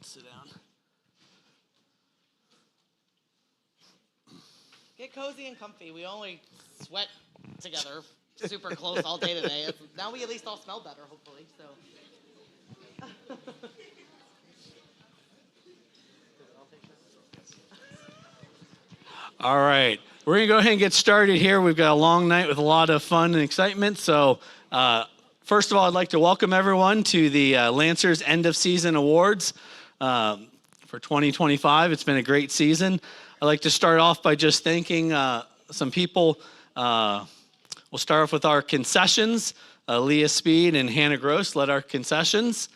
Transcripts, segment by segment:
Sit down. Get cozy and comfy. We only sweat together super close all day today. Now we at least all smell better, hopefully. So. All right. We're going to go ahead and get started here. We've got a long night with a lot of fun and excitement. So first of all, I'd like to welcome everyone to the Lancers End of Season Awards for 2025. It's been a great season. I'd like to start off by just thanking some people. We'll start off with our concessions. Leah Speed and Hannah Gross led our concessions.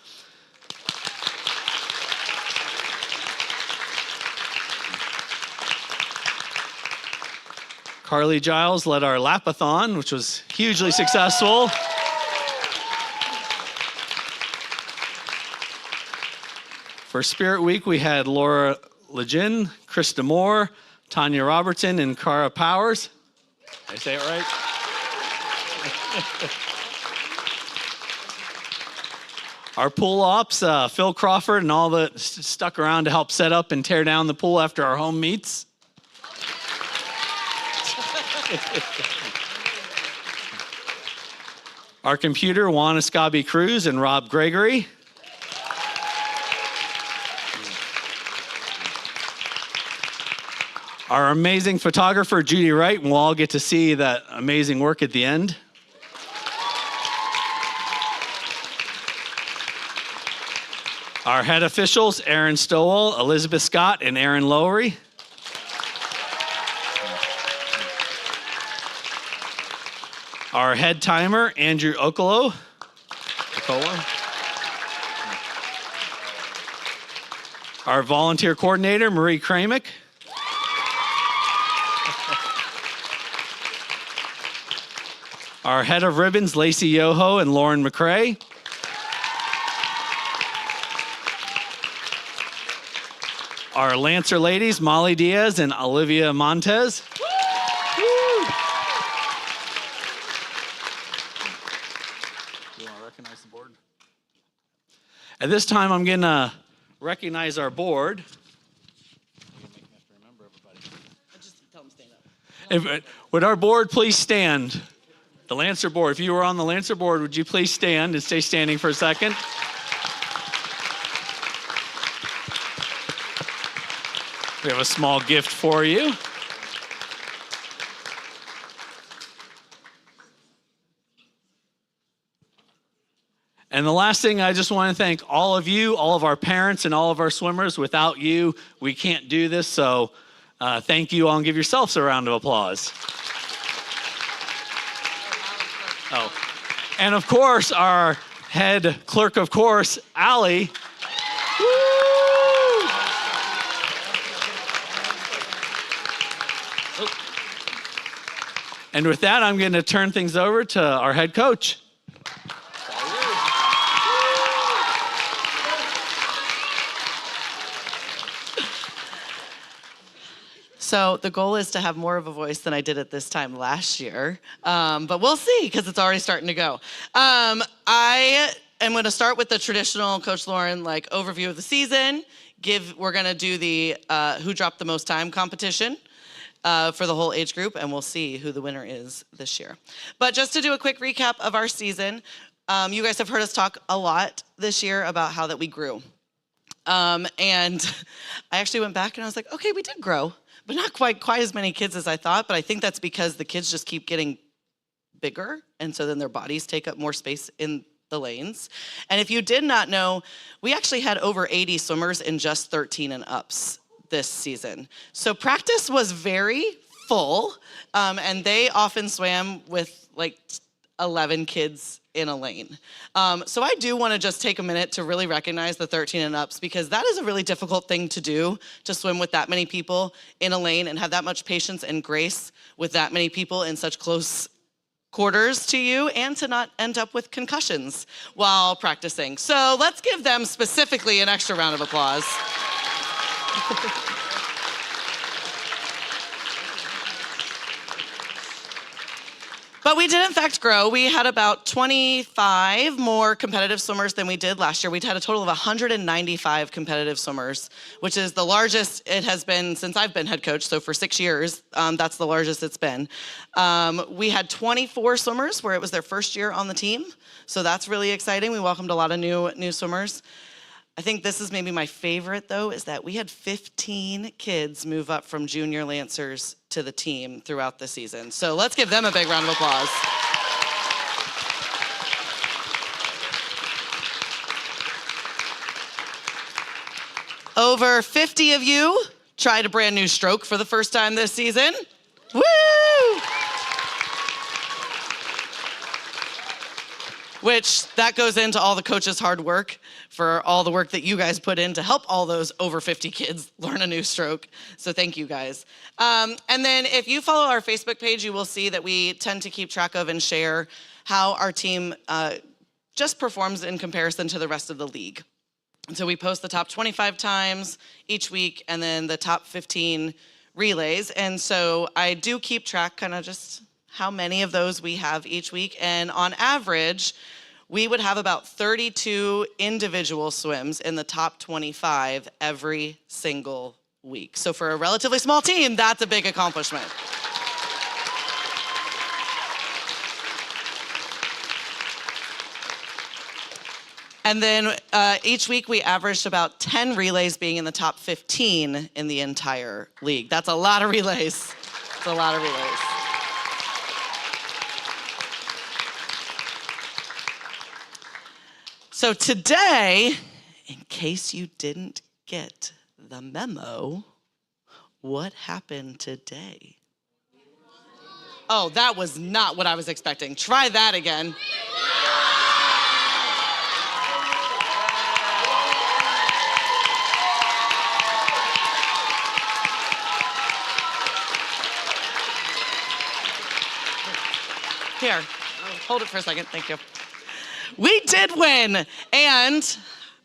Carly Giles led our lapathon, which was hugely successful. For Spirit Week, we had Laura Legin, Krista Moore, Tanya Robertson, and Cara Powers. Did I say it right? Our pool ops, Phil Crawford and all that stuck around to help set up and tear down the pool after our home meets. Our computer, Juan Escabi Cruz and Rob Gregory. Our amazing photographer, Judy Wright, and we'll all get to see that amazing work at the end. Our head officials, Aaron Stowell, Elizabeth Scott, and Aaron Lowry. Our head timer, Andrew Okolo. Our volunteer coordinator, Marie Kramick. Our head of ribbons, Lacey Yoho and Lauren McCrae. Our Lancer ladies, Molly Diaz and Olivia Montez. At this time, I'm going to recognize our board. Just tell them to stand up. Would our board please stand? The Lancer board. If you were on the Lancer board, would you please stand and stay standing for a second? We have a small gift for you. And the last thing, I just want to thank all of you, all of our parents, and all of our swimmers. Without you, we can't do this. So thank you all, and give yourselves a round of applause. Oh, and of course, our head clerk of course, Allie. And with that, I'm going to turn things over to our head coach. So the goal is to have more of a voice than I did at this time last year, but we'll see because it's already starting to go. I am going to start with the traditional Coach Lauren overview of the season. We're going to do the who dropped the most time competition for the whole age group, and we'll see who the winner is this year. But just to do a quick recap of our season, you guys have heard us talk a lot this year about how that we grew. And I actually went back and I was like, okay, we did grow. But not quite as many kids as I thought, but I think that's because the kids just keep getting bigger, and so then their bodies take up more space in the lanes. And if you did not know, we actually had over 80 swimmers in just 13 and ups this season. So practice was very full, and they often swam with 11 kids in a lane. So I do want to just take a minute to really recognize the 13 and ups, because that is a really difficult thing to do, to swim with that many people in a lane and have that much patience and grace with that many people in such close quarters to you, and to not end up with concussions while practicing. So let's give them specifically an extra round of applause. But we did, in fact, grow. We had about 25 more competitive swimmers than we did last year. We'd had a total of 195 competitive swimmers, which is the largest it has been since I've been head coach. So for 6 years, that's the largest it's been. We had 24 swimmers where it was their first year on the team. So that's really exciting. We welcomed a lot of new swimmers. I think this is maybe my favorite, though, is that we had 15 kids move up from junior Lancers to the team throughout the season. So let's give them a big round of applause. Over 50 of you tried a brand new stroke for the first time this season. Woo! Which that goes into all the coaches' hard work for all the work that you guys put in to help all those over 50 kids learn a new stroke. So thank you guys. And then if you follow our Facebook page, you will see that we tend to keep track of and share how our team just performs in comparison to the rest of the league. And so we post the top 25 times each week and then the top 15 relays. And so I do keep track kind of just how many of those we have each week. And on average, we would have about 32 individual swims in the top 25 every single week. So for a relatively small team, that's a big accomplishment. And then each week we averaged about 10 relays being in the top 15 in the entire league. That's a lot of relays. It's a lot of relays. So today, in case you didn't get the memo, what happened today? Oh, that was not what I was expecting. Try that again. Here, hold it for a second, thank you. We did win, and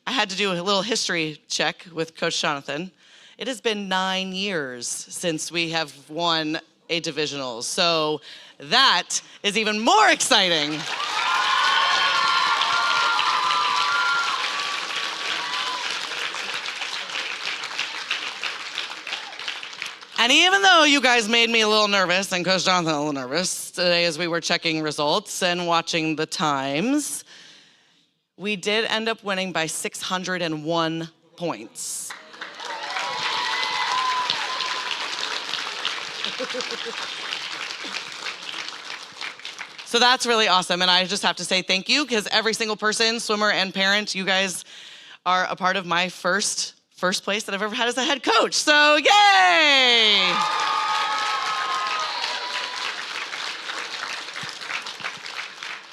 I had to do a little history check with Coach Jonathan. It has been 9 years since we have won a divisional, so that is even more exciting. And even though you guys made me a little nervous, and Coach Jonathan a little nervous today as we were checking results and watching the times, we did end up winning by 601 points. So that's really awesome. And I just have to say thank you, because every single person, swimmer and parent, you guys are a part of my first place that I've ever had as a head coach. So yay!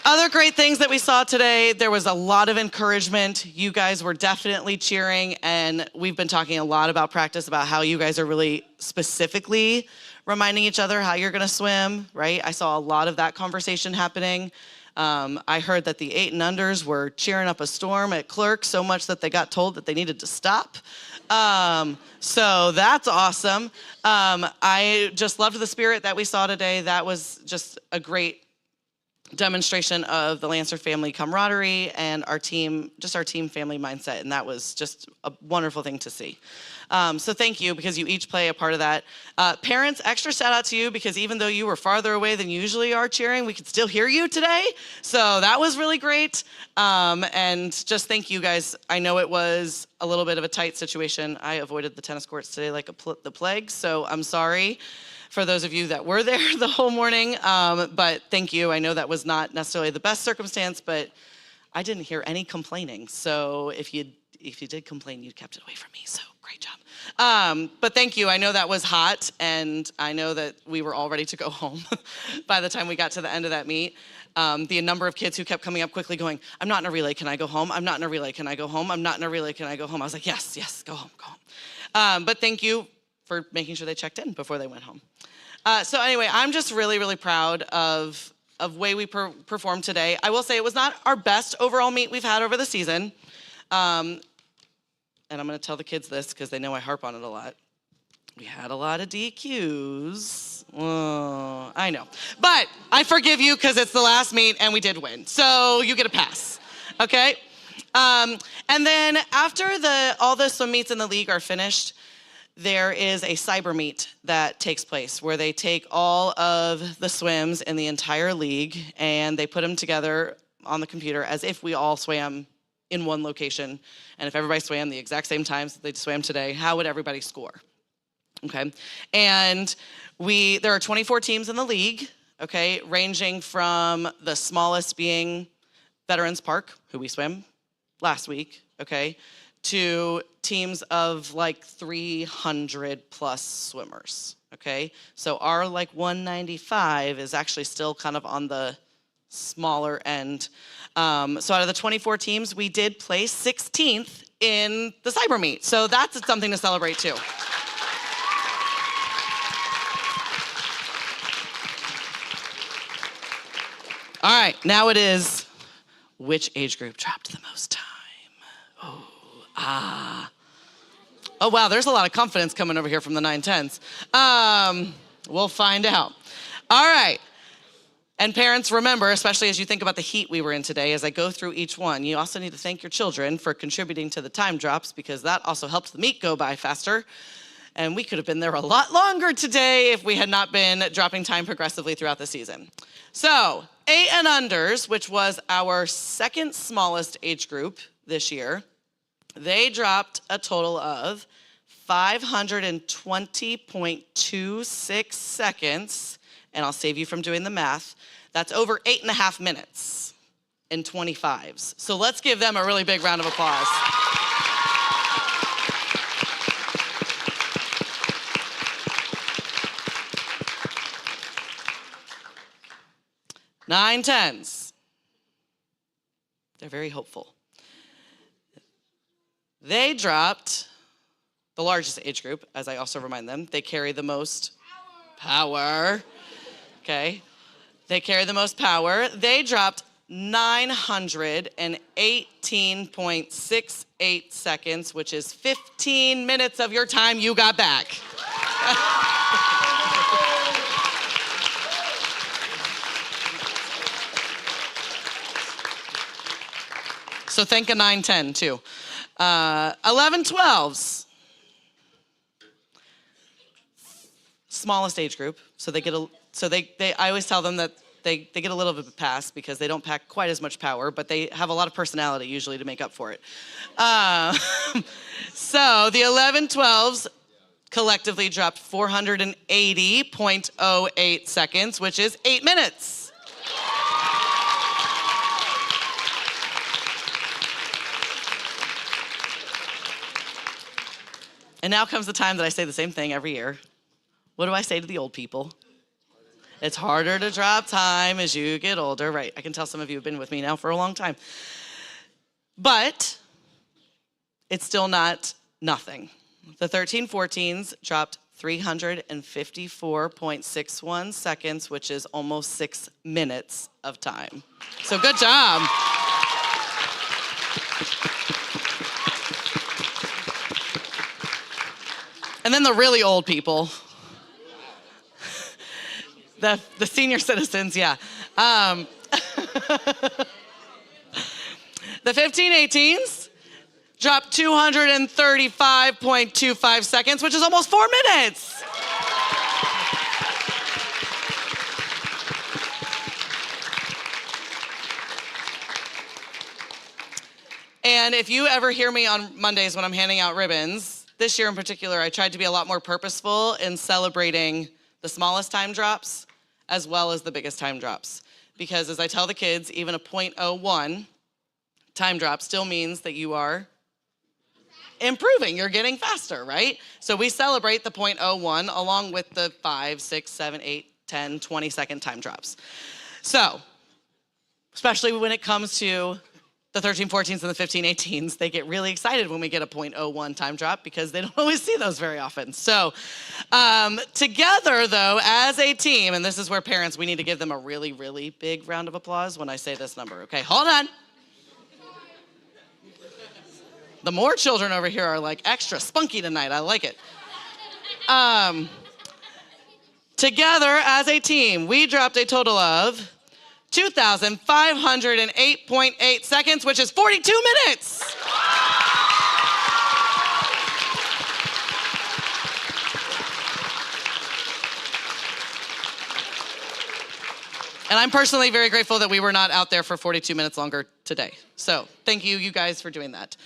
Other great things that we saw today, there was a lot of encouragement. You guys were definitely cheering, and we've been talking a lot about practice, about how you guys are really specifically reminding each other how you're gonna swim, right? I saw a lot of that conversation happening. I heard that the 8 and unders were cheering up a storm at Clerk so much that they got told that they needed to stop. So that's awesome. I just loved the spirit that we saw today. That was just a great demonstration of the Lancer family camaraderie and our team family mindset. And that was just a wonderful thing to see. So thank you, because you each play a part of that. Parents, extra shout out to you, because even though you were farther away than you usually are cheering, we could still hear you today. So that was really great. And just thank you guys. I know it was a little bit of a tight situation. I avoided the tennis courts today like the plague. So I'm sorry for those of you that were there the whole morning. But thank you. I know that was not necessarily the best circumstance, but I didn't hear any complaining. So if you did complain, you kept it away from me. So great job. But thank you. I know that was hot, and I know that we were all ready to go home by the time we got to the end of that meet. The number of kids who kept coming up quickly going, I'm not in a relay, can I go home? I'm not in a relay, can I go home? I'm not in a relay, can I go home? I was like, yes, go home, go home. But thank you for making sure they checked in before they went home. So anyway, I'm just really, really proud of way we performed today. I will say it was not our best overall meet we've had over the season. And I'm going to tell the kids this because they know I harp on it a lot. We had a lot of DQs. I know. But I forgive you because it's the last meet and we did win. So you get a pass, okay? And then after all the swim meets in the league are finished, there is a cyber meet that takes place where they take all of the swims in the entire league and they put them together on the computer as if we all swam in one location. And if everybody swam the exact same times that they swam today, how would everybody score? Okay. And there are 24 teams in the league, okay, ranging from the smallest being Veterans Park, who we swam last week, okay, to teams of like 300 plus swimmers, okay? So our like 195 is actually still kind of on the smaller end. So out of the 24 teams, we did place 16th in the cyber meet. So that's something to celebrate too. All right, now it is which age group dropped the most time? Oh, wow, there's a lot of confidence coming over here from the 9-10s. We'll find out. All right. And parents, remember, especially as you think about the heat we were in today, as I go through each one, you also need to thank your children for contributing to the time drops because that also helped the meet go by faster. And we could have been there a lot longer today if we had not been dropping time progressively throughout the season. So 8 and unders, which was our second smallest age group this year, they dropped a total of 520.26 seconds, and I'll save you from doing the math. That's over 8.5 minutes in 25s. So let's give them a really big round of applause. Nine tens. They're very hopeful. They dropped the largest age group, as I also remind them. They carry the most power. Okay. They carry the most power. They dropped 918.68 seconds, which is 15 minutes of your time you got back. So thank a 9-10 too. 11-12s. Smallest age group. So they get I always tell them that they get a little bit of a pass because they don't pack quite as much power, but they have a lot of personality usually to make up for it. So the 11-12s collectively dropped 480.08 seconds, which is 8 minutes. And now comes the time that I say the same thing every year. What do I say to the old people? It's harder to drop time as you get older. Right, I can tell some of you have been with me now for a long time. But it's still not nothing. The 13-14s dropped 354.61 seconds, which is almost 6 minutes of time. So good job. And then the really old people, the senior citizens, yeah. The 15-18s dropped 235.25 seconds, which is almost 4 minutes. And if you ever hear me on Mondays when I'm handing out ribbons, this year in particular, I tried to be a lot more purposeful in celebrating the smallest time drops as well as the biggest time drops. Because as I tell the kids, even a .01 time drop still means that you are improving. You're getting faster, right? So we celebrate the .01 along with the 5, 6, 7, 8, 10, 20-second time drops. So, especially when it comes to the 13-14s and the 15-18s, they get really excited when we get a .01 time drop because they don't always see those very often. So together, though, as a team, and this is where parents, we need to give them a really, really big round of applause when I say this number. Okay, hold on. The more children over here are like extra spunky tonight. I like it. Together as a team, we dropped a total of 2,508.8 seconds, which is 42 minutes. And I'm personally very grateful that we were not out there for 42 minutes longer today. So thank you guys for doing that.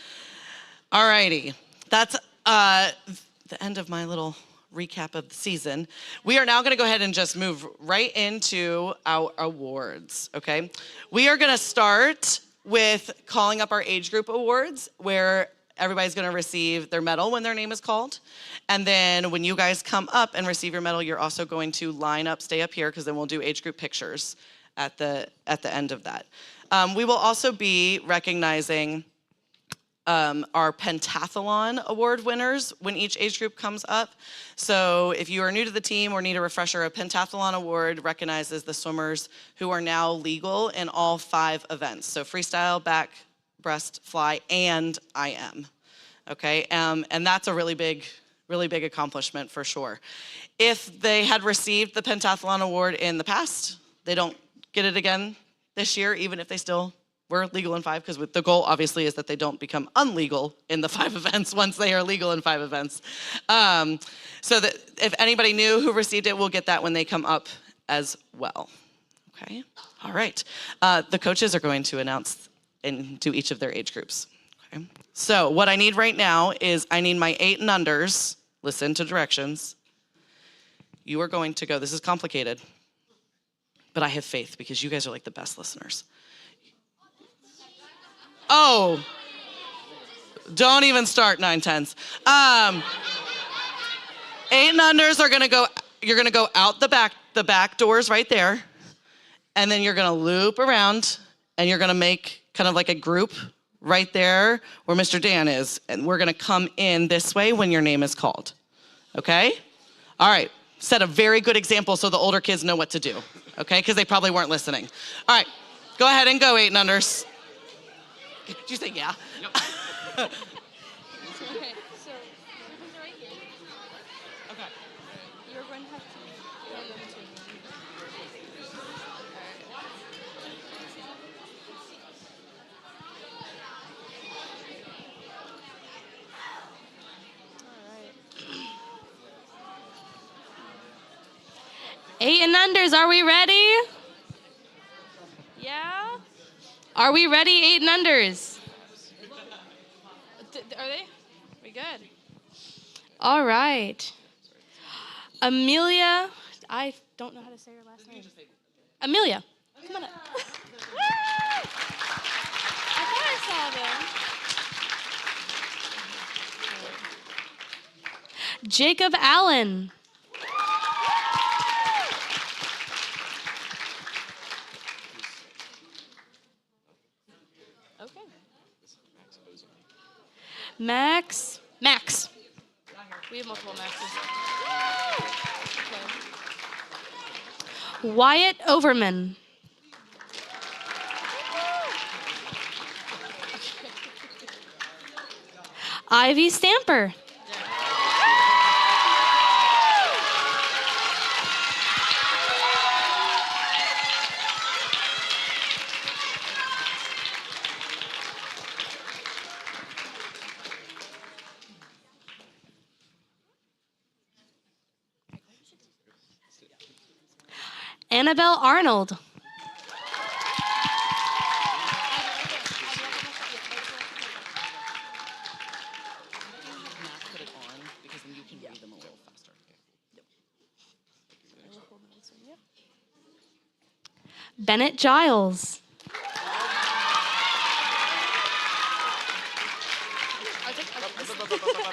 All righty, that's the end of my little recap of the season. We are now gonna go ahead and just move right into our awards, okay? We are gonna start with calling up our age group awards, where everybody's gonna receive their medal when their name is called. And then when you guys come up and receive your medal, you're also going to line up, stay up here, because then we'll do age group pictures at the end of that. We will also be recognizing our pentathlon award winners when each age group comes up. So if you are new to the team or need a refresher, a pentathlon award recognizes the swimmers who are now legal in all 5 events. So freestyle, back, breast, fly, and IM. Okay, and that's a really big accomplishment for sure. If they had received the pentathlon award in the past, they don't get it again this year, even if they still were legal in 5, because the goal obviously is that they don't become unlegal in the 5 events once they are legal in 5 events. So that if anybody new who received it, will get that when they come up as well. Okay, all right. The coaches are going to announce into each of their age groups. Okay. So what I need right now is I need my 8 and unders. Listen to directions. You are going to go, this is complicated, but I have faith because you guys are like the best listeners. Oh, don't even start 9-10s. 8 and unders are gonna go, you're gonna go out the back doors right there, and then you're gonna loop around, and you're gonna make kind of like a group right there where Mr. Dan is, and we're gonna come in this way when your name is called, okay? All right, set a very good example so the older kids know what to do, okay? Because they probably weren't listening. All right, go ahead and go 8 and unders. Did you say yeah? Yep. Okay, so ribbons are right here. Okay. You're going to have to go them to me. All right. 8 and unders, are we ready? Yeah? Are we ready, 8 and unders? Are they? We good? All right. Amelia, I don't know how to say her last name. Amelia, come on up. I thought I saw them. Jacob Allen. Okay. Max. We have multiple Maxes. Okay. Wyatt Overman. Ivy Stamper. Annabelle Arnold. Put it on because then you can read them a little faster. Bennett Giles. I'll take this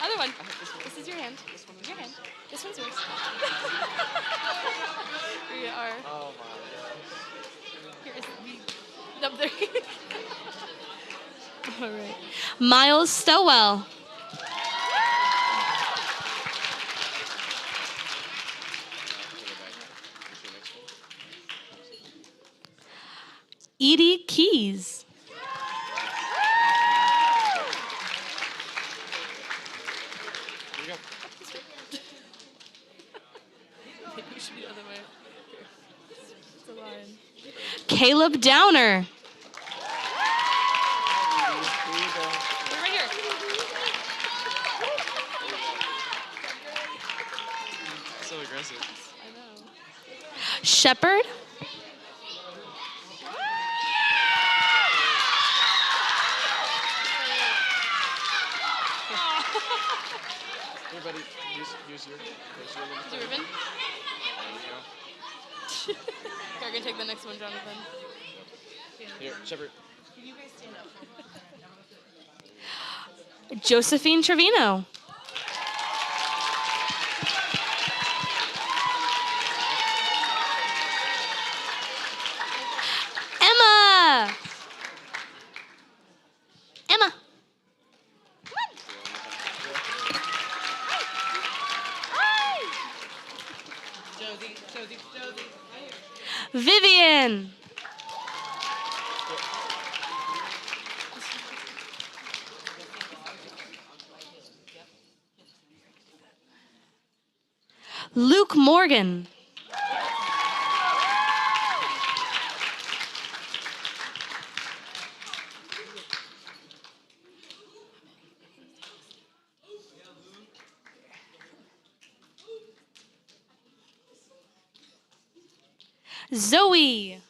other one. This is your hand. Your hand. This one's yours. We are. Oh my gosh. Here is the number 3. All right. Miles Stowell. Edie Keys. Maybe we should be on Caleb Downer. Right here. So aggressive. Shepherd. Here, buddy. Here's your little Do ribbon. There you Here, I can take the next one, Jonathan. go. Here, Shepard. Josephine Trevino. Emma. Emma. Vivian. Luke Morgan. Zoe.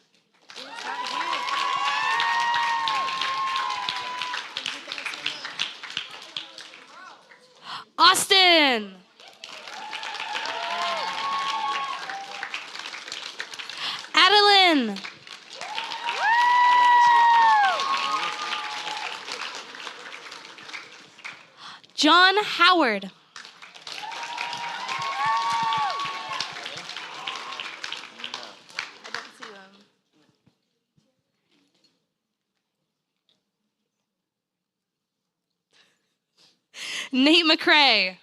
Austin. Adeline. John Howard. Nate McCrae.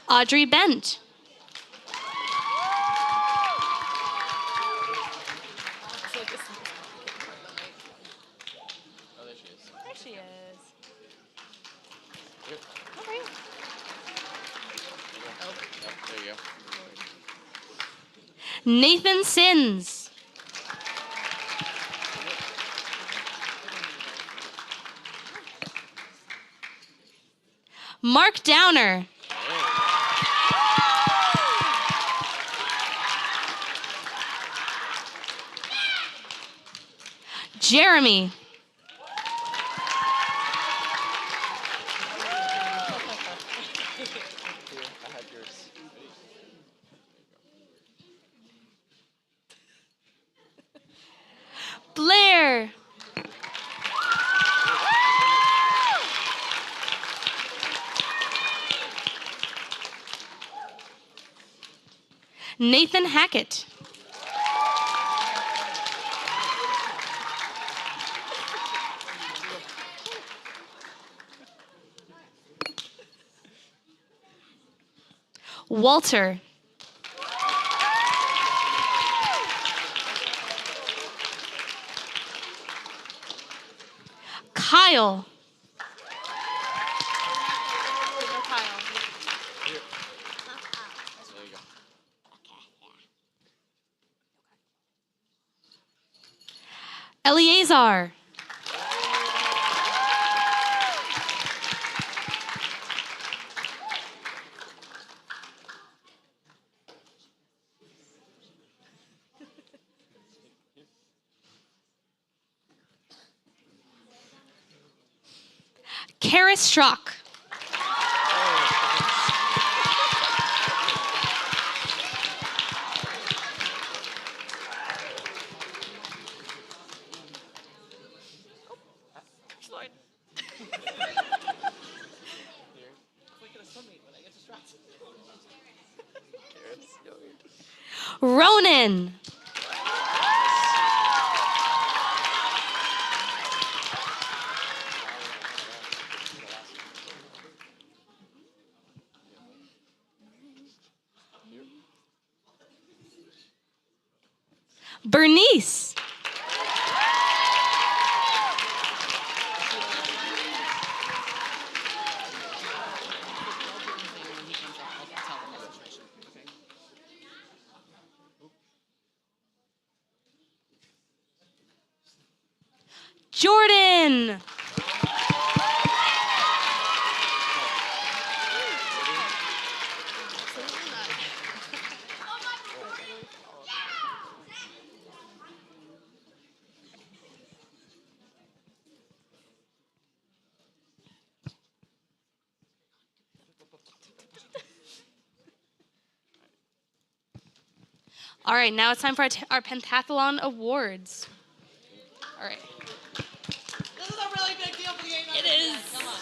Audrey Bent. Oh, there she is. There she is. Here. Okay. Oh, there you go. Nathan Sins. Mark Downer. Jeremy. Here, I have yours. Blair. Nathan Hackett. Walter. Kyle. Here. There you go. Eleazar. Karis Strock. Ronan. Bernice. Jordan. All right, now it's time for our pentathlon awards. All right. This is a really big deal for the 800. It is. Come on.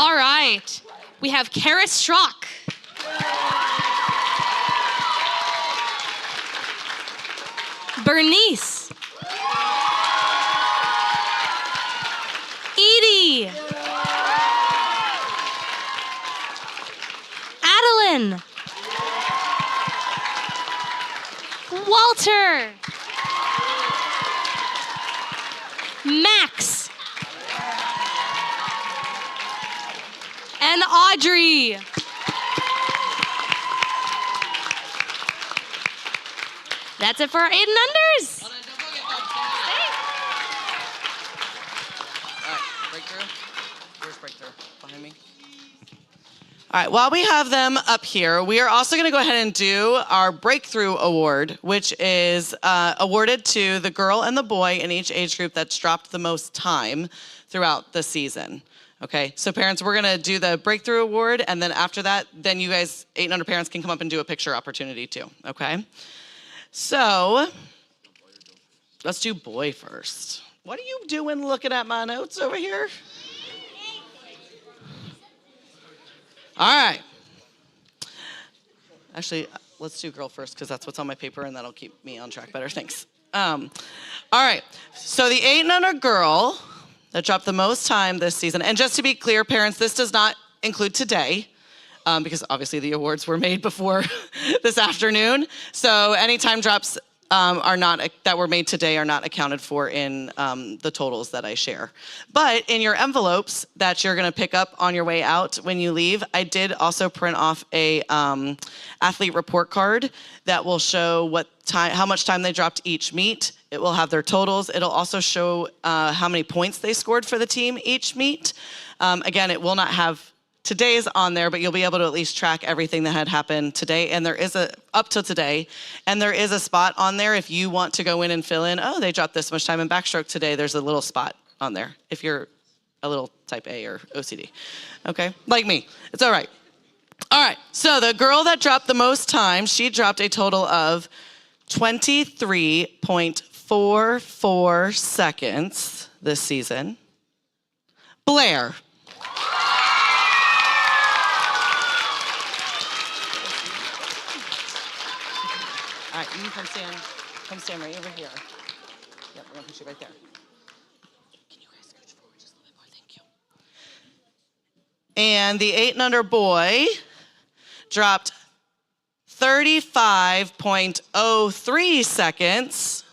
All right. We have Karis Schrock. Bernice. Edie. Adeline. Walter. Max. And Audrey. That's it for our 8 and unders. Hold on, don't forget that. All right, breakthrough. Where's breakthrough? Behind me. All right, while we have them up here, we are also going to go ahead and do our Breakthrough Award, which is awarded to the girl and the boy in each age group that's dropped the most time throughout the season. Okay, so parents, we're going to do the Breakthrough Award, and then after that, then you guys, 8 and under parents, can come up and do a picture opportunity too, okay? So, let's do boy first. What are you doing looking at my notes over here? All right. Actually, let's do girl first because that's what's on my paper and that'll keep me on track better. Thanks. All right. So the 8 and under girl that dropped the most time this season, and just to be clear, parents, this does not include today because obviously the awards were made before this afternoon. So any time drops that were made today are not accounted for in the totals that I share. But in your envelopes that you're gonna pick up on your way out when you leave, I did also print off a athlete report card that will show how much time they dropped each meet. It will have their totals. It'll also show how many points they scored for the team each meet. Again, it will not have today's on there, but you'll be able to at least track everything that had happened today. And there is up to today, and there is a spot on there if you want to go in and fill in, oh, they dropped this much time in backstroke today. There's a little spot on there if you're a little type A or OCD. Okay, like me, it's all right. All right, so the girl that dropped the most time, she dropped a total of 23.44 seconds this season. Blair. All right, you can come stand right over here. Yep, we're gonna put you right there. Can you guys scooch forward just a little bit more? Thank you. And the 8 and under boy dropped 35.03 seconds.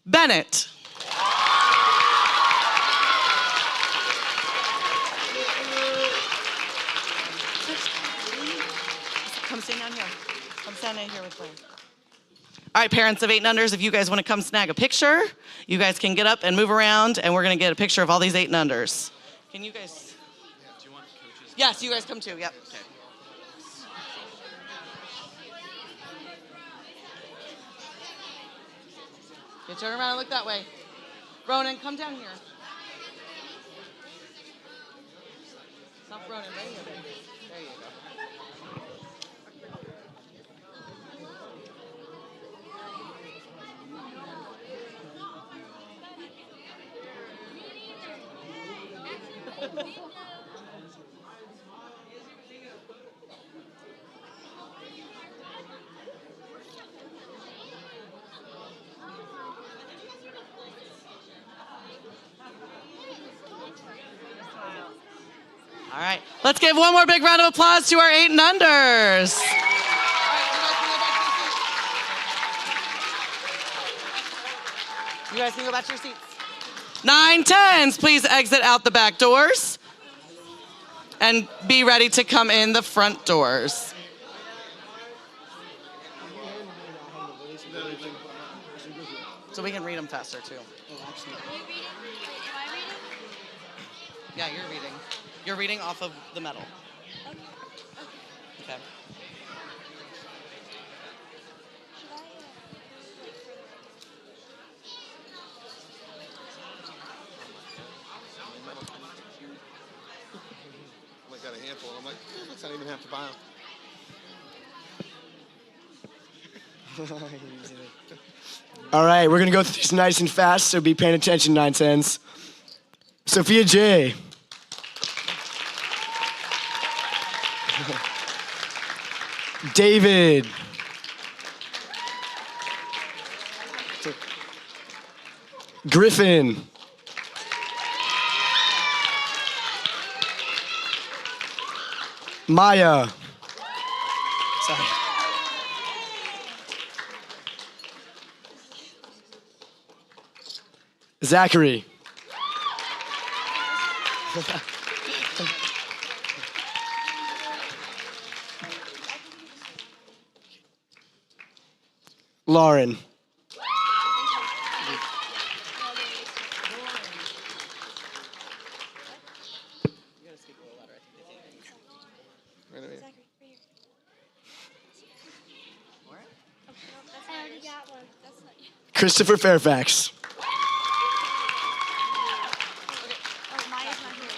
Bennett. Come stand down here. Come stand down here with me. All right, parents of 8 and unders, if you guys want to come snag a picture, you guys can get up and move around, and we're going to get a picture of all these 8 and unders. Can you guys? Yeah, do you want coaches? Yes, you guys come too. Yep. Okay. You turn around and look that way. Ronan, come down here. Stop Ronan, right here, baby. There you go. All right, let's give one more big round of applause to our 8 and unders. You guys can go back to your seats. 9 10s, please exit out the back doors. And be ready to come in the front doors. So we can read them faster too. Are you reading? Wait, am I reading? Yeah, you're reading. You're reading off of the metal. Okay. Okay. Should I, I got a handful. I'm like, let's not even have to buy them. All right, we're gonna go through these nice and fast, so be paying attention, 9 cents. Sophia J. David. Griffin. Maya. Sorry. Zachary. Lauren. Zachary, right here. I already got one. That's not you. Christopher Fairfax. Oh, Maya's not here.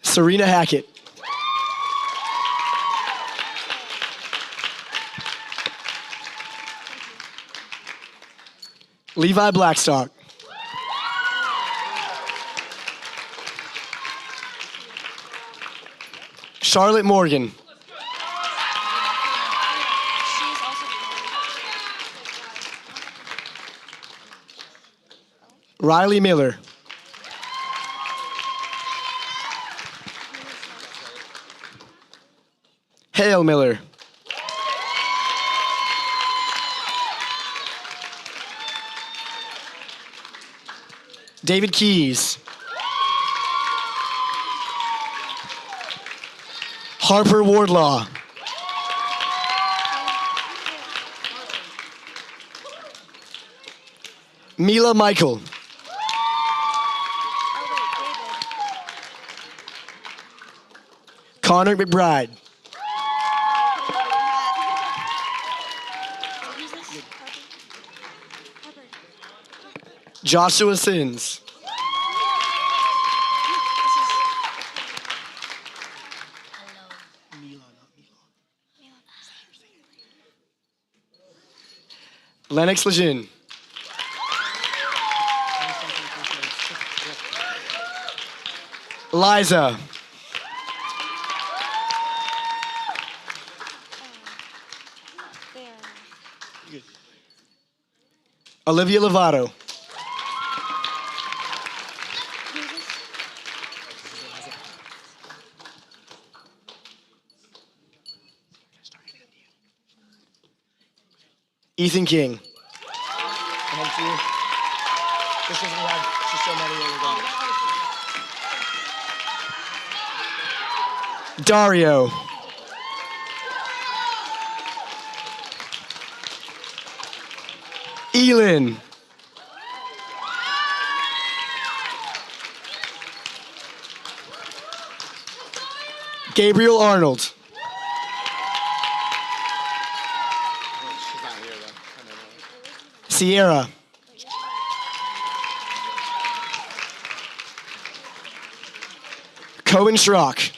Serena Hackett. Levi Blackstock. Charlotte Morgan. She's also Riley Miller. Hale Miller. David Keys. Harper Wardlaw. Mila Michael. Connor McBride. Who's this? Harper. Joshua Sins. Lennox Lejeune. Liza. There. Olivia Lovato. Who's this? Ethan King. Dario. Elin. Gabriel Arnold. She's not here, though. I know that. Sierra. Cohen Schrock.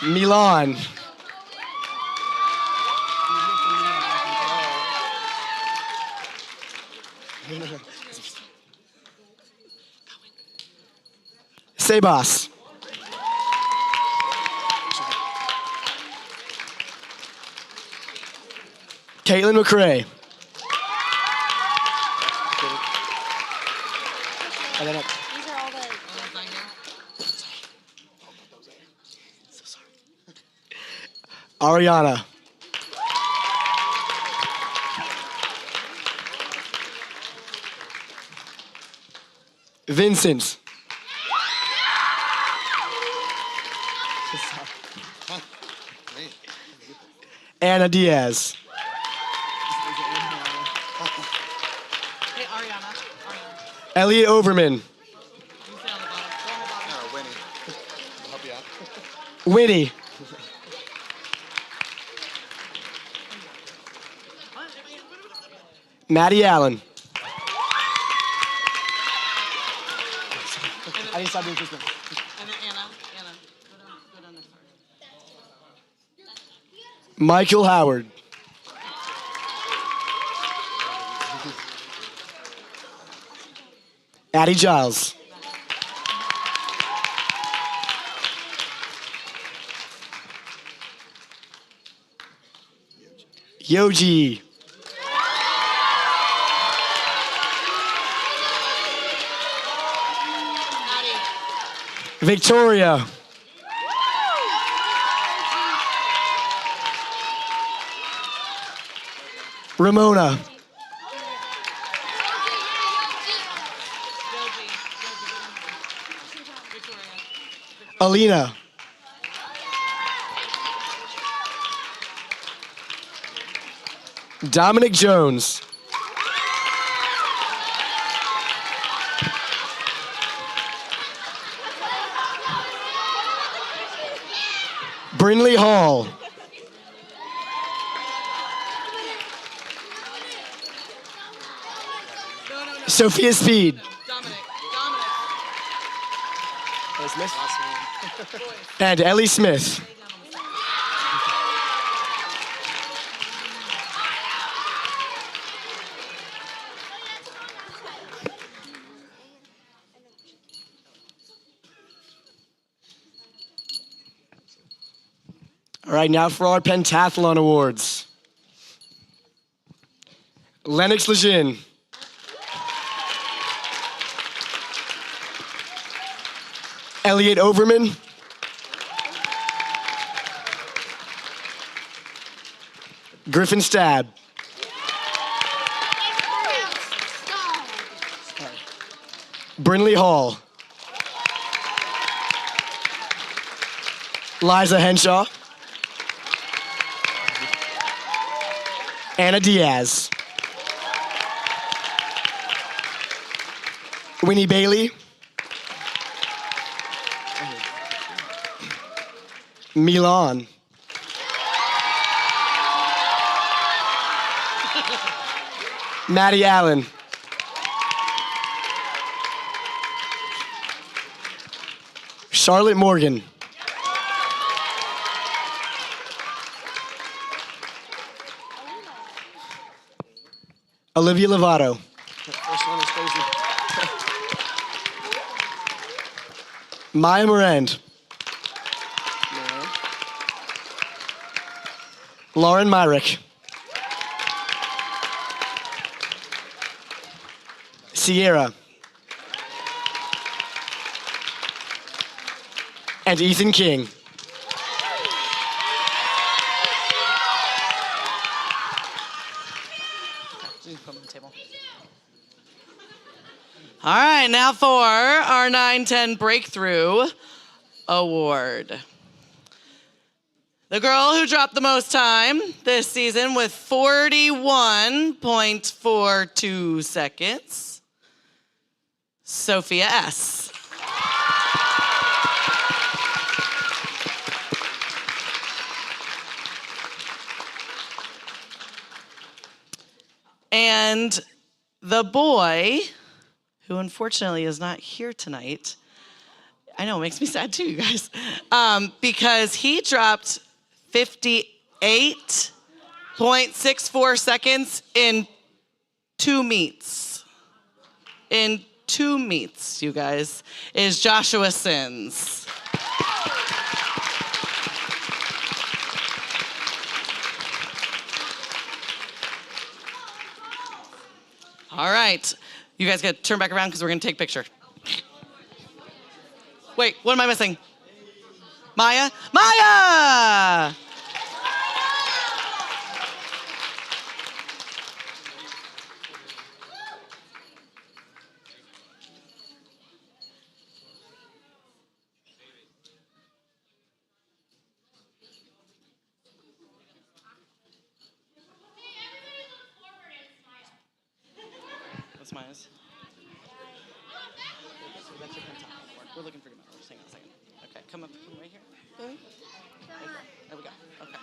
Milan. Sebas. Caitlin McCrae. These are all the. Ariana. Vincent. Anna Diaz. Hey, Ariana. Elliot Overman. Winnie. I'll help you out. Winnie. Maddie Allen. I need to stop doing this. And then Anna. Go down this part. Michael Howard. Addie Giles. Yoji. Victoria. Ramona. Alina. Dominic Jones. Brinley Hall. Sophia Speed. Dominic. And Ellie Smith. All right, now for our pentathlon awards. Lennox Lejeune. Elliot Overman. Griffin Stab. Brinley Hall. Liza Henshaw. Anna Diaz. Winnie Bailey. Milan. Maddie Allen. Charlotte Morgan. Olivia Lovato. Maya Morand. Lauren Myrick. Sierra. And Ethan King. All right, now for our 9-10 Breakthrough Award. The girl who dropped the most time this season with 41.42 seconds, Sophia S. And the boy, who unfortunately is not here tonight, I know, it makes me sad too, you guys, because he dropped 58.64 seconds in 2 meets. In 2 meets, you guys, is Joshua Sins. All right, you guys got to turn back around because we're going to take a picture. Wait, what am I missing? Maya? Maya! with smiles. That's your pentile. We're looking for your medal. Just hang on a second. Okay, come right here. There we go. Okay.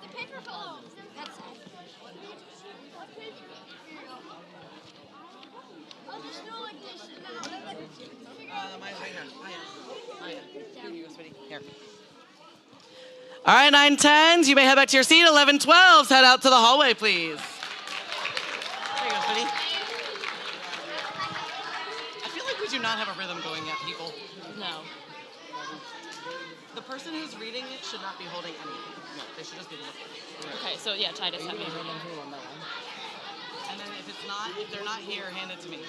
The paper fell out. That's it. I'll just do it like this now. Maya's right here. Maya. Here you go, sweetie. Here. All right, 9-10s. You may head back to your seat. 11-12s. Head out to the hallway, please. There you go, sweetie. I feel like we do not have a rhythm going yet, people. No. The person who's reading it should not be holding anything. No, they should just be looking. Okay, so yeah, Titus had me. And then if they're not here, hand it to me.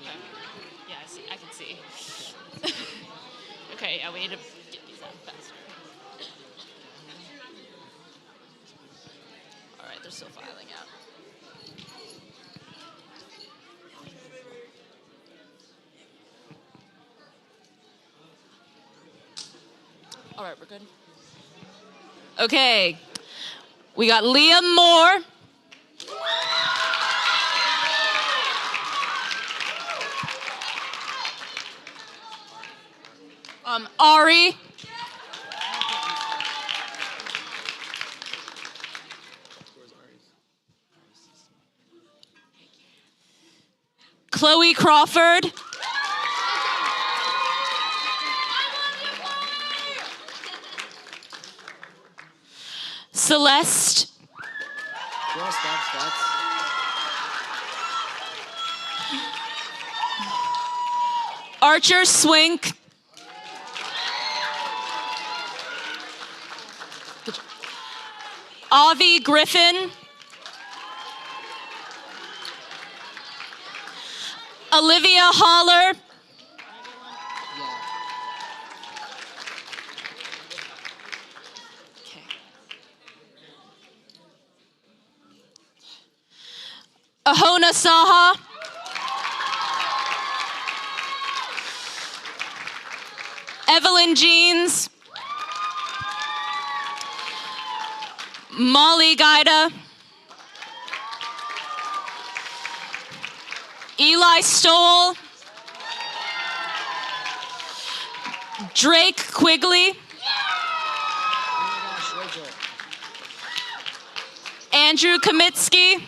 Okay. Yeah, I see. I can see. Okay, yeah, we need to get these out faster. All right, they're still filing out. All right, we're good. Okay, we got Liam Moore. Ari. Chloe Crawford. Celeste. Archer Swink. Avi Griffin. Olivia Holler. Ahona Saha. Evelyn Jeans. Molly Gaida. Eli Stoll. Drake Quigley. Andrew Kamitsky.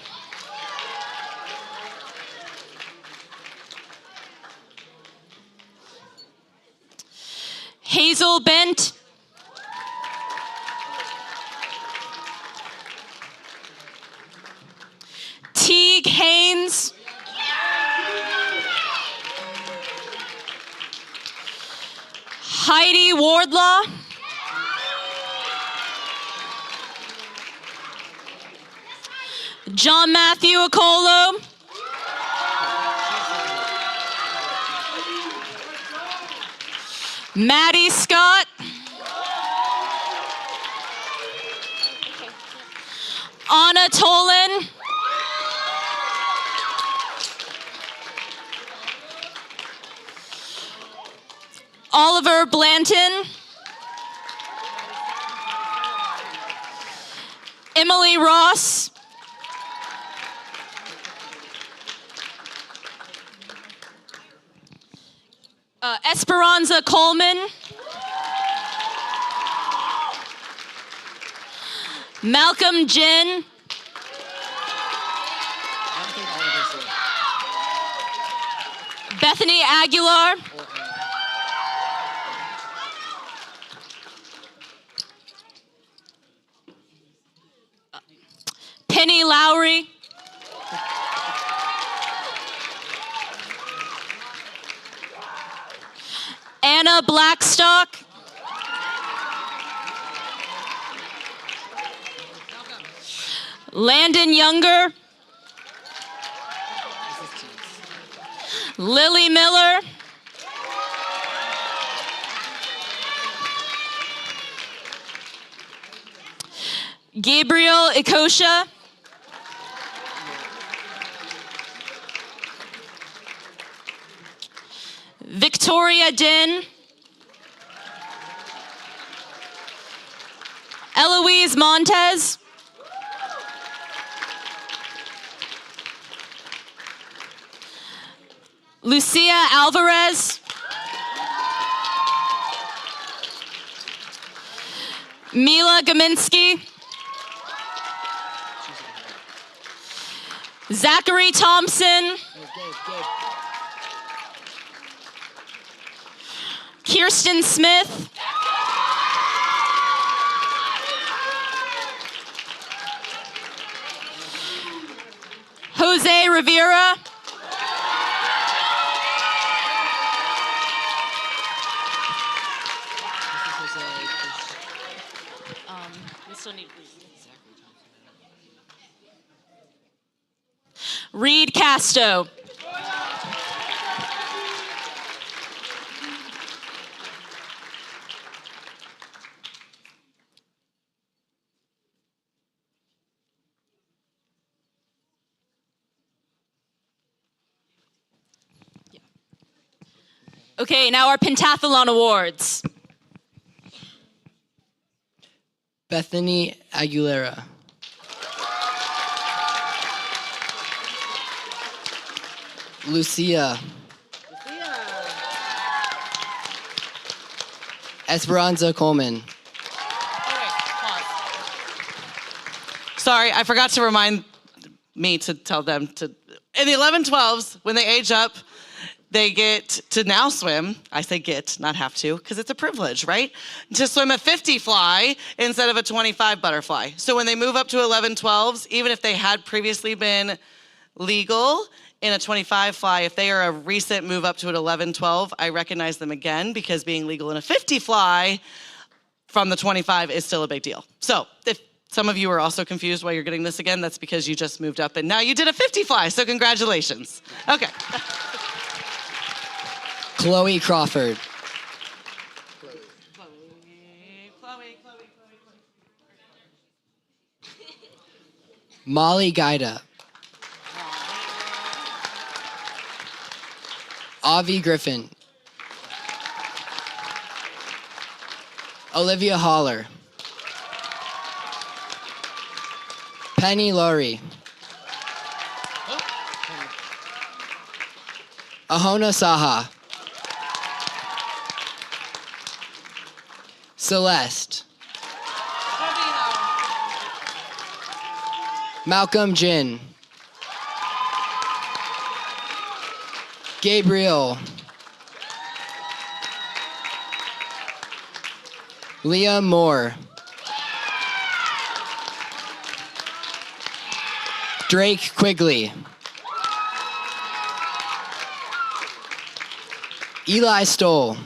Hazel Bent. Teague Haynes. Heidi Wardlaw. John Matthew Okolo. Maddie Scott. Anna Tolan. Oliver Blanton. Emily Ross. Esperanza Coleman. Malcolm Jin. Bethany Aguilar. Penny Lowry. Anna Blackstock. Landon Younger. Lily Miller. Gabriel Ikosha. Victoria Din. Eloise Montez. Lucia Alvarez. Mila Gaminsky. Zachary Thompson. Kirsten Smith. Jose Rivera. We still need Reed Casto. Okay, now our pentathlon awards. Bethany Aguilera. Lucia. Esperanza Coleman. Sorry, I forgot to remind me to tell them to, in the 11-12s, when they age up, they get to now swim. I say get, not have to, because it's a privilege, right? To swim a 50 fly instead of a 25 butterfly. So when they move up to 11-12s, even if they had previously been legal in a 25 fly, if they are a recent move up to an 11-12, I recognize them again, because being legal in a 50 fly from the 25 is still a big deal. So if some of you are also confused why you're getting this again, that's because you just moved up and now you did a 50 fly, so congratulations. Okay. Chloe Crawford. Molly Gaida. Avi Griffin. Olivia Holler. Penny Laurie. Ahona Saha. Celeste. Malcolm Jin. Gabriel. Leah Moore. Drake Quigley. Eli Stoll.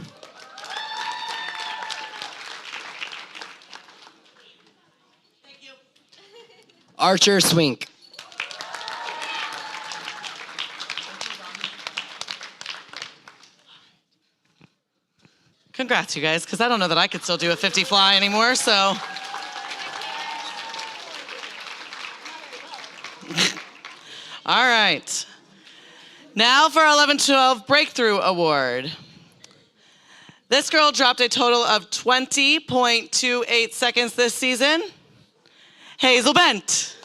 Archer Swink. Congrats, you guys, because I don't know that I could still do a 50 fly anymore, so. All right. Now for our 11-12 Breakthrough Award. This girl dropped a total of 20.28 seconds this season. Hazel Bent.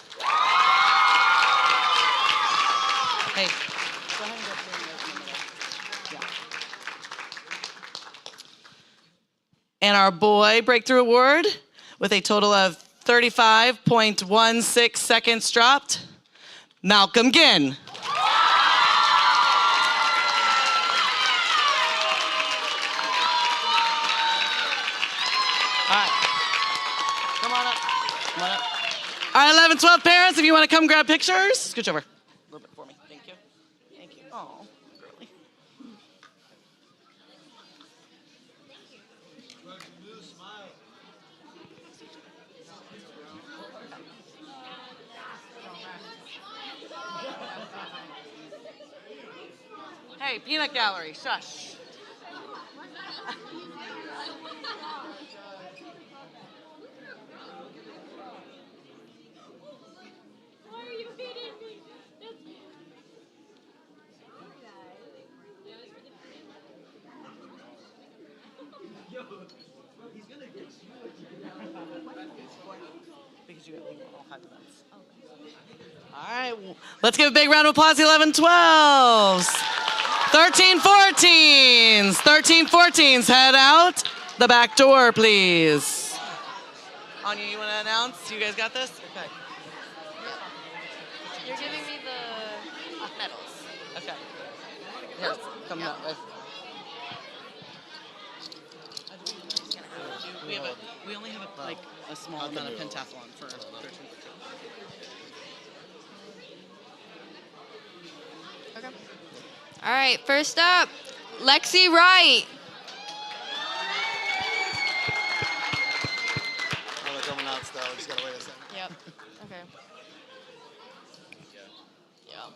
Hey, go ahead and go through. Yeah. And our boy Breakthrough Award with a total of 35.16 seconds dropped, Malcolm Ginn. All right, come on up, come on up. All right, 11-12 parents, if you want to come grab pictures, scooch over a little bit for me. Thank you. Thank you. Oh, girly. Hey, peanut gallery, shush. All right, let's give a big round of applause to 11-12s. 13-14s. 13-14s, head out the back door, please. Anya, you want to announce? You guys got this? Okay. You're giving me the medals. Okay. Here, come that way. We only have a small amount of pentathlon for 13. Okay. All right, first up, Lexi Wright. Oh, they're coming out still. We just gotta wait a second. Yep. Okay. Yep.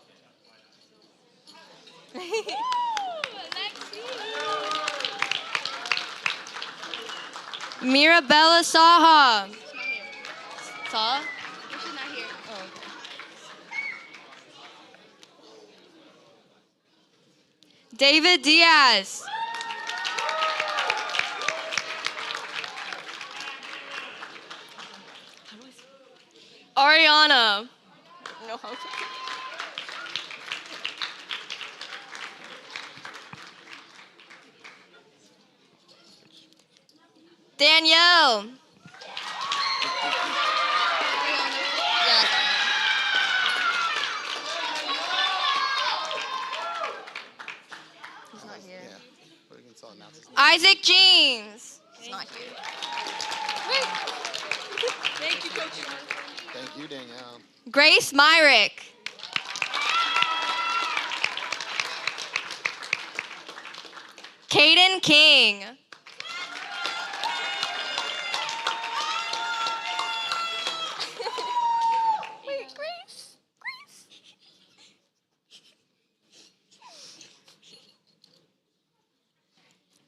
Mirabella Saha. She's not here. Saha? No, she's not here. Oh, okay. David Diaz. Ariana. No, okay. Danielle. Yeah. He's not here. Yeah. But we can still announce his name. Isaac Jeans. He's not here. Thank you, Coach. Thank you, Danielle. Grace Myrick. Caden King. Wait, Grace.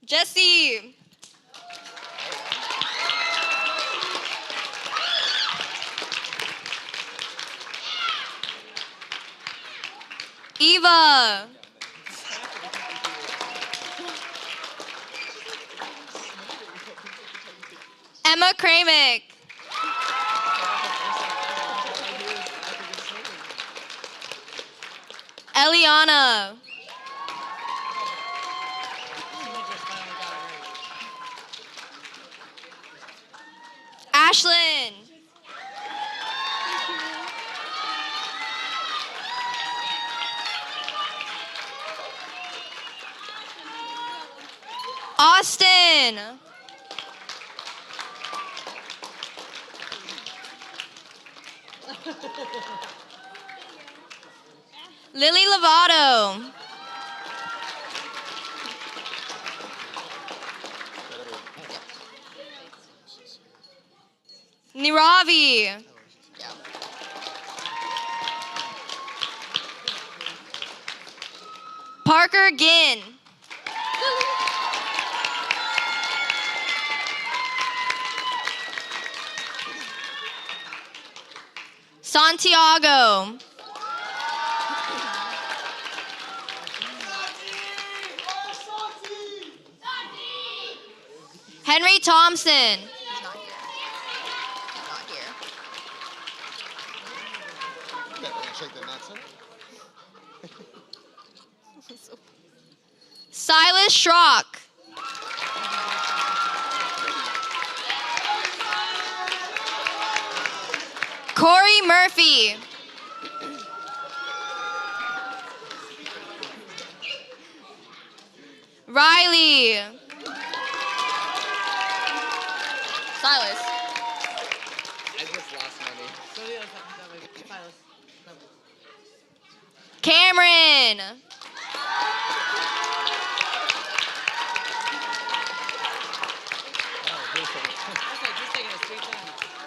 Jesse. Eva. Emma Kramick. Eliana. Ashlyn. Austin. Lily Lovato. Niravi. Parker Ginn. Santiago. Henry Thompson. He's not here. Not here. Okay, we're gonna shake the nuts in. Silas Schrock. Corey Murphy. Riley. Silas. I just lost money. Cameron.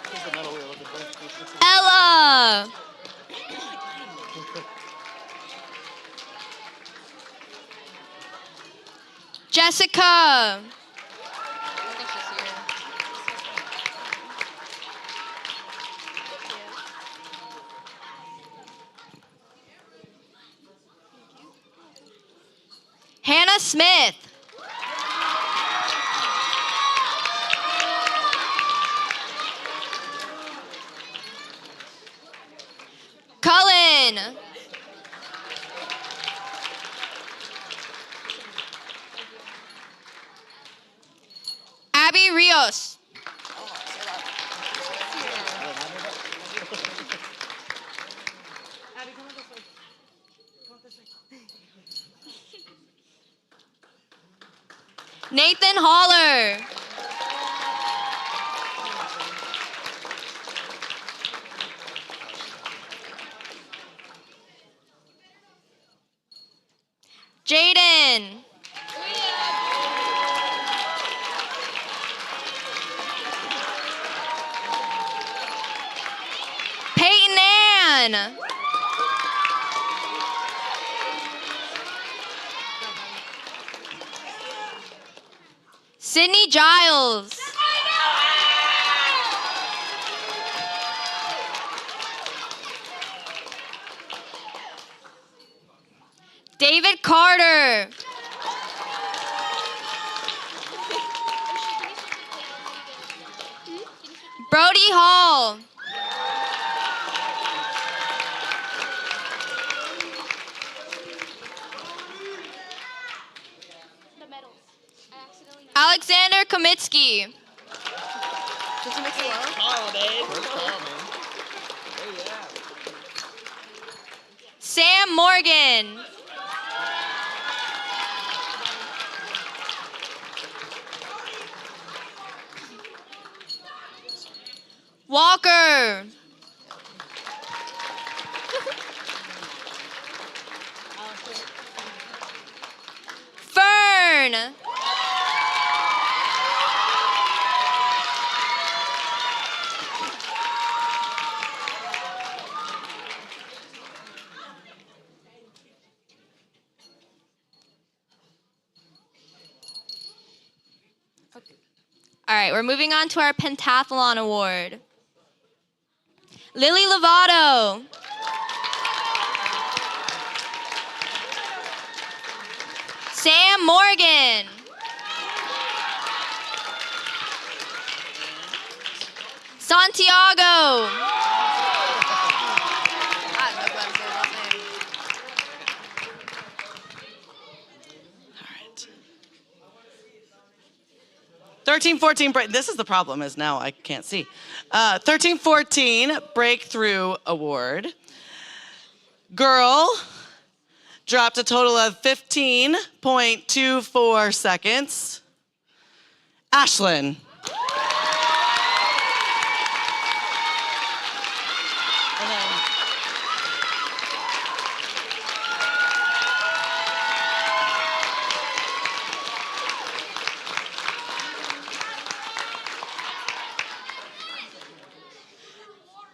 Here's the medal we were looking for. Ella. Jessica. Hannah Smith. Lorton. Abby Rios. Nathan Holler. Jaden. Peyton Ann. Sydney Giles. David Carter. Brody Hall. The medals. I accidentally. Alexander Komitsky. Sam Morgan. Walker. Fern. All right, we're moving on to our pentathlon award. Lily Lovato. Sam Morgan. Santiago. I don't know if I'm saying his last name. All right. 13-14 break. This is the problem, is now I can't see. 13-14 Breakthrough Award. Girl dropped a total of 15.24 seconds. Ashlyn. And then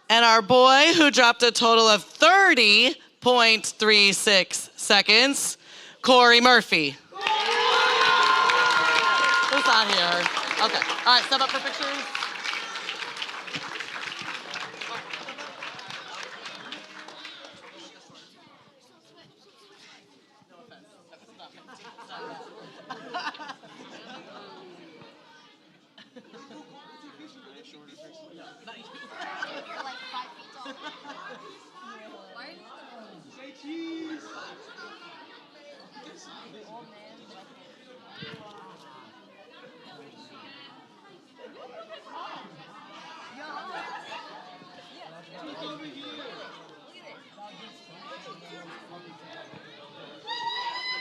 and our boy who dropped a total of 30.36 seconds, Corey Murphy. Who's not here? Okay. All right, step up for pictures.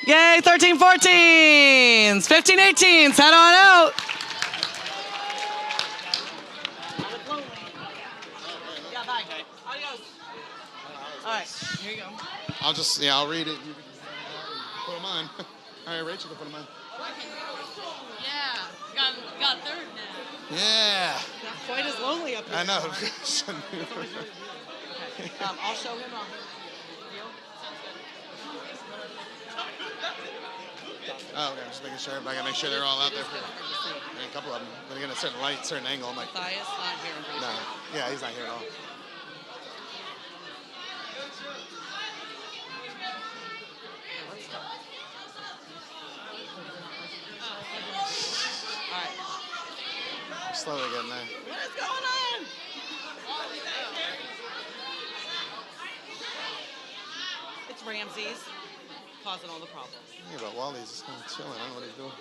Yay, 13-14s, 15-18s, head on out. All right, here you go. I'll read it. You can put them on. All right, Rachel can put them on. Yeah, got third now. Yeah. Not quite as lonely up here. I know. I'll show him off. Oh, okay. I'm just making sure. But I gotta make sure they're all out there. A couple of them. But again, a certain light, certain angle. I'm like, Matthias not here. I'm pretty no. sure. Yeah, he's not here at all. All right. I'm slowly getting there. What is going on? Ramsey's causing all the problems. Yeah, but Wally's just kind of chilling. I don't know what he's doing.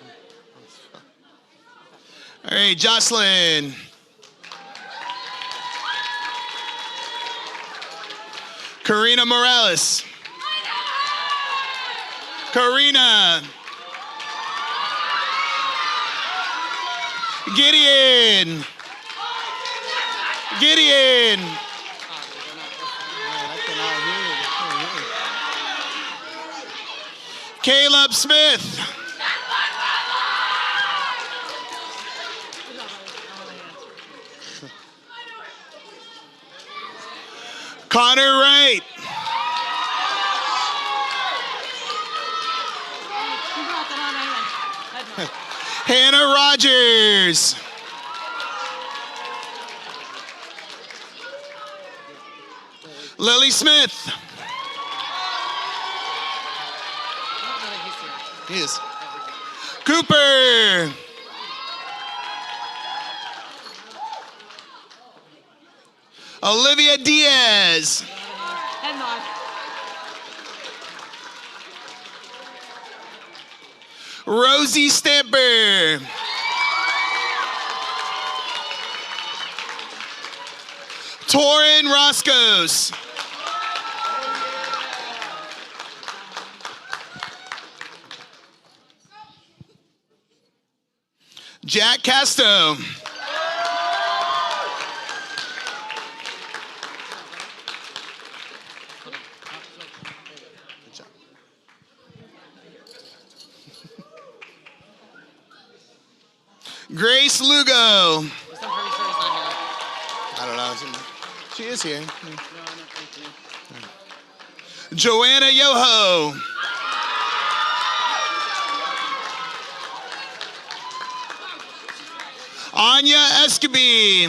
All right, Jocelyn. Karina Morales. Karina. Gideon. Gideon. Man, I cannot hear you. Caleb Smith. Connor Wright. Hannah Rogers. Lily Smith. He is. Cooper. Olivia Diaz. Rosie Stamper. Torin Roscos. Jack Casto. Grace Lugo. I'm pretty sure he's not here. I don't know. She is here. Joanna Yoho. Anya Escabee.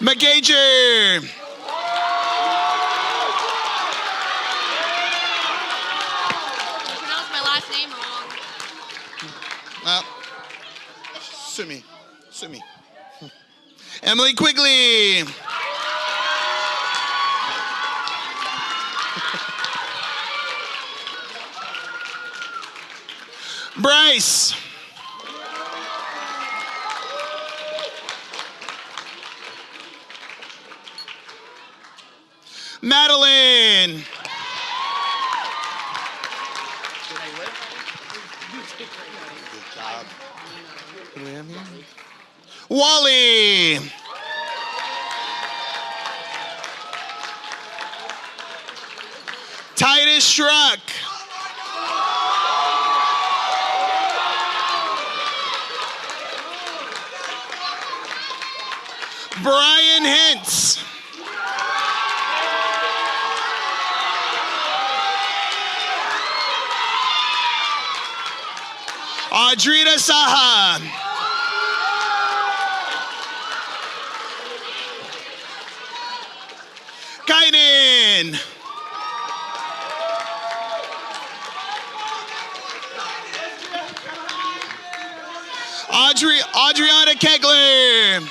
McGager. Pronounce my last name wrong. Well, sue me. Sue me. Emily Quigley. Bryce. Madeline. Good job. What do we have here? Wally. Titus Struck. Brian Hintz. Audrina Saha. Kainen. Adriana Kegler.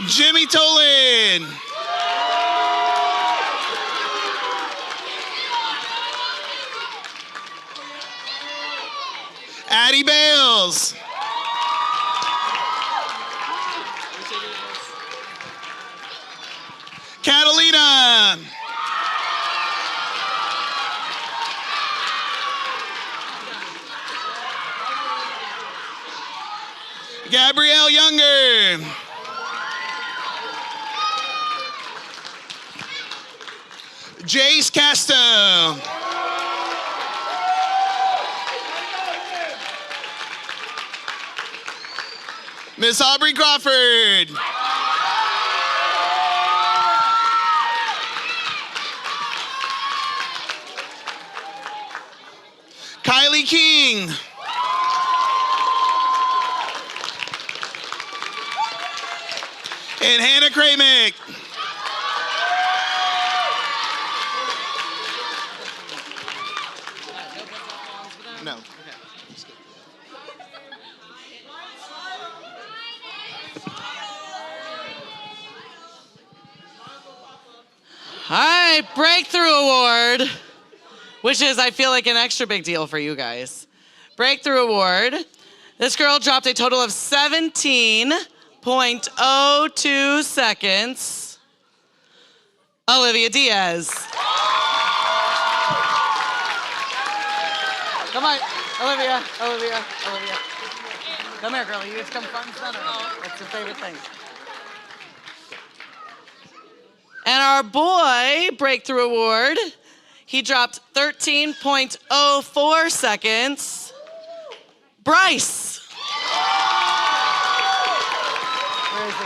Jimmy Tolan. Addie Bales. Catalina. Gabrielle Younger. Jace Casto. Miss Aubrey Crawford. Kylie King. And Hannah Kramick. No. right, Breakthrough Award, which is, I feel like, an extra big deal for you guys. Breakthrough Award. This girl dropped a total of 17.02 seconds. Olivia Diaz. Come on, Olivia. Come here, girlie. You get to come front and center. That's your favorite thing. And our boy Breakthrough Award, he dropped 13.04 seconds. Bryce. Where is he?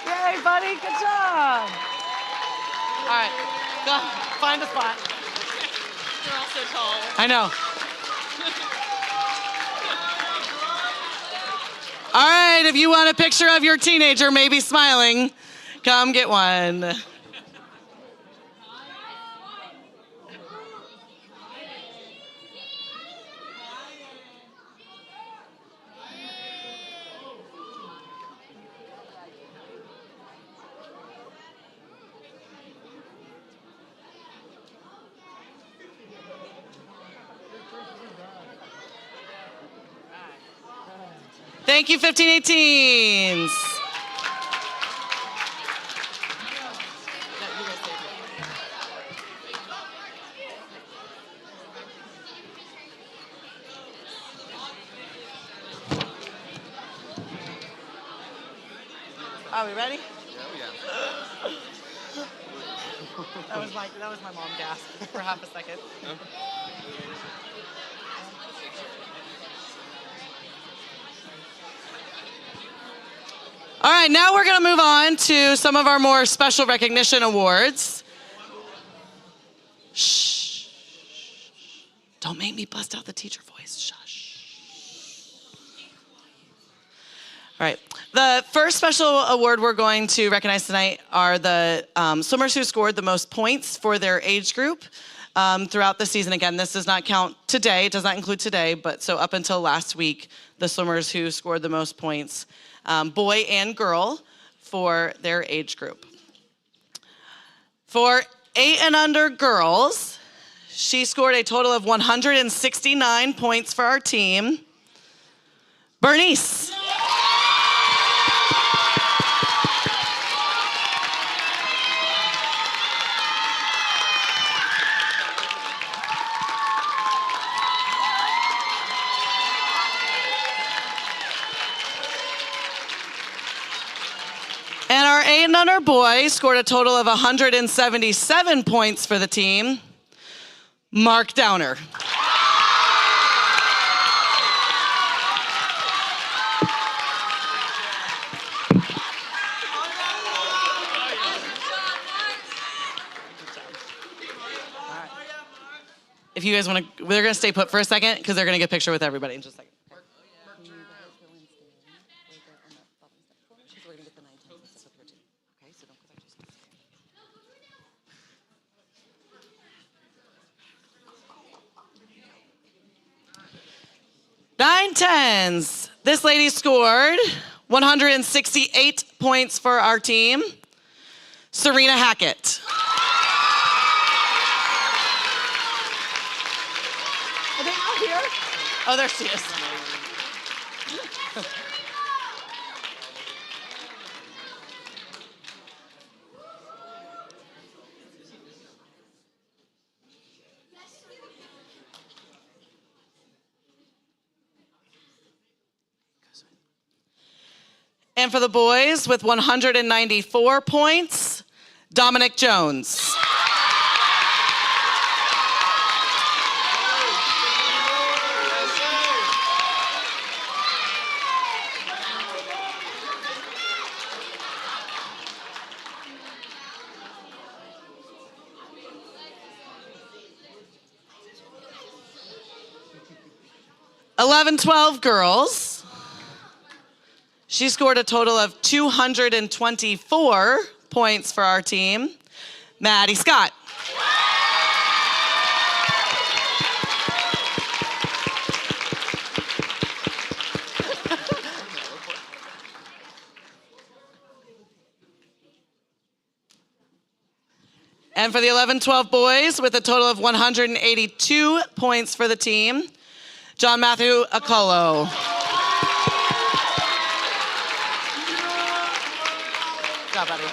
Yay, buddy, good job. All right, go find a spot. You're all so tall. I know. All right, if you want a picture of your teenager maybe smiling, come get one. Thank you, 1518s. Are we ready? Yeah. That was my mom gasp for half a second. All right, now we're going to move on to some of our more special recognition awards. Shh. Don't make me bust out the teacher voice. Shush. All right. The first special award we're going to recognize tonight are the swimmers who scored the most points for their age group throughout the season. Again, this does not count today. It does not include today, but so up until last week, the swimmers who scored the most points, boy and girl, for their age group. For 8 and under girls, she scored a total of 169 points for our team. Bernice. And our 8 and under boy scored a total of 177 points for the team. Mark Downer. If you guys want to, they're going to stay put for a second because they're going to get a picture with everybody in just a second. 9-10s. This lady scored 168 points for our team. Serena Hackett. Are they out here? Oh, there she is. And for the boys with 194 points, Dominic Jones. Eleven, 12 girls. She scored a total of 224 points for our team. Maddie Scott. And for the 11-12 boys, with a total of 182 points for the team, John Matthew Akolo. Good job, buddy.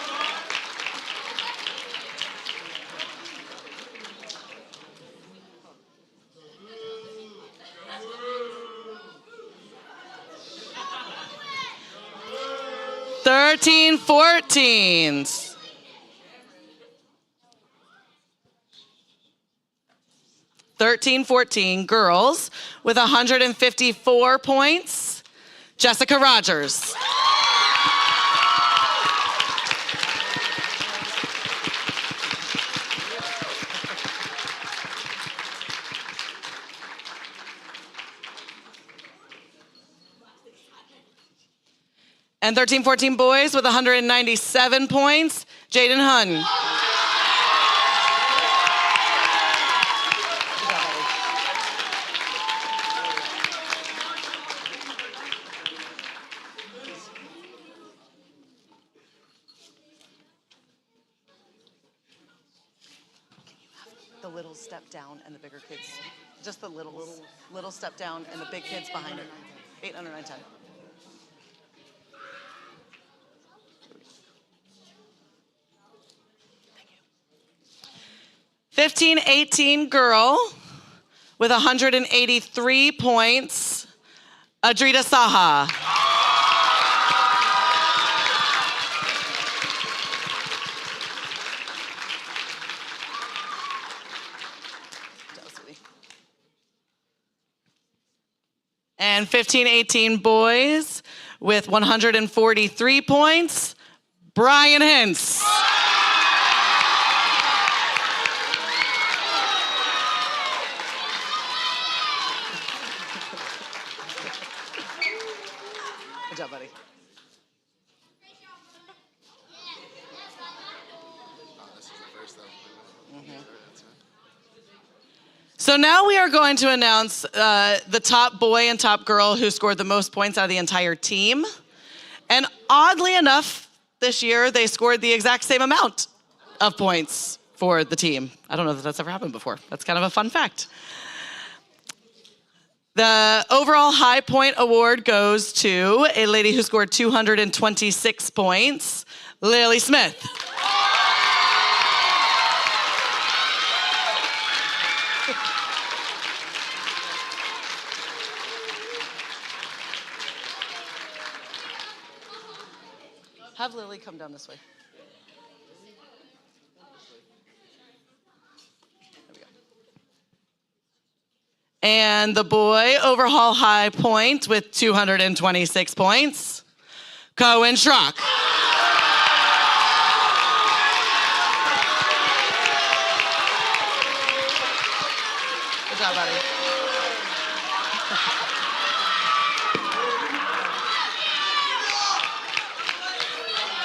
Thirteen, 14s. 13-14 girls with 154 points, Jessica Rogers. And 13-14 boys with 197 points, Jaden Hun. The little step down and the bigger kids, just the little step down and the big kids behind it. 8, under 9, 10. 15-18 girl with 183 points, Adrita Saha. And 15-18 boys with 143 points, Brian Hintz. Good job, buddy. So now we are going to announce the top boy and top girl who scored the most points out of the entire team. And oddly enough, this year they scored the exact same amount of points for the team. I don't know that that's ever happened before. That's kind of a fun fact. The overall high point award goes to a lady who scored 226 points, Lily Smith. Have Lily come down this way. There we go. And the boy overall high point with 226 points, Cohen Schrock. Good job, buddy.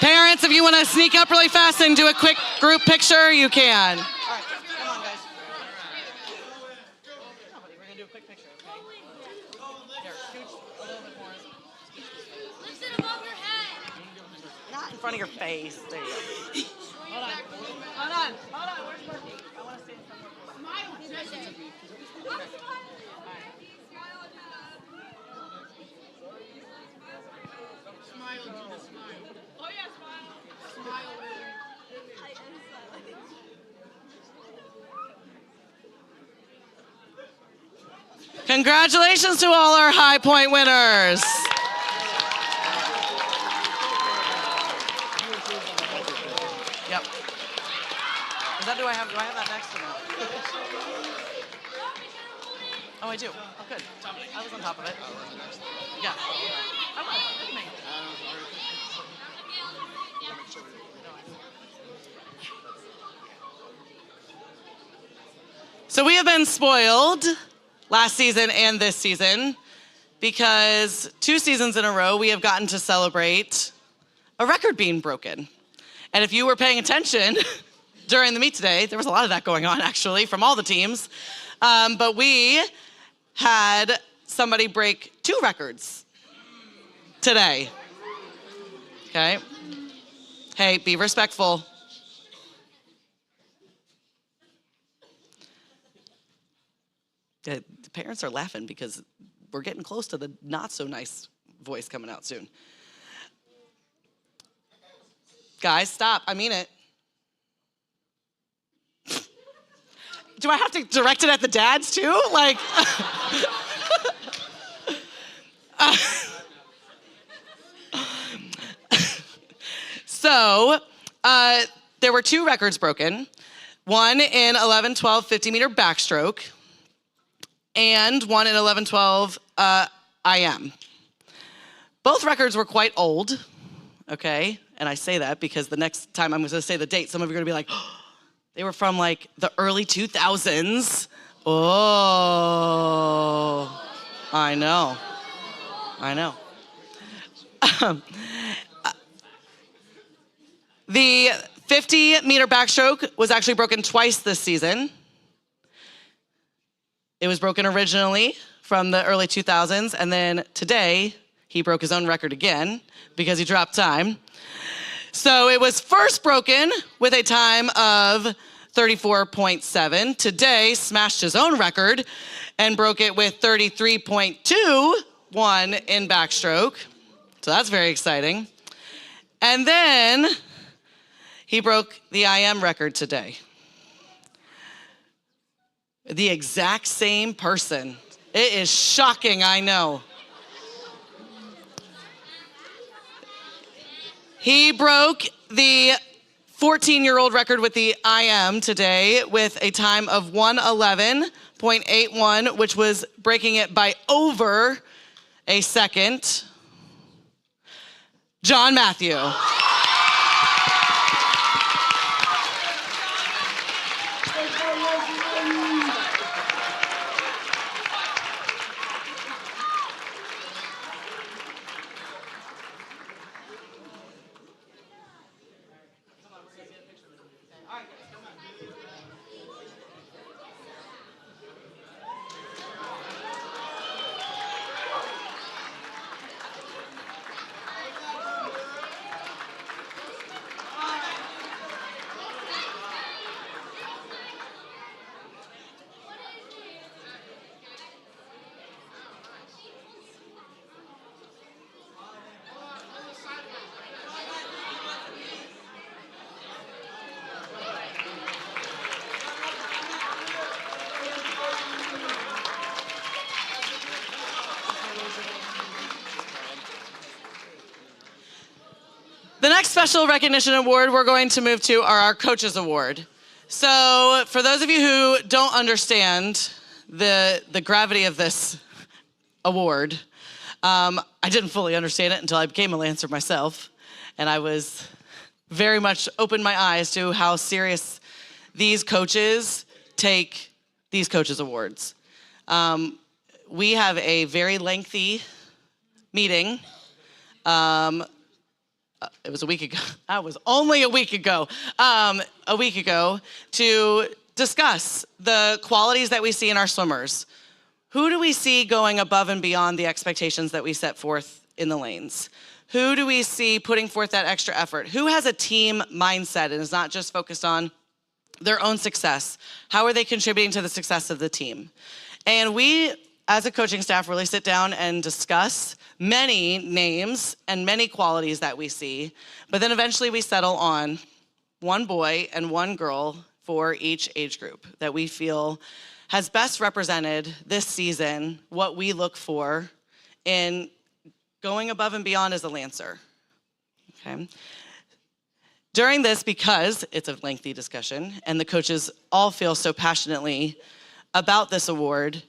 Parents, if you want to sneak up really fast and do a quick group picture, you can. All right, come on, guys. We're going to do a quick picture, okay? Here, scooch a little bit more. Lift it above your head. Not in front of your face. There you go. Hold on. Where's Murphy? I want to stand somewhere. Congratulations to all our High Point winners. Yep. Do I have that next or no? Oh, I do. Oh, good. I was on top of it. Yeah. I was. Look at me. So we have been spoiled last season and this season because 2 seasons in a row we have gotten to celebrate a record being broken. And if you were paying attention during the meet today, there was a lot of that going on actually from all the teams. But we had somebody break 2 records today. Okay? Hey, be respectful. The parents are laughing because we're getting close to the not so nice voice coming out soon. Guys, stop. I mean it. Do I have to direct it at the dads too? Like, so there were 2 records broken. One in 11-12 50-meter backstroke, and one in 11-12 IM. Both records were quite old, okay? And I say that because the next time I'm going to say the date, some of you are going to be like, oh, they were from like the early 2000s. Oh, I know. The 50-meter backstroke was actually broken twice this season. It was broken originally from the early 2000s, and then today he broke his own record again because he dropped time. So it was first broken with a time of 34.7. Today smashed his own record and broke it with 33.21 in backstroke. So that's very exciting. And then he broke the IM record today. The exact same person. It is shocking, I know. He broke the 14-year-old record with the IM today with a time of 1:11.81, which was breaking it by over a second. John Matthew. The next special recognition award we're going to move to are our Coaches Award. So for those of you who don't understand the gravity of this award, I didn't fully understand it until I became a Lancer myself. And I was very much opened my eyes to how serious these coaches take these Coaches Awards. We have a very lengthy meeting. It was a week ago. That was only a week ago. To discuss the qualities that we see in our swimmers. Who do we see going above and beyond the expectations that we set forth in the lanes? Who do we see putting forth that extra effort? Who has a team mindset and is not just focused on their own success? How are they contributing to the success of the team? And we, as a coaching staff, really sit down and discuss many names and many qualities that we see, but then eventually we settle on one boy and one girl for each age group that we feel has best represented this season what we look for in going above and beyond as a Lancer. Okay. During this, because it's a lengthy discussion and the coaches all feel so passionately about this award,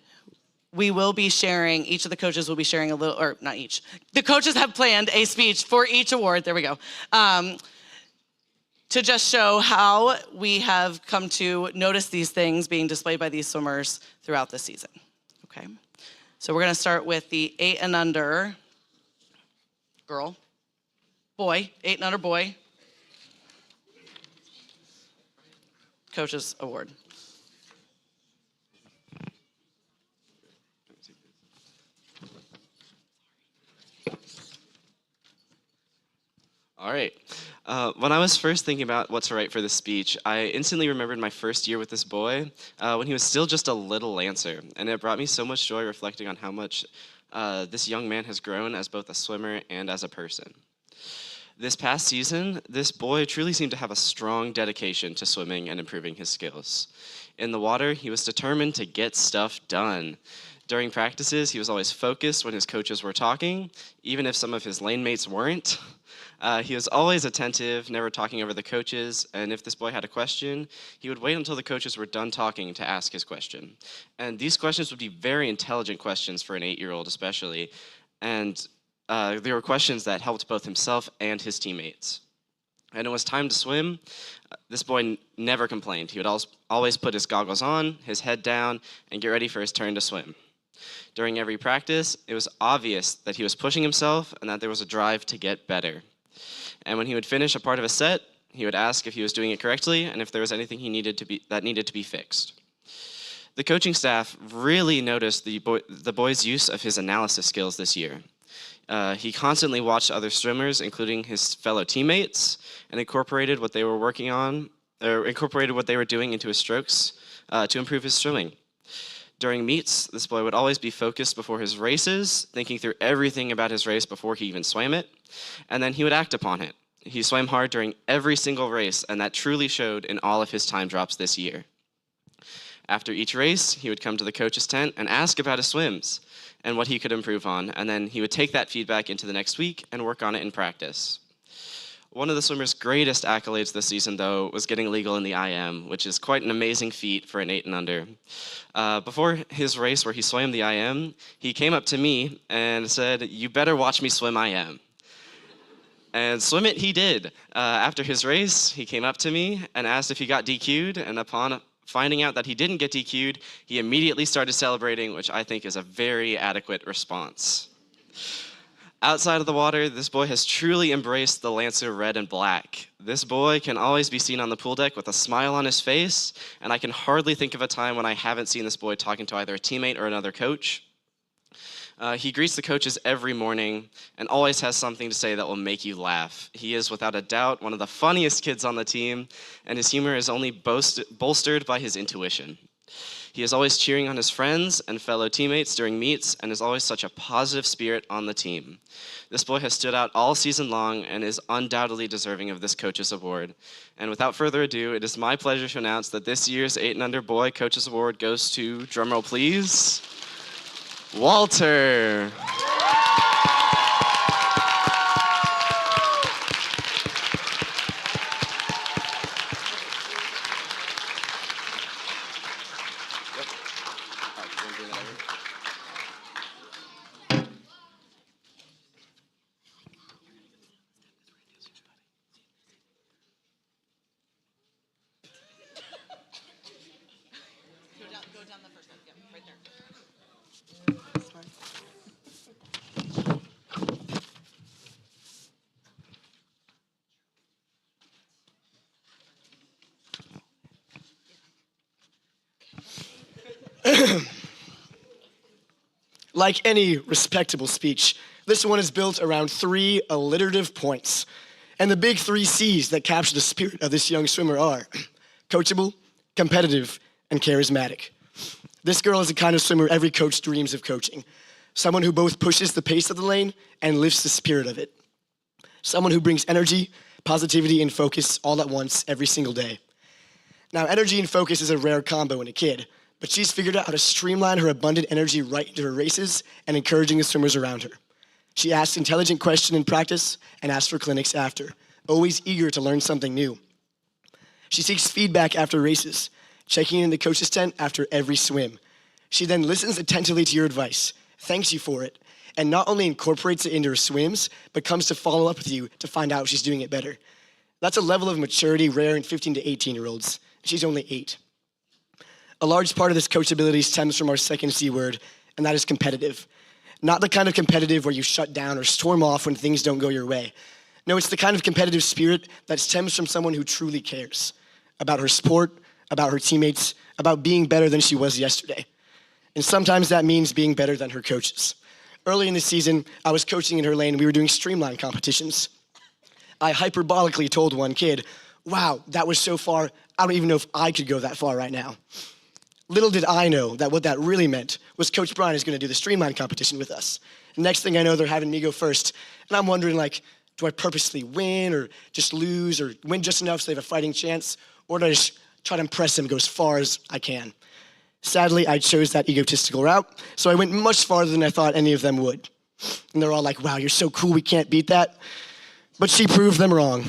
we will be sharing, each of the coaches will be sharing a little, or not each, the coaches have planned a speech for each award, there we go, to just show how we have come to notice these things being displayed by these swimmers throughout the season, okay? So we're gonna start with the 8 and under boy, 8 and under boy, Coaches Award. All right. When I was first thinking about what to write for this speech, I instantly remembered my first year with this boy when he was still just a little Lancer, and it brought me so much joy reflecting on how much this young man has grown as both a swimmer and as a person. This past season, this boy truly seemed to have a strong dedication to swimming and improving his skills. In the water, he was determined to get stuff done. During practices, he was always focused when his coaches were talking, even if some of his lane mates weren't. He was always attentive, never talking over the coaches, and if this boy had a question, he would wait until the coaches were done talking to ask his question. And these questions would be very intelligent questions for an 8-year-old especially, and they were questions that helped both himself and his teammates. And it was time to swim. This boy never complained. He would always put his goggles on, his head down, and get ready for his turn to swim. During every practice, it was obvious that he was pushing himself and that there was a drive to get better. And when he would finish a part of a set, he would ask if he was doing it correctly and if there was anything needed to be fixed. The coaching staff really noticed the boy's use of his analysis skills this year. He constantly watched other swimmers, including his fellow teammates, and incorporated what they were doing into his strokes to improve his swimming. During meets, this boy would always be focused before his races, thinking through everything about his race before he even swam it, and then he would act upon it. He swam hard during every single race, and that truly showed in all of his time drops this year. After each race, he would come to the coach's tent and ask about his swims and what he could improve on, and then he would take that feedback into the next week and work on it in practice. One of the swimmer's greatest accolades this season, though, was getting legal in the IM, which is quite an amazing feat for an 8 and under. Before his race where he swam the IM, he came up to me and said, "You better watch me swim IM." And swim it he did. After his race, he came up to me and asked if he got DQ'd, and upon finding out that he didn't get DQ'd, he immediately started celebrating, which I think is a very adequate response. Outside of the water, this boy has truly embraced the Lancer red and black. This boy can always be seen on the pool deck with a smile on his face, and I can hardly think of a time when I haven't seen this boy talking to either a teammate or another coach. He greets the coaches every morning and always has something to say that will make you laugh. He is without a doubt one of the funniest kids on the team, and his humor is only bolstered by his intuition. He is always cheering on his friends and fellow teammates during meets and is always such a positive spirit on the team. This boy has stood out all season long and is undoubtedly deserving of this Coach's Award. And without further ado, it is my pleasure to announce that this year's 8 and Under Boy Coach's Award goes to, drumroll please, Walter. Go down the first one. Yep, right there. Like any respectable speech, this one is built around 3 alliterative points. And the big 3 C's that capture the spirit of this young swimmer are coachable, competitive, and charismatic. This girl is the kind of swimmer every coach dreams of coaching. Someone who both pushes the pace of the lane and lifts the spirit of it. Someone who brings energy, positivity, and focus all at once every single day. Now, energy and focus is a rare combo in a kid, but she's figured out how to streamline her abundant energy right into her races and encouraging the swimmers around her. She asks intelligent questions in practice and asks for clinics after, always eager to learn something new. She seeks feedback after races, checking in the coach's tent after every swim. She then listens attentively to your advice, thanks you for it, and not only incorporates it into her swims, but comes to follow up with you to find out if she's doing it better. That's a level of maturity rare in 15 to 18-year-olds. She's only 8. A large part of this coachability stems from our second C word, and that is competitive. Not the kind of competitive where you shut down or storm off when things don't go your way. No, it's the kind of competitive spirit that stems from someone who truly cares about her sport, about her teammates, about being better than she was yesterday. And sometimes that means being better than her coaches. Early in the season, I was coaching in her lane and we were doing streamline competitions. I hyperbolically told one kid, wow, that was so far, I don't even know if I could go that far right now. Little did I know that what that really meant was Coach Brian is going to do the streamline competition with us. Next thing I know, they're having me go first. And I'm wondering, like, do I purposely win or just lose or win just enough so they have a fighting chance? Or do I just try to impress them and go as far as I can? Sadly, I chose that egotistical route, so I went much farther than I thought any of them would. And they're all like, wow, you're so cool, we can't beat that. But she proved them wrong.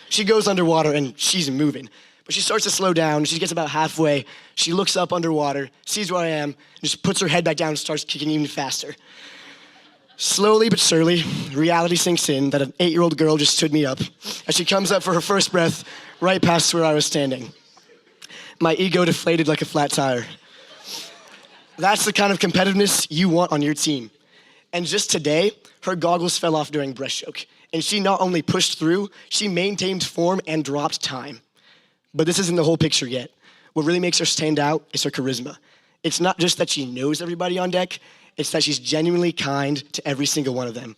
She goes underwater and she's moving. But she starts to slow down. She gets about halfway. She looks up underwater, sees where I am, and just puts her head back down and starts kicking even faster. Slowly but surely, reality sinks in that an 8-year-old girl just stood me up as she comes up for her first breath right past where I was standing. My ego deflated like a flat tire. That's the kind of competitiveness you want on your team. And just today, her goggles fell off during breaststroke. And she not only pushed through, she maintained form and dropped time. But this isn't the whole picture yet. What really makes her stand out is her charisma. It's not just that she knows everybody on deck, it's that she's genuinely kind to every single one of them.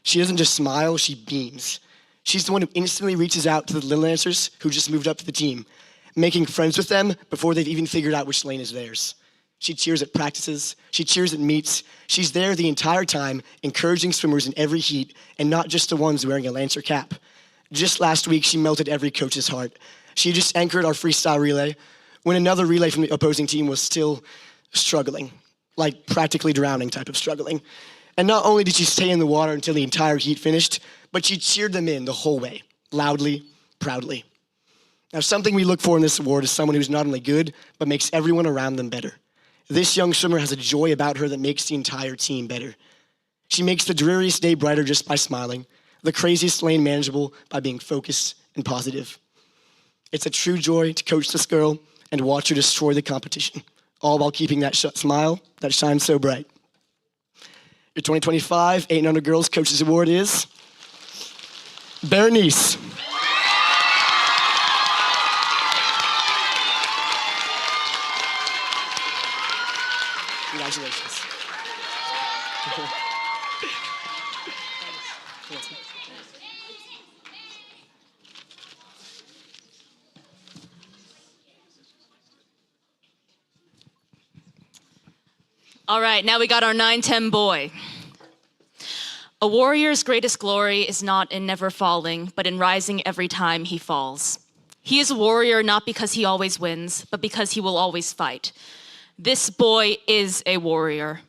She doesn't just smile, she beams. She's the one who instantly reaches out to the little Lancers who just moved up to the team, making friends with them before they've even figured out which lane is theirs. She cheers at practices, she cheers at meets. She's there the entire time, encouraging swimmers in every heat, and not just the ones wearing a Lancer cap. Just last week, she melted every coach's heart. She just anchored our freestyle relay when another relay from the opposing team was still struggling, like practically drowning type of struggling. And not only did she stay in the water until the entire heat finished, but she cheered them in the whole way, loudly, proudly. Now, something we look for in this award is someone who's not only good, but makes everyone around them better. This young swimmer has a joy about her that makes the entire team better. She makes the dreariest day brighter just by smiling, the craziest lane manageable by being focused and positive. It's a true joy to coach this girl and watch her destroy the competition, all while keeping that smile that shines so bright. Your 2025 8 and Under Girls Coaches Award is Berenice. Congratulations. All right, now we got our 9-10 boy. A warrior's greatest glory is not in never falling, but in rising every time he falls. He is a warrior not because he always wins, but because he will always fight. This boy is a warrior.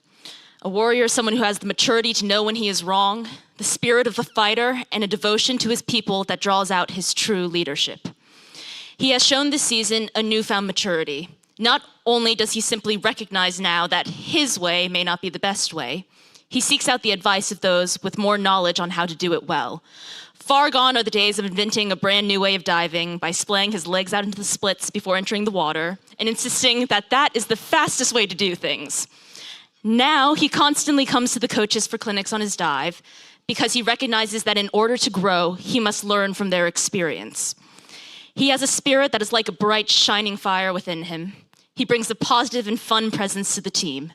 A warrior is someone who has the maturity to know when he is wrong, the spirit of a fighter, and a devotion to his people that draws out his true leadership. He has shown this season a newfound maturity. Not only does he simply recognize now that his way may not be the best way, he seeks out the advice of those with more knowledge on how to do it well. Far gone are the days of inventing a brand new way of diving by splaying his legs out into the splits before entering the water and insisting that that is the fastest way to do things. Now he constantly comes to the coaches for clinics on his dive because he recognizes that in order to grow, he must learn from their experience. He has a spirit that is like a bright, shining fire within him. He brings a positive and fun presence to the team.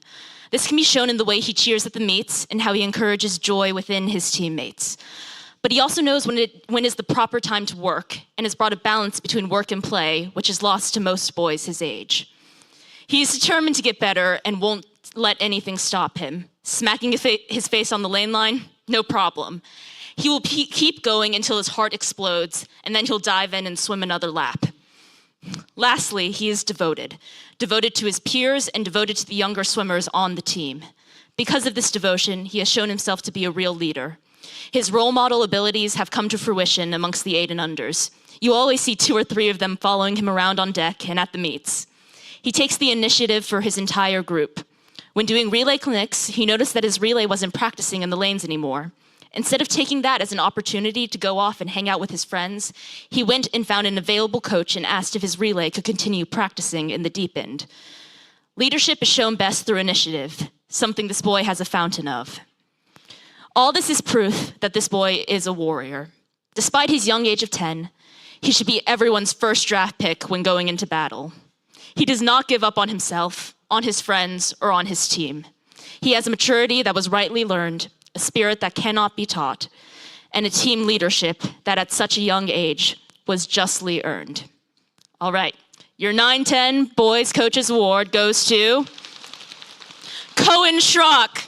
This can be shown in the way he cheers at the meets and how he encourages joy within his teammates. But he also knows when is the proper time to work and has brought a balance between work and play, which is lost to most boys his age. He is determined to get better and won't let anything stop him. Smacking his face on the lane line, no problem. He will keep going until his heart explodes, and then he'll dive in and swim another lap. Lastly, he is devoted to his peers and devoted to the younger swimmers on the team. Because of this devotion, he has shown himself to be a real leader. His role model abilities have come to fruition amongst the 8 and Unders. You always see 2 or 3 of them following him around on deck and at the meets. He takes the initiative for his entire group. When doing relay clinics, he noticed that his relay wasn't practicing in the lanes anymore. Instead of taking that as an opportunity to go off and hang out with his friends, he went and found an available coach and asked if his relay could continue practicing in the deep end. Leadership is shown best through initiative, something this boy has a fountain of. All this is proof that this boy is a warrior. Despite his young age of 10, he should be everyone's first draft pick when going into battle. He does not give up on himself, on his friends, or on his team. He has a maturity that was rightly learned, a spirit that cannot be taught. and a team leadership that at such a young age was justly earned. All right, your 9-10 Boys Coaches Award goes to Cohen Schrock.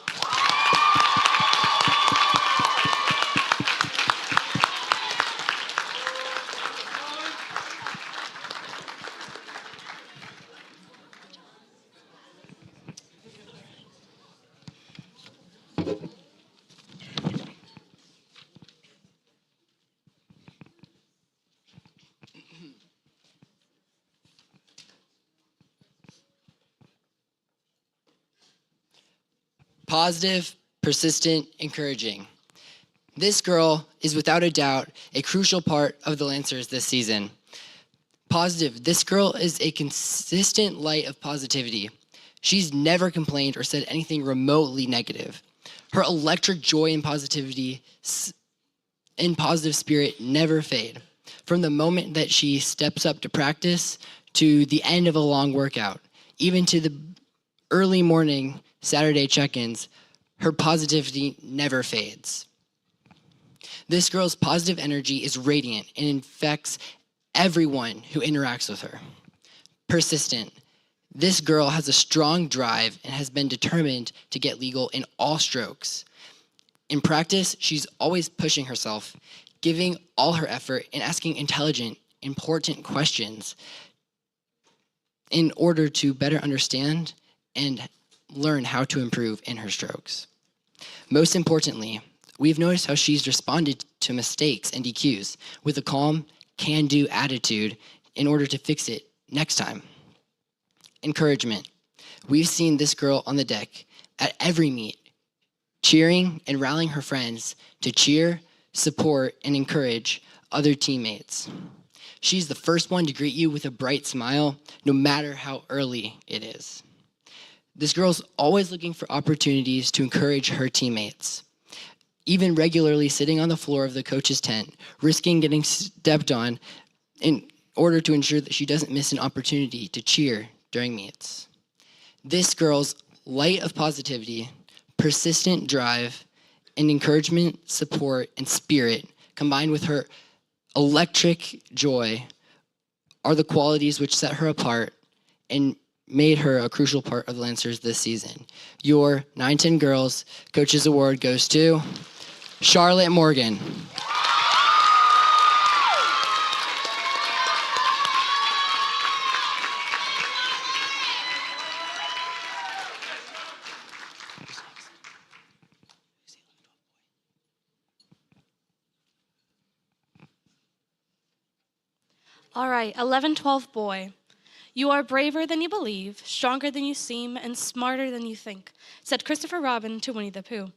Positive, persistent, encouraging. This girl is without a doubt a crucial part of the Lancers this season. Positive, this girl is a consistent light of positivity. She's never complained or said anything remotely negative. Her electric joy and positivity and positive spirit never fade. From the moment that she steps up to practice to the end of a long workout, even to the early morning Saturday check-ins, her positivity never fades. This girl's positive energy is radiant and infects everyone who interacts with her. Persistent. This girl has a strong drive and has been determined to get legal in all strokes. In practice, she's always pushing herself, giving all her effort and asking intelligent, important questions in order to better understand and learn how to improve in her strokes. Most importantly, we've noticed how she's responded to mistakes and DQs with a calm, can-do attitude in order to fix it next time. Encouragement. We've seen this girl on the deck at every meet, cheering and rallying her friends to cheer, support, and encourage other teammates. She's the first one to greet you with a bright smile, no matter how early it is. This girl's always looking for opportunities to encourage her teammates, even regularly sitting on the floor of the coach's tent, risking getting stepped on in order to ensure that she doesn't miss an opportunity to cheer during meets. This girl's light of positivity, persistent drive, and encouragement, support, and spirit, combined with her electric joy, are the qualities which set her apart and made her a crucial part of the Lancers this season. Your 9-10 Girls Coaches Award goes to Charlotte Morgan. All right, 11-12 boy. You are braver than you believe, stronger than you seem, and smarter than you think, said Christopher Robin to Winnie the Pooh.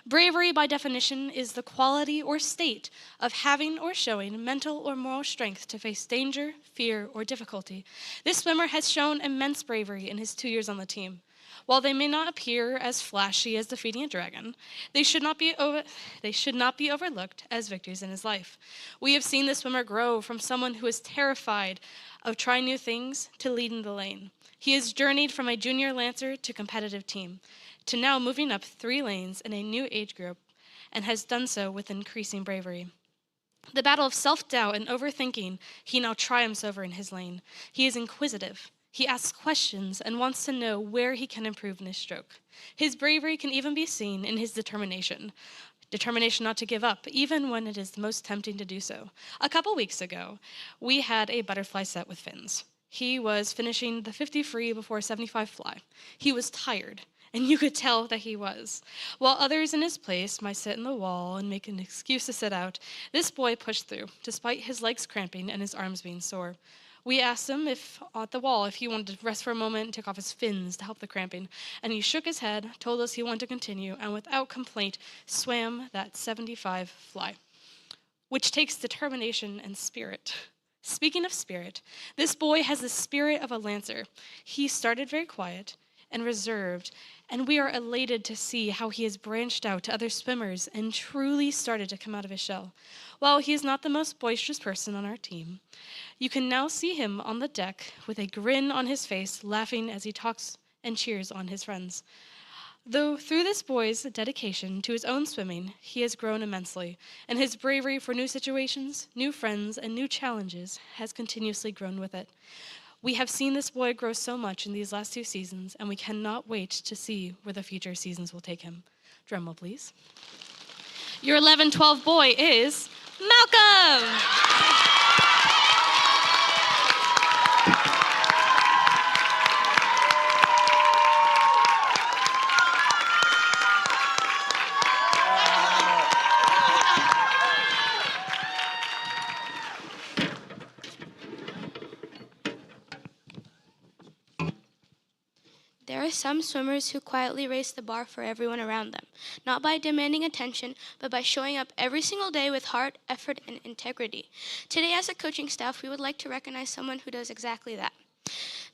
Bravery, by definition, is the quality or state of having or showing mental or moral strength to face danger, fear, or difficulty. This swimmer has shown immense bravery in his 2 years on the team. While they may not appear as flashy as defeating a dragon, they should not be overlooked as victories in his life. We have seen this swimmer grow from someone who is terrified of trying new things to leading the lane. He has journeyed from a junior Lancer to competitive team, to now moving up 3 lanes in a new age group, and has done so with increasing bravery. The battle of self-doubt and overthinking he now triumphs over in his lane. He is inquisitive. He asks questions and wants to know where he can improve in his stroke. His bravery can even be seen in his determination. Determination not to give up, even when it is most tempting to do so. A couple weeks ago, we had a butterfly set with fins. He was finishing the 50 free before a 75 fly. He was tired, and you could tell that he was. While others in his place might sit in the wall and make an excuse to sit out, this boy pushed through, despite his legs cramping and his arms being sore. We asked him if he wanted to rest for a moment and take off his fins to help the cramping, and he shook his head, told us he wanted to continue, and without complaint swam that 75 fly, which takes determination and spirit. Speaking of spirit, this boy has the spirit of a Lancer. He started very quiet and reserved, and we are elated to see how he has branched out to other swimmers and truly started to come out of his shell. While he is not the most boisterous person on our team, you can now see him on the deck with a grin on his face, laughing as he talks and cheers on his friends. Though through this boy's dedication to his own swimming, he has grown immensely, and his bravery for new situations, new friends, and new challenges has continuously grown with it. We have seen this boy grow so much in these last 2 seasons, and we cannot wait to see where the future seasons will take him. Drum roll, please. Your 11-12 boy is Malcolm! There are some swimmers who quietly raise the bar for everyone around them, not by demanding attention, but by showing up every single day with heart, effort, and integrity. Today, as a coaching staff, we would like to recognize someone who does exactly that.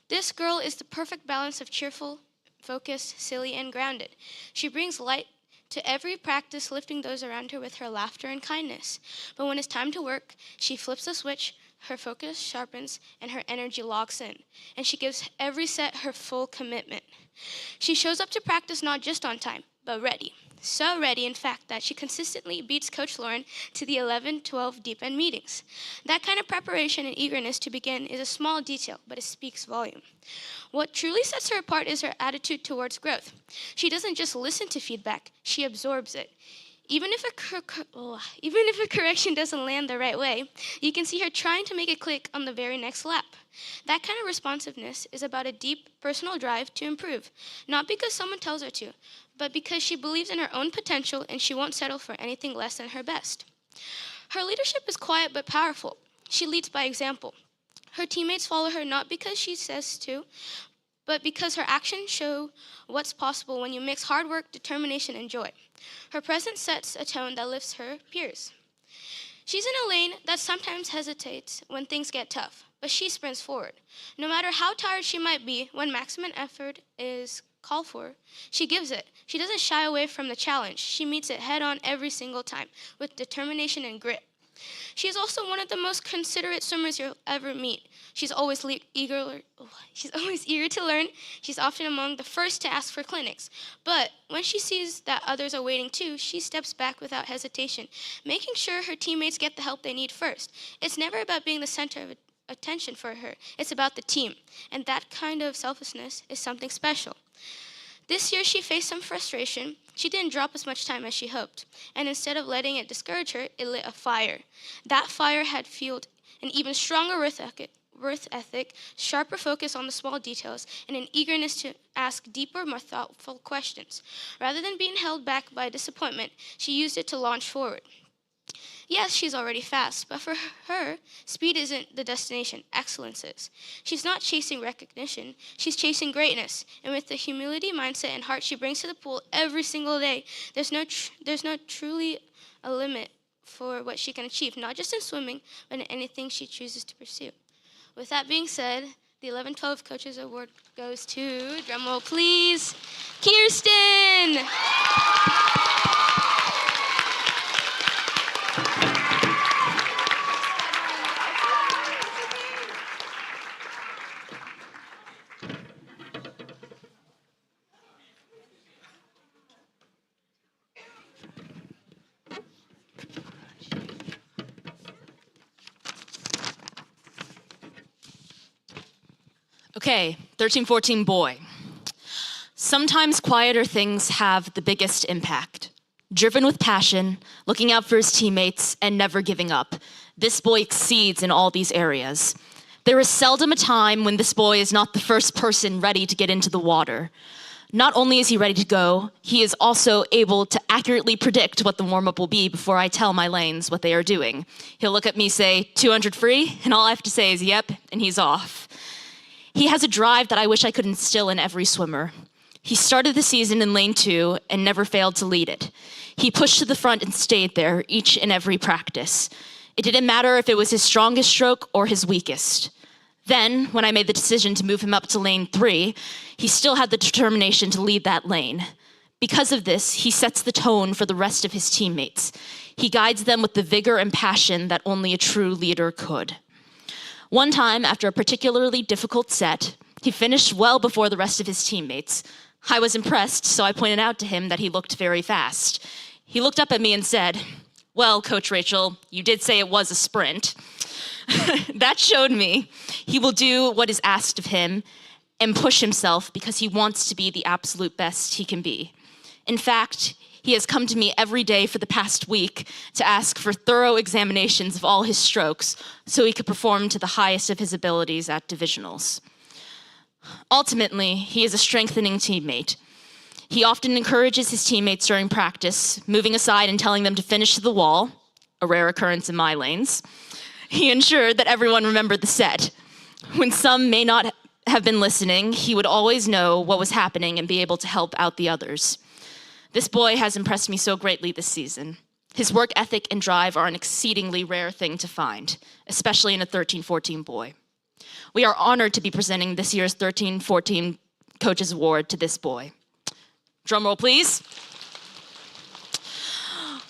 This girl is the perfect balance of cheerful, focused, silly, and grounded. She brings light to every practice, lifting those around her with her laughter and kindness. But when it's time to work, she flips a switch, her focus sharpens, and her energy locks in. And she gives every set her full commitment. She shows up to practice not just on time, but ready. So ready, in fact, that she consistently beats Coach Lorton to the 11-12 deep end meetings. That kind of preparation and eagerness to begin is a small detail, but it speaks volume. What truly sets her apart is her attitude towards growth. She doesn't just listen to feedback, she absorbs it. Even if a correction doesn't land the right way, you can see her trying to make it click on the very next lap. That kind of responsiveness is about a deep personal drive to improve, not because someone tells her to, but because she believes in her own potential and she won't settle for anything less than her best. Her leadership is quiet but powerful. She leads by example. Her teammates follow her not because she says to, but because her actions show what's possible when you mix hard work, determination, and joy. Her presence sets a tone that lifts her peers. She's in a lane that sometimes hesitates when things get tough, but she sprints forward. No matter how tired she might be, when maximum effort is called for, she gives it. She doesn't shy away from the challenge. She meets it head on every single time with determination and grit. She is also one of the most considerate swimmers you'll ever meet. She's always eager to learn. She's often among the first to ask for clinics. But when she sees that others are waiting too, she steps back without hesitation, making sure her teammates get the help they need first. It's never about being the center of attention for her. It's about the team. And that kind of selflessness is something special. This year she faced some frustration. She didn't drop as much time as she hoped. And instead of letting it discourage her, it lit a fire. That fire had fueled an even stronger worth ethic, sharper focus on the small details, and an eagerness to ask deeper, more thoughtful questions. Rather than being held back by disappointment, she used it to launch forward. Yes, she's already fast, but for her, speed isn't the destination, excellence is. She's not chasing recognition, she's chasing greatness. And with the humility, mindset, and heart she brings to the pool every single day, there's no truly a limit for what she can achieve, not just in swimming, but in anything she chooses to pursue. With that being said, the 11-12 Coaches Award goes to, drumroll please, Kirsten! Okay, 13-14 boy. Sometimes quieter things have the biggest impact. Driven with passion, looking out for his teammates, and never giving up, this boy exceeds in all these areas. There is seldom a time when this boy is not the first person ready to get into the water. Not only is he ready to go, he is also able to accurately predict what the warm-up will be before I tell my lanes what they are doing. He'll look at me, say, 200 free, and all I have to say is, yep, and he's off. He has a drive that I wish I could instill in every swimmer. He started the season in lane 2 and never failed to lead it. He pushed to the front and stayed there each and every practice. It didn't matter if it was his strongest stroke or his weakest. Then, when I made the decision to move him up to lane 3, he still had the determination to lead that lane. Because of this, he sets the tone for the rest of his teammates. He guides them with the vigor and passion that only a true leader could. One time, after a particularly difficult set, he finished well before the rest of his teammates, I was impressed, so I pointed out to him that he looked very fast. He looked up at me and said, "Well, Coach Rachel, you did say it was a sprint." That showed me he will do what is asked of him and push himself because he wants to be the absolute best he can be. In fact, he has come to me every day for the past week to ask for thorough examinations of all his strokes so he could perform to the highest of his abilities at divisionals. Ultimately, he is a strengthening teammate. He often encourages his teammates during practice, moving aside and telling them to finish to the wall, a rare occurrence in my lanes. He ensured that everyone remembered the set. When some may not have been listening, he would always know what was happening and be able to help out the others. This boy has impressed me so greatly this season. His work ethic and drive are an exceedingly rare thing to find, especially in a 13-14 boy. We are honored to be presenting this year's 13-14 Coaches Award to this boy. Drum roll, please.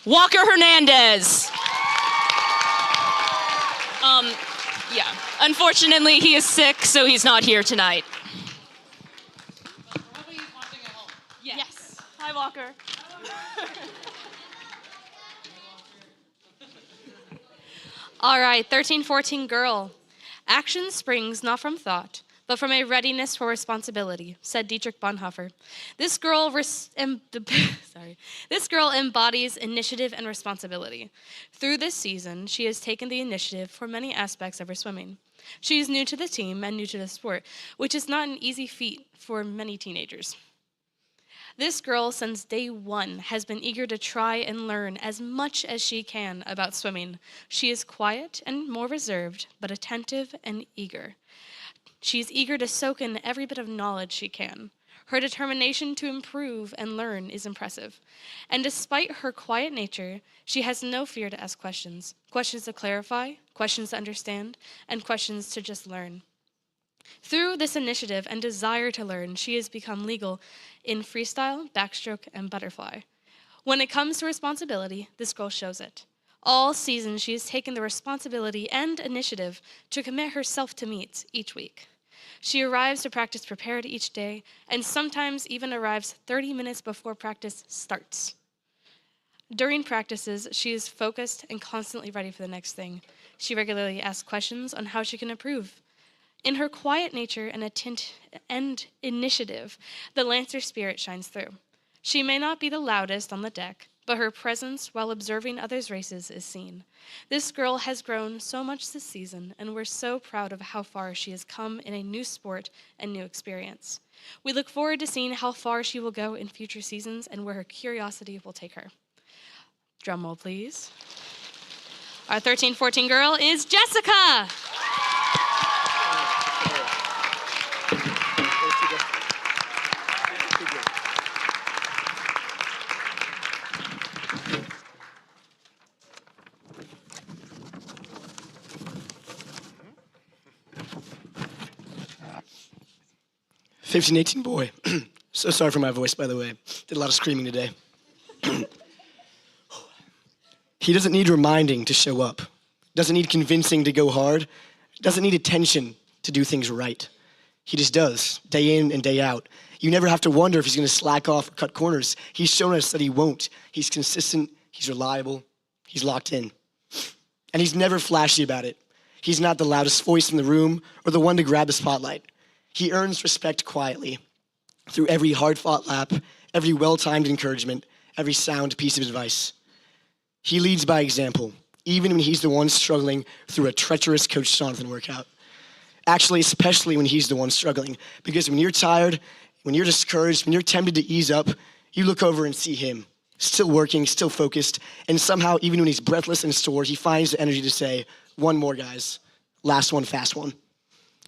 Walker Hernandez. Yeah, unfortunately, he is sick, so he's not here tonight. Yes. Hi, Walker. All right, 13-14 girl. Action springs not from thought, but from a readiness for responsibility, said Dietrich Bonhoeffer. This girl embodies initiative and responsibility. Through this season, she has taken the initiative for many aspects of her swimming. She is new to the team and new to the sport, which is not an easy feat for many teenagers. This girl, since day one, has been eager to try and learn as much as she can about swimming. She is quiet and more reserved, but attentive and eager. She is eager to soak in every bit of knowledge she can. Her determination to improve and learn is impressive. And despite her quiet nature, she has no fear to ask questions. Questions to clarify, questions to understand, and questions to just learn. Through this initiative and desire to learn, she has become legal in freestyle, backstroke, and butterfly. When it comes to responsibility, this girl shows it. All season, she has taken the responsibility and initiative to commit herself to meets each week. She arrives to practice prepared each day, and sometimes even arrives 30 minutes before practice starts. During practices, she is focused and constantly ready for the next thing. She regularly asks questions on how she can improve. In her quiet nature and initiative, the Lancer spirit shines through. She may not be the loudest on the deck, but her presence while observing others' races is seen. This girl has grown so much this season, and we're so proud of how far she has come in a new sport and new experience. We look forward to seeing how far she will go in future seasons and where her curiosity will take her. Drum roll, please. Our 13-14 girl is Jessica. 15-18 boy. So sorry for my voice, by the way. Did a lot of screaming today. He doesn't need reminding to show up. Doesn't need convincing to go hard. Doesn't need attention to do things right. He just does, day in and day out. You never have to wonder if he's going to slack off or cut corners. He's shown us that he won't. He's consistent. He's reliable. He's locked in. And he's never flashy about it. He's not the loudest voice in the room or the one to grab the spotlight. He earns respect quietly through every hard-fought lap, every well-timed encouragement, every sound piece of advice. He leads by example, even when he's the one struggling through a treacherous Coach Jonathan workout. Actually, especially when he's the one struggling, because when you're tired, when you're discouraged, when you're tempted to ease up, you look over and see him, still working, still focused, and somehow, even when he's breathless and sore, he finds the energy to say, "One more, guys. Last one, fast one."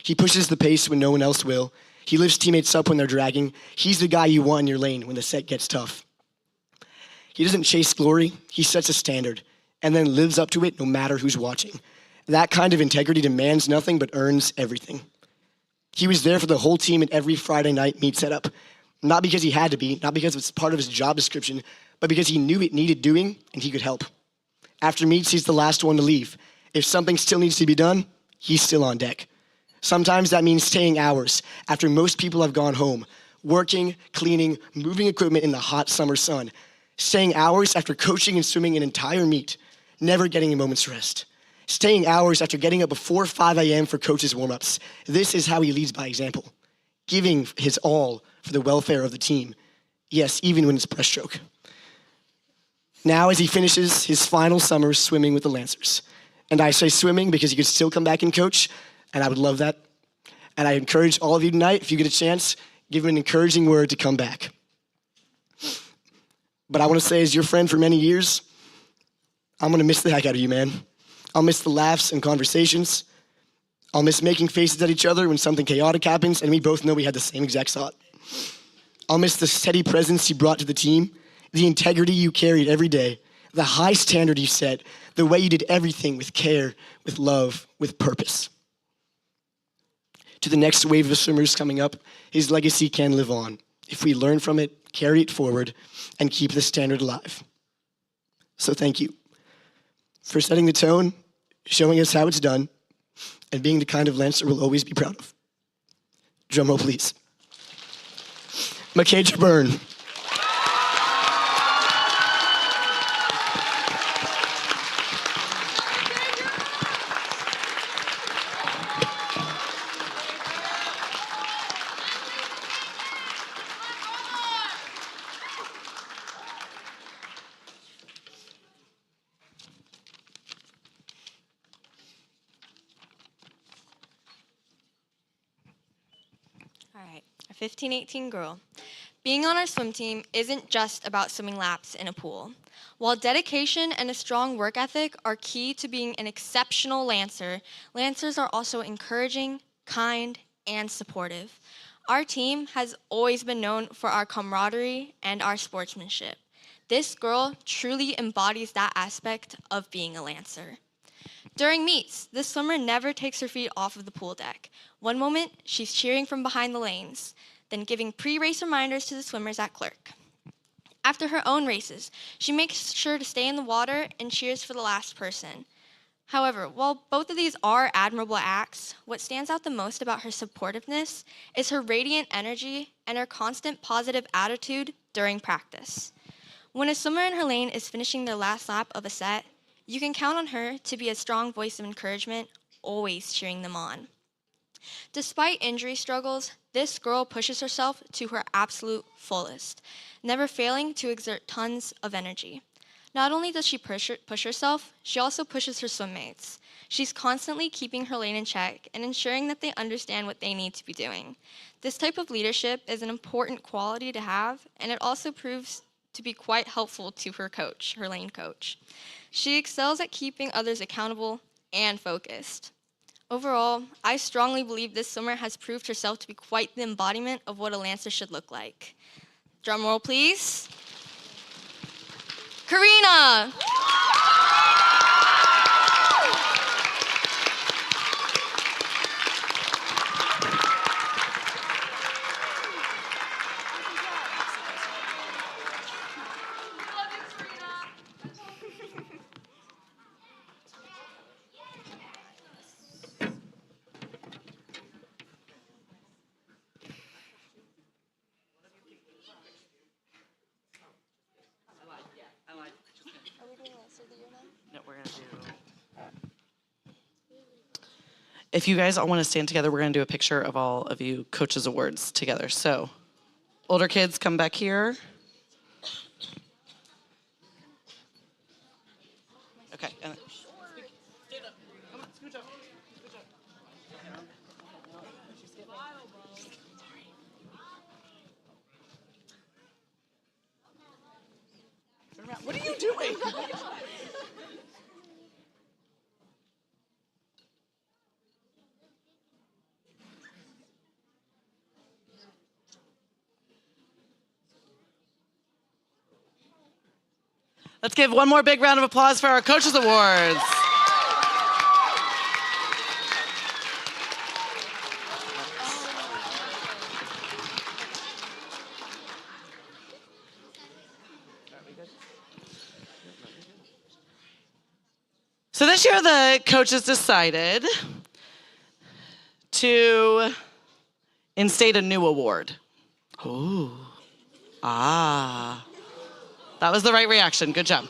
He pushes the pace when no one else will. He lifts teammates up when they're dragging. He's the guy you want in your lane when the set gets tough. He doesn't chase glory. He sets a standard and then lives up to it no matter who's watching. That kind of integrity demands nothing but earns everything. He was there for the whole team at every Friday night meet setup, not because he had to be, not because it's part of his job description, but because he knew it needed doing and he could help. After meets, he's the last one to leave. If something still needs to be done, he's still on deck. Sometimes that means staying hours after most people have gone home, working, cleaning, moving equipment in the hot summer sun, staying hours after coaching and swimming an entire meet, never getting a moment's rest, staying hours after getting up before 5 a.m. for coaches' warm-ups. This is how he leads by example, giving his all for the welfare of the team. Yes, even when it's breaststroke. Now as he finishes his final summer swimming with the Lancers, and I say swimming because he could still come back and coach, and I would love that. And I encourage all of you tonight, if you get a chance, give him an encouraging word to come back. But I want to say, as your friend for many years, I'm going to miss the heck out of you, man. I'll miss the laughs and conversations. I'll miss making faces at each other when something chaotic happens, and we both know we had the same exact thought. I'll miss the steady presence you brought to the team, the integrity you carried every day, the high standard you set, the way you did everything with care, with love, with purpose. To the next wave of swimmers coming up, his legacy can live on if we learn from it, carry it forward, and keep the standard alive. So thank you for setting the tone, showing us how it's done, and being the kind of Lancer we'll always be proud of. Drum roll, please. Mackenzie Byrne. All right, a 15-18 girl. Being on our swim team isn't just about swimming laps in a pool. While dedication and a strong work ethic are key to being an exceptional Lancer, Lancers are also encouraging, kind, and supportive. Our team has always been known for our camaraderie and our sportsmanship. This girl truly embodies that aspect of being a Lancer. During meets, this swimmer never takes her feet off of the pool deck. One moment, she's cheering from behind the lanes, then giving pre-race reminders to the swimmers at clerk. After her own races, she makes sure to stay in the water and cheers for the last person. However, while both of these are admirable acts, what stands out the most about her supportiveness is her radiant energy and her constant positive attitude during practice. When a swimmer in her lane is finishing their last lap of a set, you can count on her to be a strong voice of encouragement, always cheering them on. Despite injury struggles, this girl pushes herself to her absolute fullest, never failing to exert tons of energy. Not only does she push herself, she also pushes her swim mates. She's constantly keeping her lane in check and ensuring that they understand what they need to be doing. This type of leadership is an important quality to have, and it also proves to be quite helpful to her coach, her lane coach. She excels at keeping others accountable and focused. Overall, I strongly believe this swimmer has proved herself to be quite the embodiment of what a Lancer should look like. Drum roll, please. Karina! No, we're gonna do. If you guys all want to stand together, we're gonna do a picture of all of you coaches' awards together. So, older kids, come back here. Okay. And stand up. Come on, scooch up. Scooch up. Turn around. What are you doing? Let's give one more big round of applause for our Coaches Awards. So this year the coaches decided to instate a new award Ooh. Ah. That was the right reaction. Good job.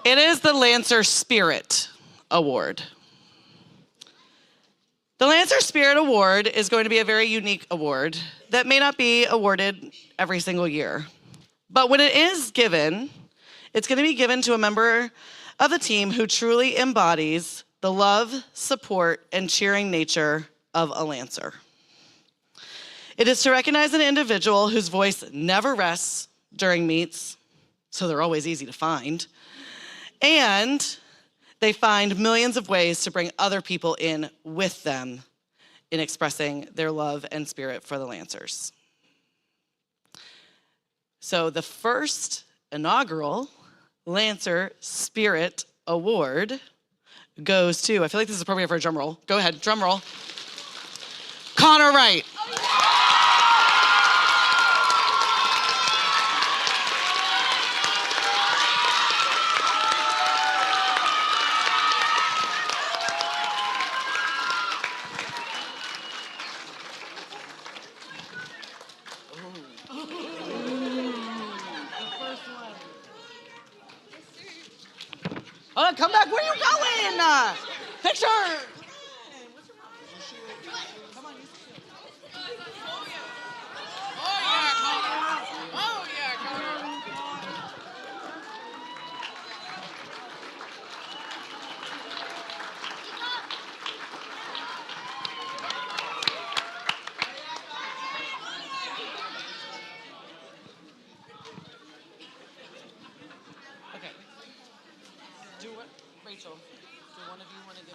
It is the Lancer Spirit Award. The Lancer Spirit Award is going to be a very unique award that may not be awarded every single year. But when it is given, it's going to be given to a member of the team who truly embodies the love, support, and cheering nature of a Lancer. It is to recognize an individual whose voice never rests during meets, so they're always easy to find, and they find millions of ways to bring other people in with them in expressing their love and spirit for the Lancers. So the first inaugural Lancer Spirit Award goes to, I feel like this is appropriate for a drum roll. Go ahead, drum roll. Connor Wright. Oh, come back. Where are you going? Picture. Okay. Rachel, do one of you want to give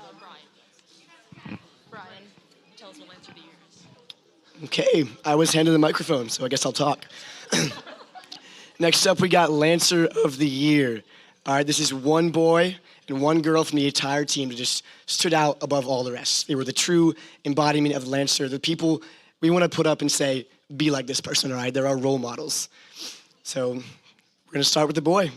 Brian, tell us what Lancer the year is. Okay, I was handed the microphone, so I guess I'll talk. Next up, we got Lancer of the Year. All right, this is one boy and one girl from the entire team that just stood out above all the rest. They were the true embodiment of Lancer, the people we want to put up and say, be like this person, all right? They're our role models. So we're going to start with the boy.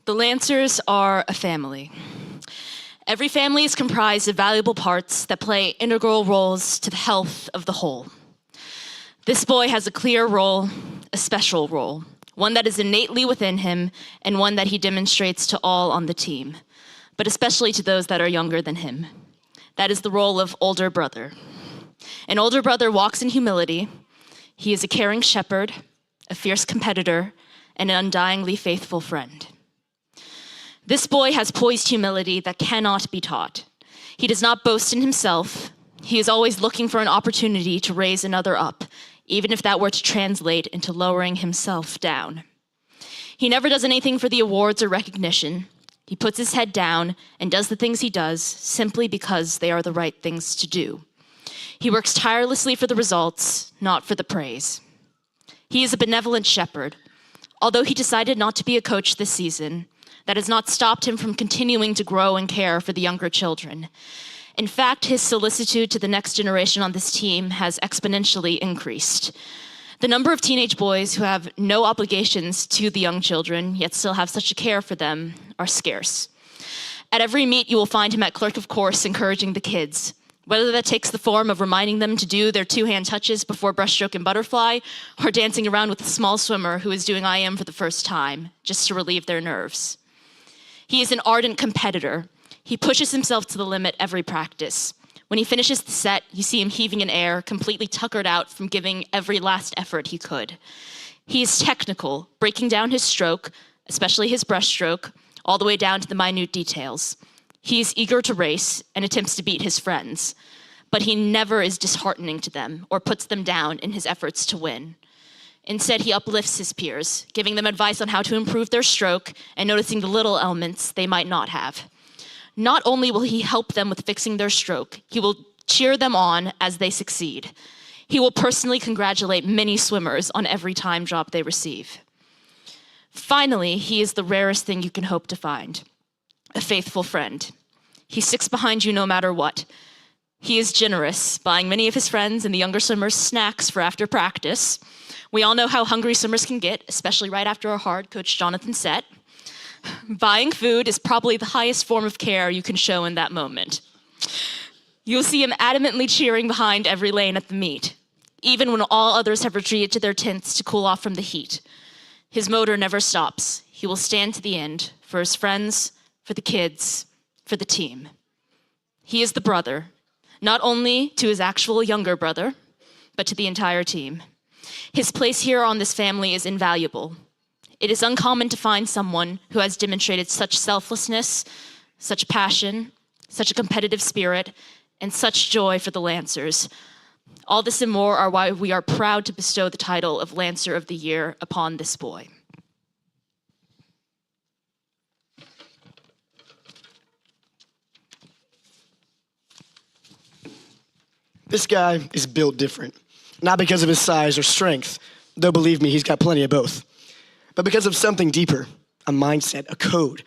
The Lancers are a family. Every family is comprised of valuable parts that play integral roles to the health of the whole. This boy has a clear role, a special role, one that is innately within him and one that he demonstrates to all on the team, but especially to those that are younger than him. That is the role of older brother. An older brother walks in humility. He is a caring shepherd, a fierce competitor, and an undyingly faithful friend. This boy has poised humility that cannot be taught. He does not boast in himself. He is always looking for an opportunity to raise another up, even if that were to translate into lowering himself down. He never does anything for the awards or recognition. He puts his head down and does the things he does simply because they are the right things to do. He works tirelessly for the results, not for the praise. He is a benevolent shepherd. Although he decided not to be a coach this season, that has not stopped him from continuing to grow and care for the younger children. In fact, his solicitude to the next generation on this team has exponentially increased. The number of teenage boys who have no obligations to the young children, yet still have such a care for them, are scarce. At every meet, you will find him at clerk of course encouraging the kids, whether that takes the form of reminding them to do their two-hand touches before breaststroke and butterfly, or dancing around with a small swimmer who is doing IM for the first time, just to relieve their nerves. He is an ardent competitor. He pushes himself to the limit every practice. When he finishes the set, you see him heaving in air, completely tuckered out from giving every last effort he could. He is technical, breaking down his stroke, especially his breaststroke, all the way down to the minute details. He is eager to race and attempts to beat his friends, but he never is disheartening to them or puts them down in his efforts to win. Instead, he uplifts his peers, giving them advice on how to improve their stroke and noticing the little elements they might not have. Not only will he help them with fixing their stroke, he will cheer them on as they succeed. He will personally congratulate many swimmers on every time drop they receive. Finally, he is the rarest thing you can hope to find, a faithful friend. He sticks behind you no matter what. He is generous, buying many of his friends and the younger swimmers snacks for after practice. We all know how hungry swimmers can get, especially right after a hard Coach Jonathan set. Buying food is probably the highest form of care you can show in that moment. You'll see him adamantly cheering behind every lane at the meet, even when all others have retreated to their tents to cool off from the heat. His motor never stops. He will stand to the end for his friends, for the kids, for the team. He is the brother, not only to his actual younger brother, but to the entire team. His place here on this family is invaluable. It is uncommon to find someone who has demonstrated such selflessness, such passion, such a competitive spirit, and such joy for the Lancers. All this and more are why we are proud to bestow the title of Lancer of the Year upon this boy. This guy is built different, not because of his size or strength, though believe me, he's got plenty of both, but because of something deeper, a mindset, a code.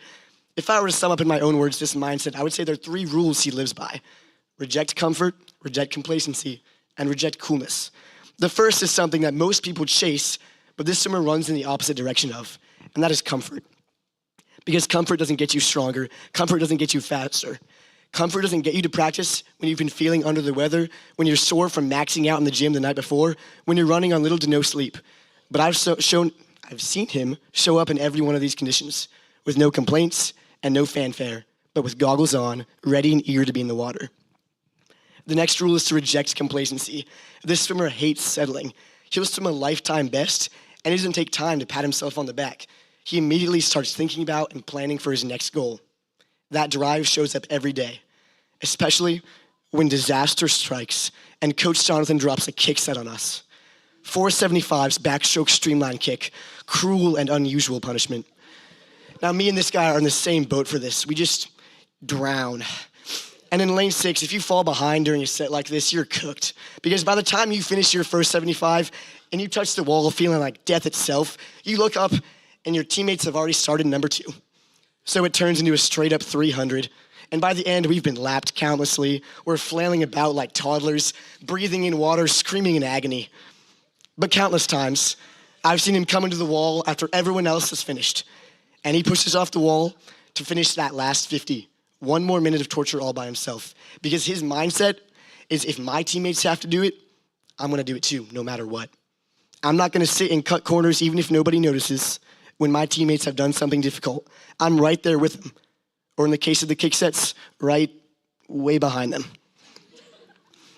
If I were to sum up in my own words this mindset, I would say there are 3 rules he lives by. Reject comfort, reject complacency, and reject coolness. The first is something that most people chase, but this swimmer runs in the opposite direction of, and that is comfort. Because comfort doesn't get you stronger, comfort doesn't get you faster. Comfort doesn't get you to practice when you've been feeling under the weather, when you're sore from maxing out in the gym the night before, when you're running on little to no sleep. But I've seen him show up in every one of these conditions with no complaints and no fanfare, but with goggles on, ready and eager to be in the water. The next rule is to reject complacency. This swimmer hates settling. He'll swim a lifetime best, and he doesn't take time to pat himself on the back. He immediately starts thinking about and planning for his next goal. That drive shows up every day, especially when disaster strikes and Coach Jonathan drops a kick set on us. 475's backstroke streamline kick, cruel and unusual punishment. Now, me and this guy are in the same boat for this. We just drown. And in lane 6, if you fall behind during a set like this, you're cooked. Because by the time you finish your first 75 and you touch the wall feeling like death itself, you look up and your teammates have already started number 2. So it turns into a straight up 300. And by the end, we've been lapped countlessly. We're flailing about like toddlers, breathing in water, screaming in agony. But countless times, I've seen him come into the wall after everyone else has finished. And he pushes off the wall to finish that last 50. 1 more minute of torture all by himself. Because his mindset is if my teammates have to do it, I'm gonna do it too, no matter what. I'm not gonna sit and cut corners even if nobody notices when my teammates have done something difficult. I'm right there with them. Or in the case of the kick sets, right way behind them.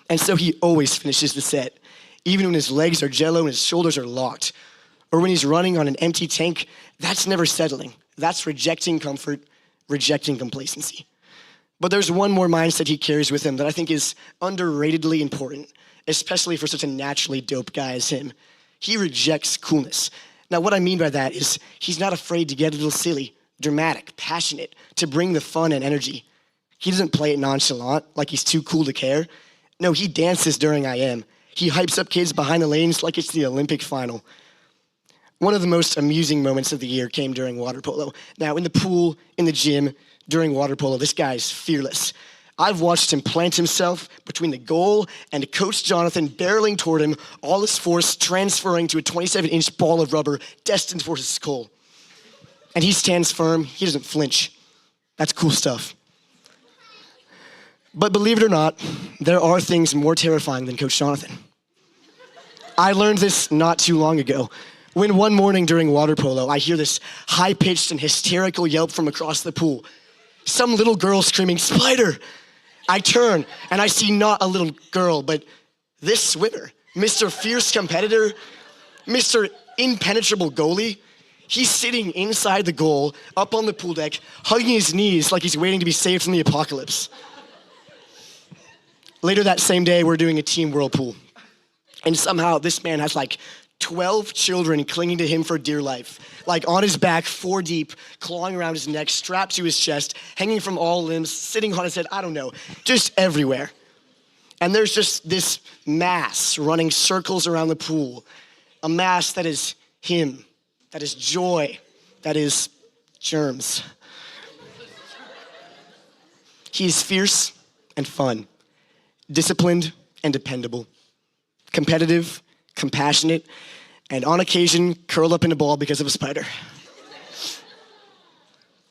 And so he always finishes the set, even when his legs are jello and his shoulders are locked. Or when he's running on an empty tank, that's never settling. That's rejecting comfort, rejecting complacency. But there's one more mindset he carries with him that I think is underratedly important, especially for such a naturally dope guy as him. He rejects coolness. Now, what I mean by that is he's not afraid to get a little silly, dramatic, passionate, to bring the fun and energy. He doesn't play it nonchalant, like he's too cool to care. No, he dances during IM. He hypes up kids behind the lanes like it's the Olympic final. One of the most amusing moments of the year came during water polo. Now, in the pool, in the gym, during water polo, this guy's fearless. I've watched him plant himself between the goal and Coach Jonathan barreling toward him, all his force transferring to a 27-inch ball of rubber destined for his skull. And he stands firm. He doesn't flinch. That's cool stuff. But believe it or not, there are things more terrifying than Coach Jonathan. I learned this not too long ago. When one morning during water polo, I hear this high-pitched and hysterical yelp from across the pool. Some little girl screaming, "Spider!" I turn and I see not a little girl, but this swimmer, Mr. Fierce Competitor, Mr. Impenetrable Goalie. He's sitting inside the goal, up on the pool deck, hugging his knees like he's waiting to be saved from the apocalypse. Later that same day, we're doing a team whirlpool. And somehow this man has like 12 children clinging to him for dear life, like on his back, 4 deep, clawing around his neck, strapped to his chest, hanging from all limbs, sitting on his head, I don't know, just everywhere. And there's just this mass running circles around the pool, a mass that is him, that is joy, that is germs. He is fierce and fun, disciplined and dependable, competitive, compassionate, and on occasion, curled up in a ball because of a spider.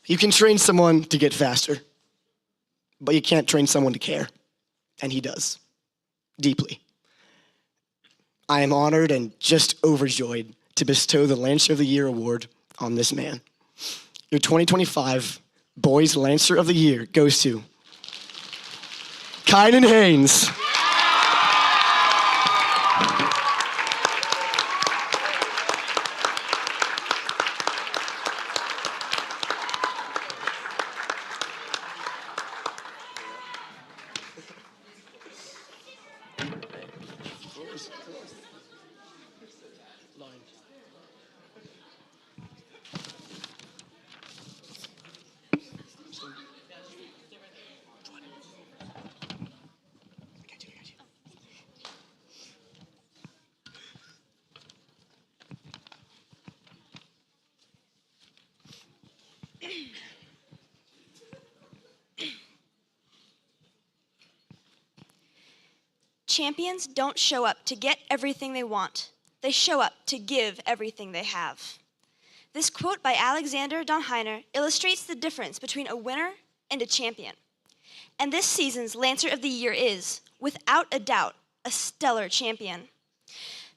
You can train someone to get faster, but you can't train someone to care. And he does, deeply. I am honored and just overjoyed to bestow the Lancer of the Year award on this man. Your 2025 Boys Lancer of the Year goes to Kynan Haynes. Champions don't show up to get everything they want. They show up to give everything they have. This quote by Alexander Donheiner illustrates the difference between a winner and a champion. And this season's Lancer of the Year is, without a doubt, a stellar champion.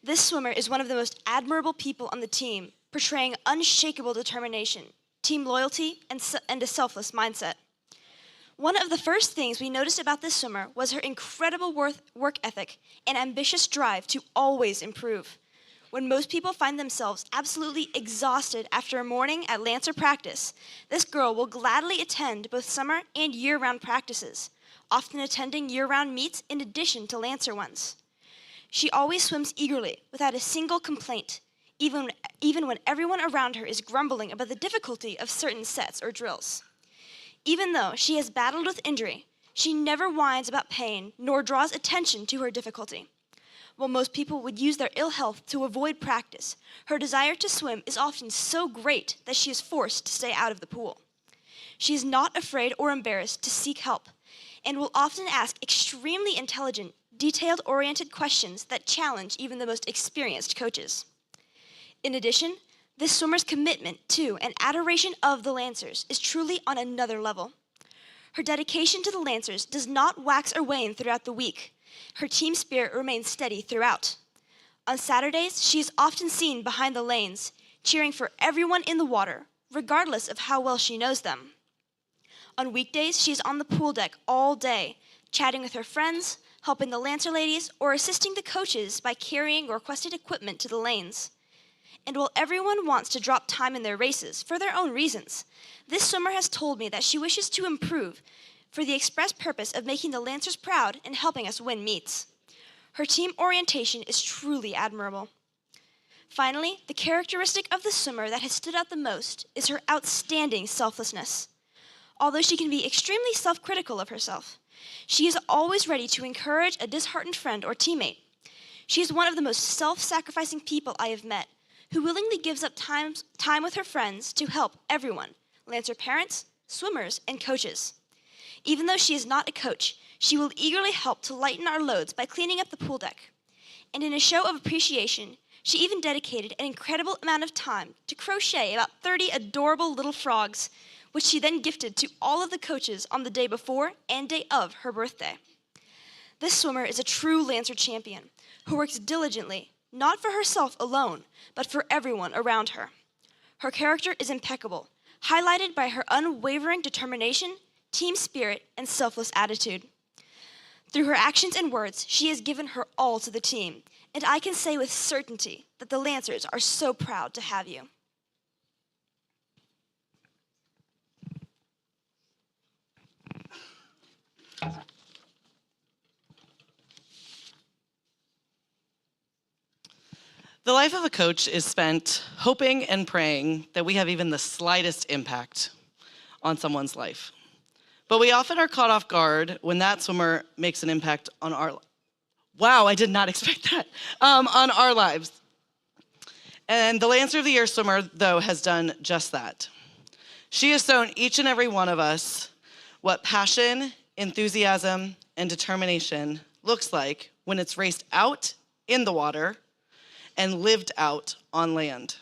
This swimmer is one of the most admirable people on the team, portraying unshakable determination, team loyalty, and a selfless mindset. One of the first things we noticed about this swimmer was her incredible work ethic and ambitious drive to always improve. When most people find themselves absolutely exhausted after a morning at Lancer practice, this girl will gladly attend both summer and year-round practices, often attending year-round meets in addition to Lancer ones. She always swims eagerly, without a single complaint, even when everyone around her is grumbling about the difficulty of certain sets or drills. Even though she has battled with injury, she never whines about pain nor draws attention to her difficulty. While most people would use their ill health to avoid practice, her desire to swim is often so great that she is forced to stay out of the pool. She is not afraid or embarrassed to seek help and will often ask extremely intelligent, detailed-oriented questions that challenge even the most experienced coaches. In addition, this swimmer's commitment to and adoration of the Lancers is truly on another level. Her dedication to the Lancers does not wax or wane throughout the week. Her team spirit remains steady throughout. On Saturdays, she is often seen behind the lanes, cheering for everyone in the water, regardless of how well she knows them. On weekdays, she is on the pool deck all day, chatting with her friends, helping the Lancer ladies, or assisting the coaches by carrying requested equipment to the lanes. And while everyone wants to drop time in their races for their own reasons, this swimmer has told me that she wishes to improve for the express purpose of making the Lancers proud and helping us win meets. Her team orientation is truly admirable. Finally, the characteristic of the swimmer that has stood out the most is her outstanding selflessness. Although she can be extremely self-critical of herself, she is always ready to encourage a disheartened friend or teammate. She is one of the most self-sacrificing people I have met, who willingly gives up time with her friends to help everyone, Lancer parents, swimmers, and coaches. Even though she is not a coach, she will eagerly help to lighten our loads by cleaning up the pool deck. And in a show of appreciation, she even dedicated an incredible amount of time to crochet about 30 adorable little frogs, which she then gifted to all of the coaches on the day before and day of her birthday. This swimmer is a true Lancer champion who works diligently, not for herself alone, but for everyone around her. Her character is impeccable, highlighted by her unwavering determination, team spirit, and selfless attitude. Through her actions and words, she has given her all to the team, and I can say with certainty that the Lancers are so proud to have you. The life of a coach is spent hoping and praying that we have even the slightest impact on someone's life. But we often are caught off guard when that swimmer makes an impact on our lives. Wow, I did not expect that. On our lives. And the Lancer of the Year swimmer, though, has done just that. She has shown each and every one of us what passion, enthusiasm, and determination looks like when it's raced out in the water and lived out on land.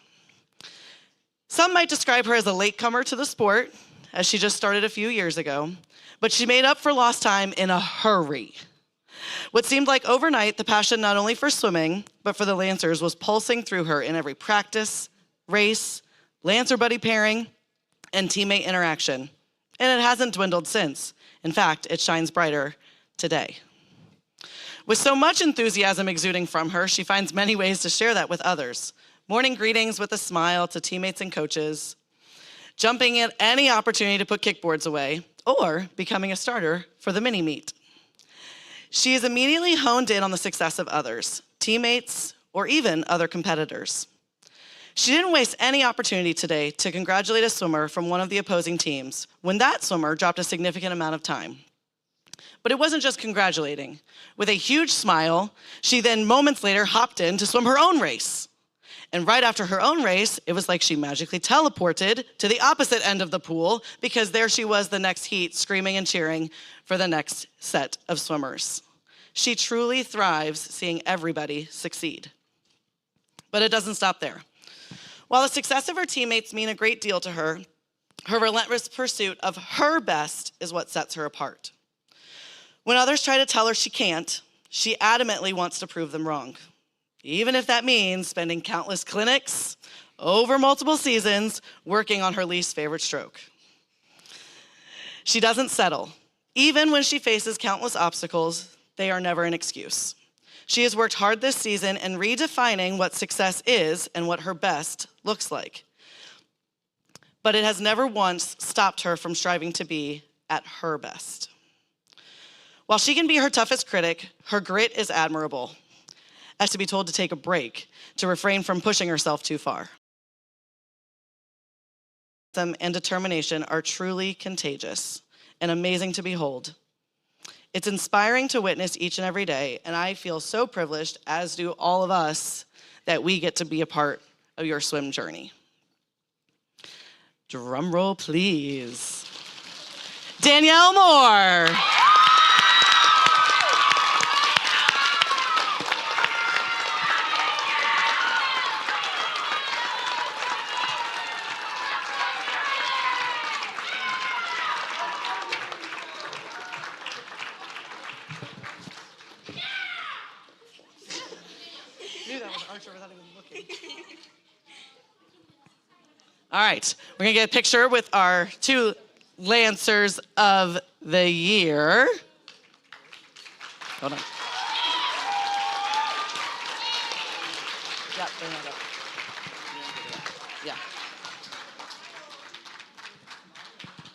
Some might describe her as a latecomer to the sport, as she just started a few years ago, but she made up for lost time in a hurry. What seemed like overnight, the passion not only for swimming, but for the Lancers was pulsing through her in every practice, race, Lancer buddy pairing, and teammate interaction. And it hasn't dwindled since. In fact, it shines brighter today. With so much enthusiasm exuding from her, she finds many ways to share that with others. Morning greetings with a smile to teammates and coaches, jumping at any opportunity to put kickboards away, or becoming a starter for the mini meet. She is immediately honed in on the success of others, teammates, or even other competitors. She didn't waste any opportunity today to congratulate a swimmer from one of the opposing teams when that swimmer dropped a significant amount of time. But it wasn't just congratulating. With a huge smile, she then moments later hopped in to swim her own race. And right after her own race, it was like she magically teleported to the opposite end of the pool because there she was the next heat, screaming and cheering for the next set of swimmers. She truly thrives seeing everybody succeed. But it doesn't stop there. While the success of her teammates mean a great deal to her, her relentless pursuit of her best is what sets her apart. When others try to tell her she can't, she adamantly wants to prove them wrong, even if that means spending countless clinics over multiple seasons working on her least favorite stroke. She doesn't settle. Even when she faces countless obstacles, they are never an excuse. She has worked hard this season in redefining what success is and what her best looks like. But it has never once stopped her from striving to be at her best. While she can be her toughest critic, her grit is admirable, as to be told to take a break, to refrain from pushing herself too far. And determination are truly contagious and amazing to behold. It's inspiring to witness each and every day, and I feel so privileged, as do all of us, that we get to be a part of your swim journey. Drum roll, please. Danielle Moore. All right, we're gonna get a picture with our two Lancers of the Year. Hold on. Yeah, they're not up. Yeah.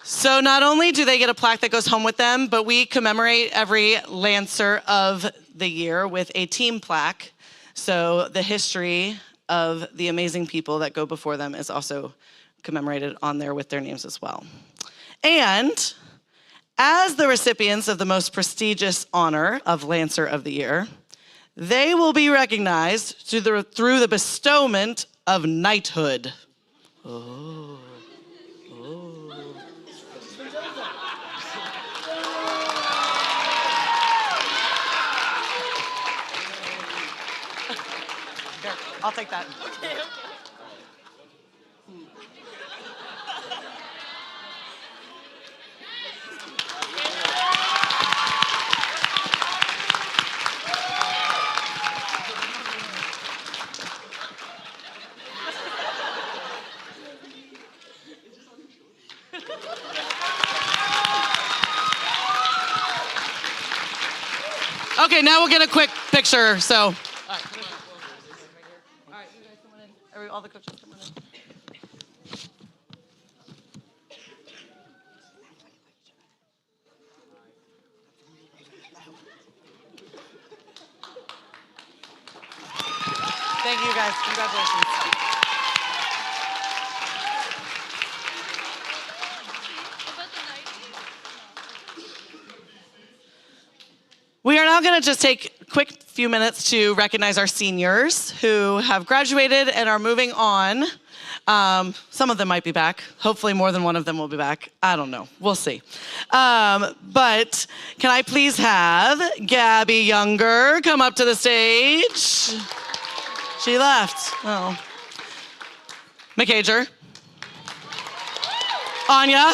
So not only do they get a plaque that goes home with them, but we commemorate every Lancer of the Year with a team plaque. So the history of the amazing people that go before them is also commemorated on there with their names as well. And as the recipients of the most prestigious honor of Lancer of the Year, they will be recognized through the bestowment of knighthood. Oh. Here, I'll take that. Okay, now we'll get a quick picture, so. All right, you guys come on in. All the coaches come on in. Thank you, guys. Congratulations. We are now going to just take a quick few minutes to recognize our seniors who have graduated and are moving on. Some of them might be back. Hopefully more than one of them will be back. I don't know. We'll see. But can I please have Gabby Younger come up to the stage? She left. Oh. McCager. Anya.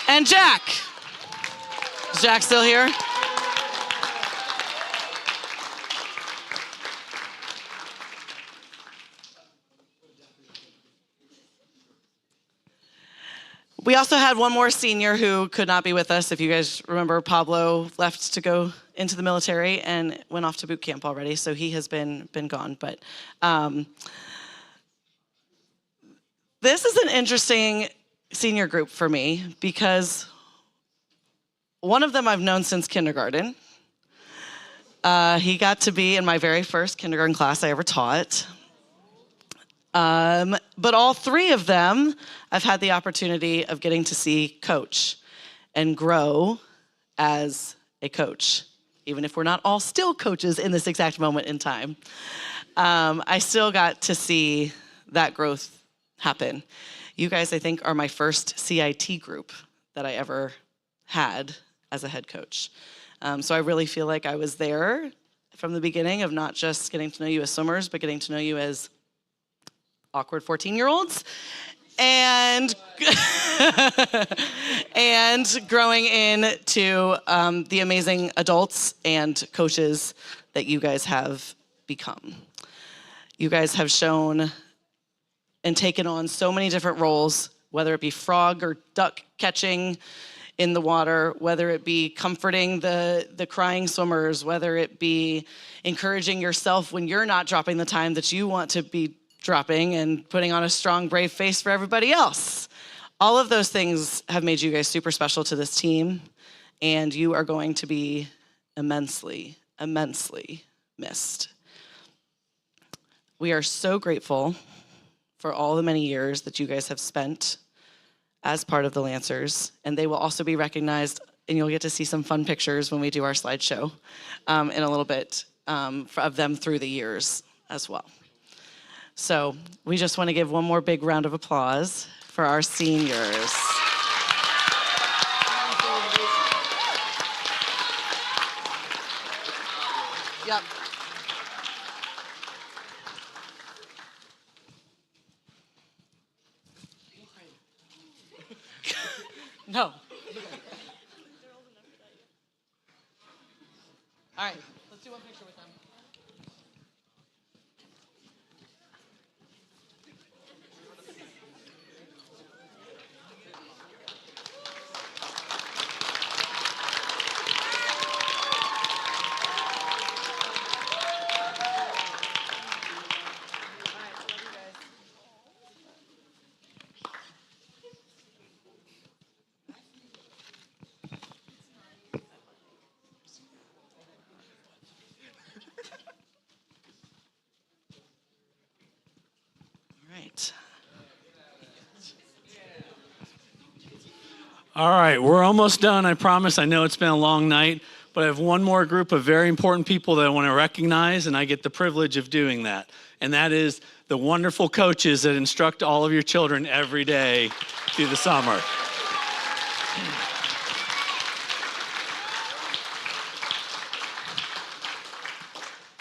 And Jack. Is Jack still here? We also had one more senior who could not be with us. If you guys remember, Pablo left to go into the military and went off to boot camp already, so he has been gone. But this is an interesting senior group for me because one of them I've known since kindergarten. He got to be in my very first kindergarten class I ever taught. But all three of them, I've had the opportunity of getting to see coach and grow as a coach. Even if we're not all still coaches in this exact moment in time, I still got to see that growth happen. You guys, I think, are my first CIT group that I ever had as a head coach. So I really feel like I was there from the beginning of not just getting to know you as swimmers, but getting to know you as awkward 14-year-olds and and growing into the amazing adults and coaches that you guys have become. You guys have shown and taken on so many different roles, whether it be frog or duck catching in the water, whether it be comforting the crying swimmers, whether it be encouraging yourself when you're not dropping the time that you want to be dropping and putting on a strong, brave face for everybody else. All of those things have made you guys super special to this team, and you are going to be immensely, immensely missed. We are so grateful for all the many years that you guys have spent as part of the Lancers, and they will also be recognized, and you'll get to see some fun pictures when we do our slideshow in a little bit of them through the years as well. So we just want to give one more big round of applause for our seniors. Yep. No. All right, let's do one picture with them. Right. All right, we're almost done, I promise. I know it's been a long night, but I have one more group of very important people that I want to recognize, and I get the privilege of doing that. And that is the wonderful coaches that instruct all of your children every day through the summer.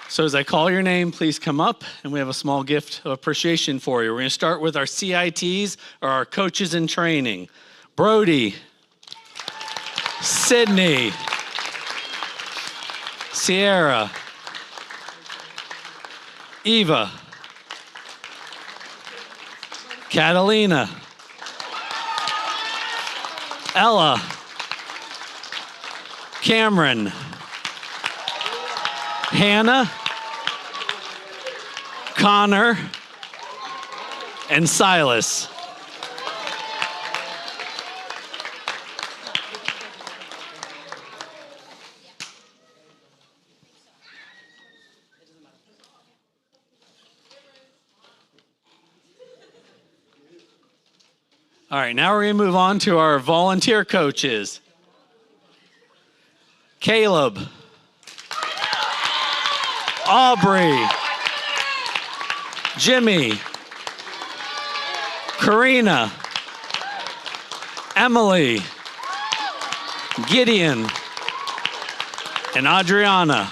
So as I call your name, please come up, and we have a small gift of appreciation for you. We're going to start with our CITs, or our coaches in training. Brody, Sydney, Sierra, Eva, Catalina, Ella, Cameron, Hannah, Connor, and Silas. All right, now we're going to move on to our volunteer coaches. Caleb, Aubrey, Jimmy, Karina, Emily, Gideon, and Adriana.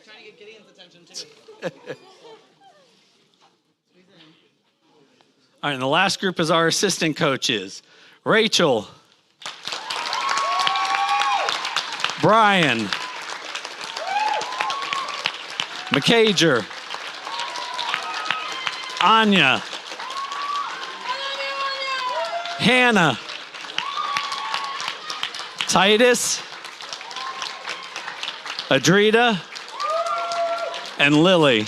Trying to get Gideon's attention too. All right, and the last group is our assistant coaches. Rachel, Brian, McCager, Anya, Hannah, Titus, Adrita, and Lily.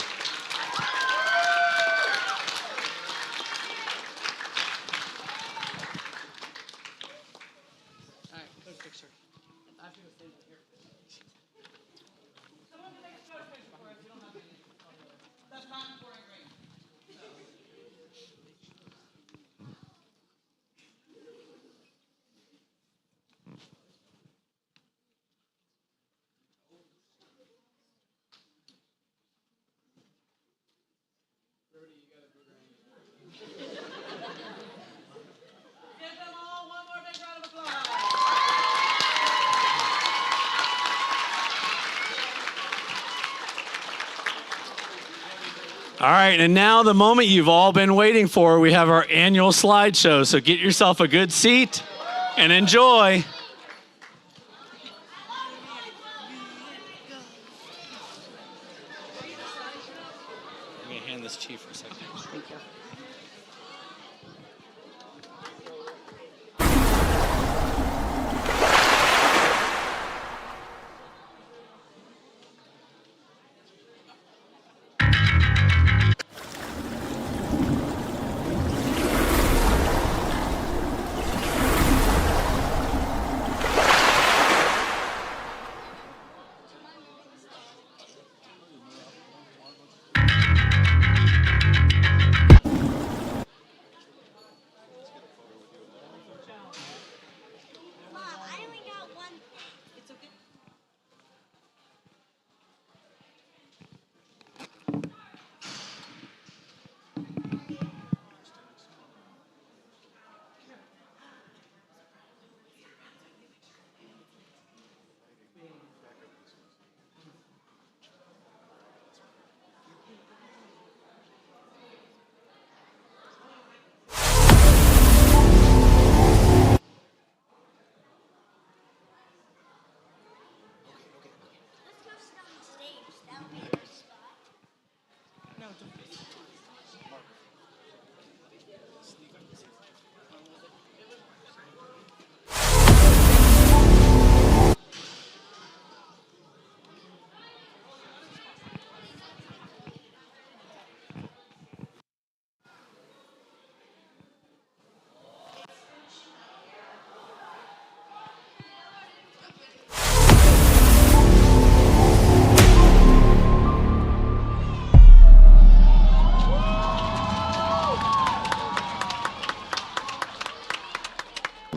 All right, and now the moment you've all been waiting for. We have our annual slideshow, so get yourself a good seat and enjoy. I'm going to hand this to you for a second. Thank you.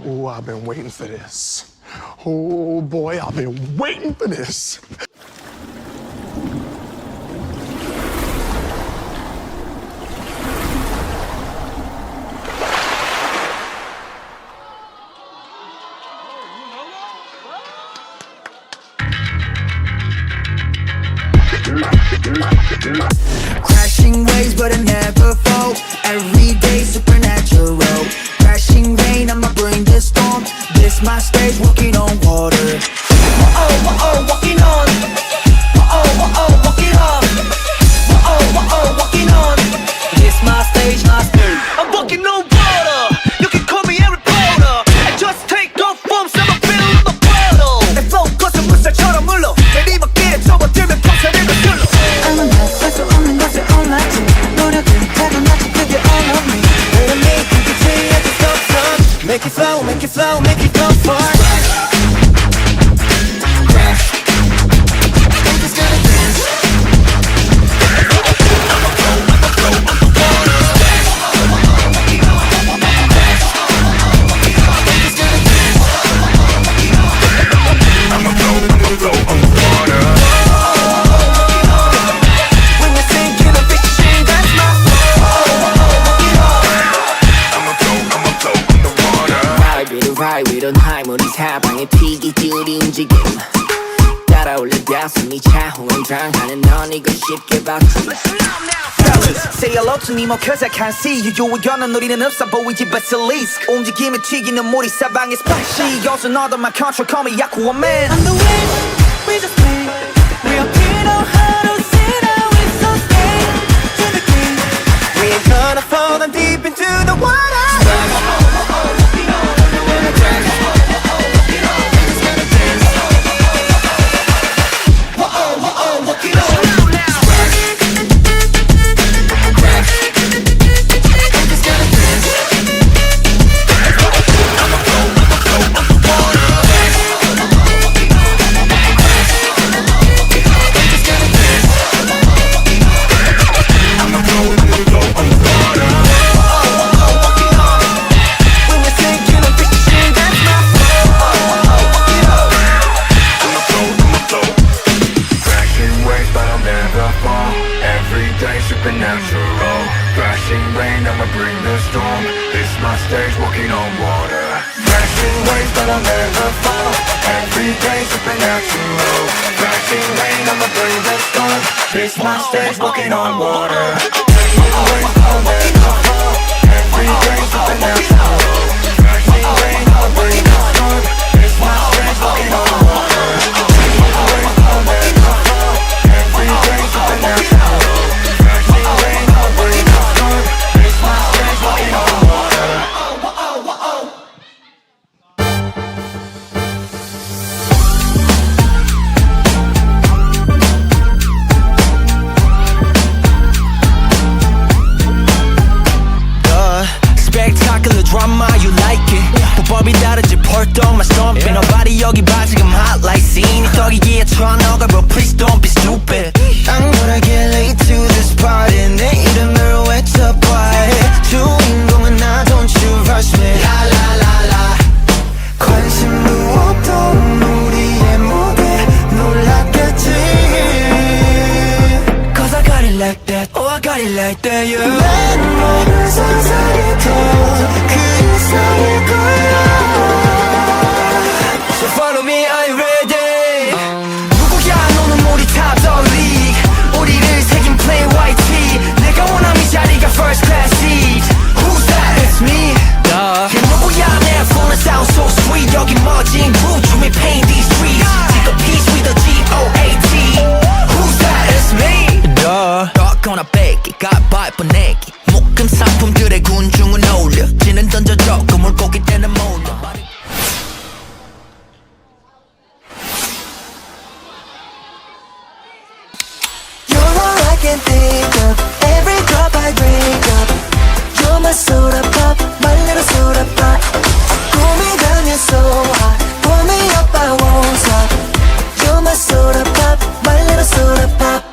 Oh, I've been waiting for this. Oh boy, I've been waiting for this. Crashing waves, but I never fall. Every day supernatural. Crashing rain, I'ma bring the storm. This my stage, walking on water. Walking on. Walking on. Walking on. This my stage, my stage. I'm walking on water. You can call me a reporter. I just take off from some appeal on the bottle. 내 flow 것은 물살처럼 물러. 내리막길에 접어들면 검사를 거슬러. I'm a mess, 할수 없는 것을 올랐지. 노력은 해도 가슴이 차훈당하는 넌 이거 쉽게 봤지. Fellas, say hello to me more cause I can't see you. 요원한 우리는 없어 보이지 but it's a least. 움직임에 튀기는 물이 사방에 splash. 여기서 너도 my control call me Aquaman. I'm the wind, we just play. We up here know how to sit down, we so scared to the game. We ain't gonna fall down deep into the water. Supernatural, crashing rain, I'ma bring the storm. This my stage, walking on water. Crashing waves, but I'll never fall. Every day, supernatural. Crashing rain, I'ma bring the storm. This my stage, walking on water. Crashing waves, but I'll never fall. Every day, supernatural. Crashing rain, I'ma bring the storm. This my stage, walking on water. Crashing waves, but I'll never fall. Every day, supernatural. Spectacular drama, you like it. 보법이 다르지 펄떡 my stomping. Nobody 여기 봐 지금 hot like scene. 이 떡이기에 쳐넣어 bro please don't be stupid. I'm gonna get late to this party. 내 이름을 외쳐봐. 주인공은 나 don't you rush me. La la la la. 관심도 없던 우리의 무대 놀랐겠지. Cause I got it like that. Oh I got it like that yeah. 난 너를 상상했던 그 이상일 거야. So follow me, are you ready? 누구야 너는 우리 top dog league. 우리를 새긴 plain white tee. 내가 원하는 이 자리가 first class seat. Who's that? It's me. Yeah, 누구야 내 phone sound so sweet. 여기 멋진 groove 춤이 paint these streets. Take a piece with a G-O-A-T. Who's that? It's me. Duh. 떠거나 뺏기 가발 뻔내기 묶음 상품들의 군중은 어울려 지는 던져줘 그 물고기 때는 몰려. You're all I can think of. Every drop I drink up. You're my soda pop, my little soda pop. Cool me down, you're so hot. Pull me up, I won't stop. You're my soda pop, my little soda pop.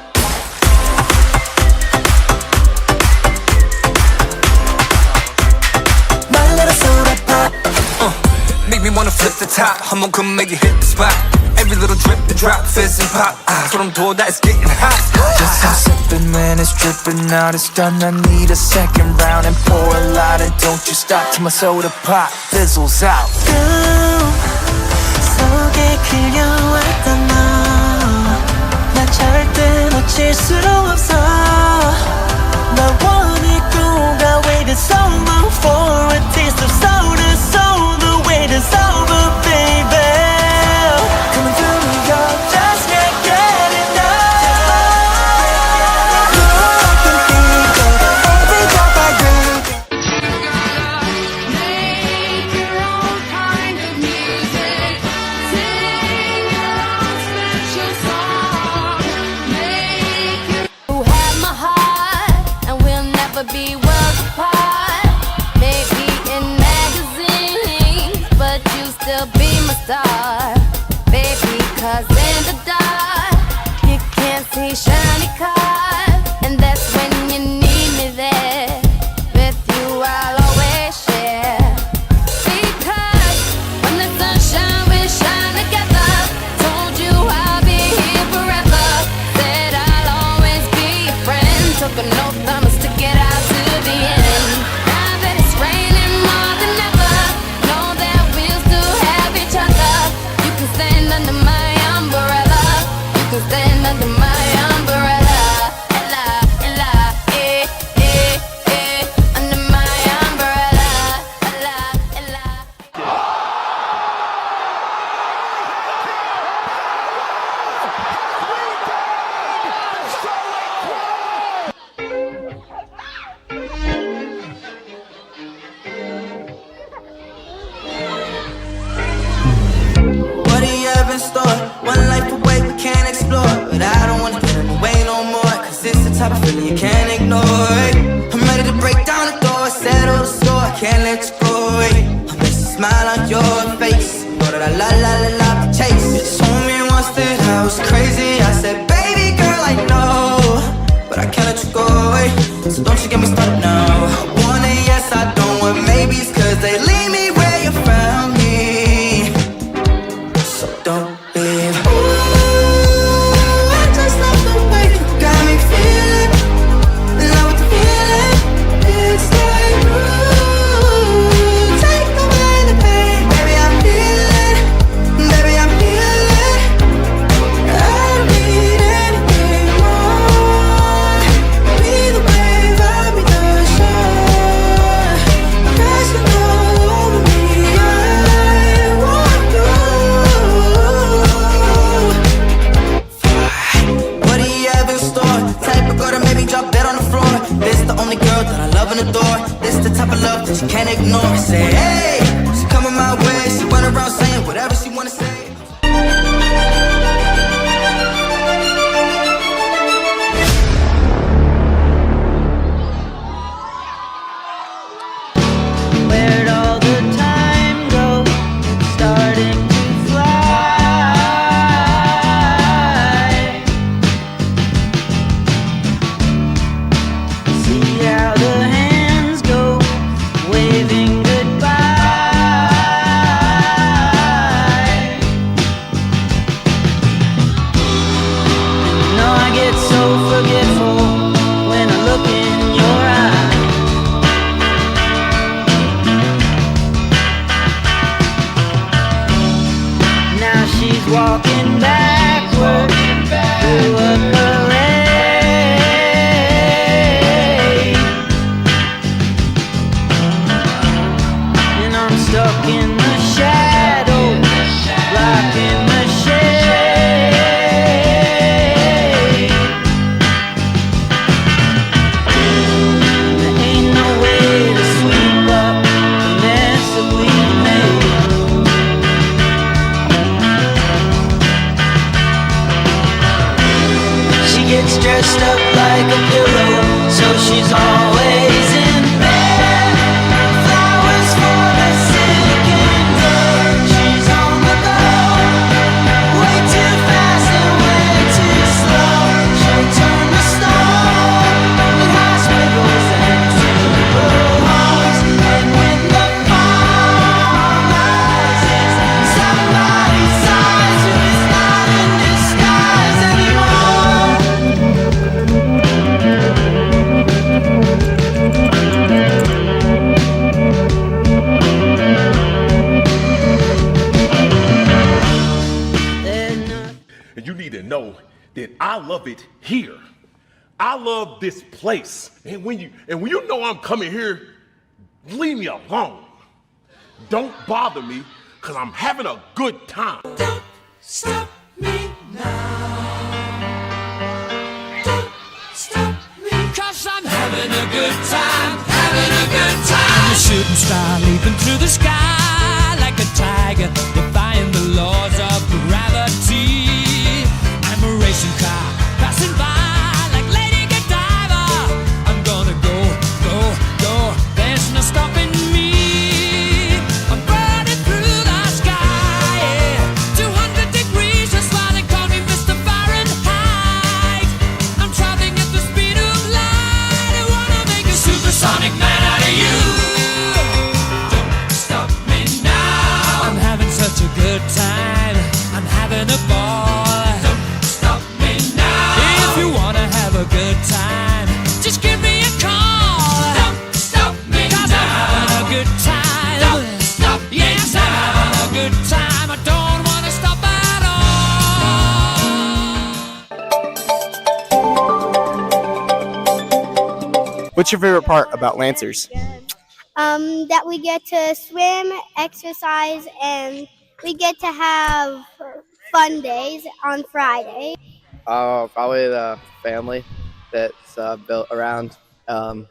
My little soda pop. Make me wanna flip the top. 한번 come make it hit the spot. Every little drip and drop, fizz and pop. 소름 돋아, it's getting hot. Just stop sipping when it's dripping out. It's done, I need a second round and pour a lot. And don't you stop till my soda pop fizzles out. 속에 그려왔던 너, 나 절대 놓칠 수 없어. 나 원해 가 waited so long for a taste of soda. So the wait is over, baby. Coming through me, yo, just can't get enough. You're all I can think of. Every drop I drink. Make your own kind of music. Sing your own special song. Make your Who have my heart and we'll never be worlds apart. Maybe in magazines, but you still be my star, baby. 'Cause in the dark you can't see shiny cars, and that's when you need me there. With you I'll always share. Because when the sun shines, we shine together. Told you I'll be here forever. Said I'll always be your friend. Took an oath, I'ma stick it out to the end. Now that it's raining more than ever, know that we'll still have each other. You can under my umbrella. Ella, ella, under my umbrella. Ella, ella. What do you have in store? One life away, we can't explore. But I don't wanna put it away no more. Cause it's the type of feeling you can't ignore. I'm ready to break down the door, settle the score, I can't let you go. I miss the smile on your face. Know that I la chase. You told me once that I was crazy. I said, baby girl, I know, but I can't let you go. So don't you get me started now. I want it, yes, I don't want maybes. Cause they leave me where you found me. So don't leave. Ooh, I just love the way you got me feeling. In love with the feeling. It's like, ooh, take away the pain. Baby, I'm healing. Baby, I'm healing. I don't need anything more. Be the wave, I'll be the shore. Crashing all over me. I want you. What do you have in store? Type of girl that made me drop dead on the floor. This the only girl that I love and adore. This the type of love that you can't ignore. Say hey, she coming my way. She run around saying whatever she wanna say. Where'd all the time go? It's starting to fly. See how the hands go, waving goodbye. You know I get so forgetful when I look in your eyes. Now she's walking backward through a parade, and I'm stuck in the shadows, blocking the shade. There ain't no way to sweep up the mess that we made. She gets dressed up like a pillow, so she's always in bed. Flowers for the sick and dead. She's on the go, way too fast and way too slow. She'll turn the stone in hospitals and funeral homes. And when the fall rises, somebody sighs who is not in disguise anymore. And you need to know that I love it here. I love this place. And when you know I'm coming here, leave me alone. Don't bother me, because I'm having a good time. Don't stop me now. Don't stop me, 'cause I'm having a good time, having a good time. I'm a shooting star leaping through the sky like a tiger, defying the laws of gravity. I'm a racing car passing by like Lady Godiva. I'm gonna go, go, go. There's no stopping me. I'm burning through the sky, yeah. 200 degrees, that's why they call me Mr. Fahrenheit. I'm traveling at the speed of light. I wanna make a supersonic man out of you. Don't stop me now. I'm having such a good time. What's your favorite part about Lancers? That we get to swim, exercise, and we get to have fun days on Friday. Probably the family that's built around. I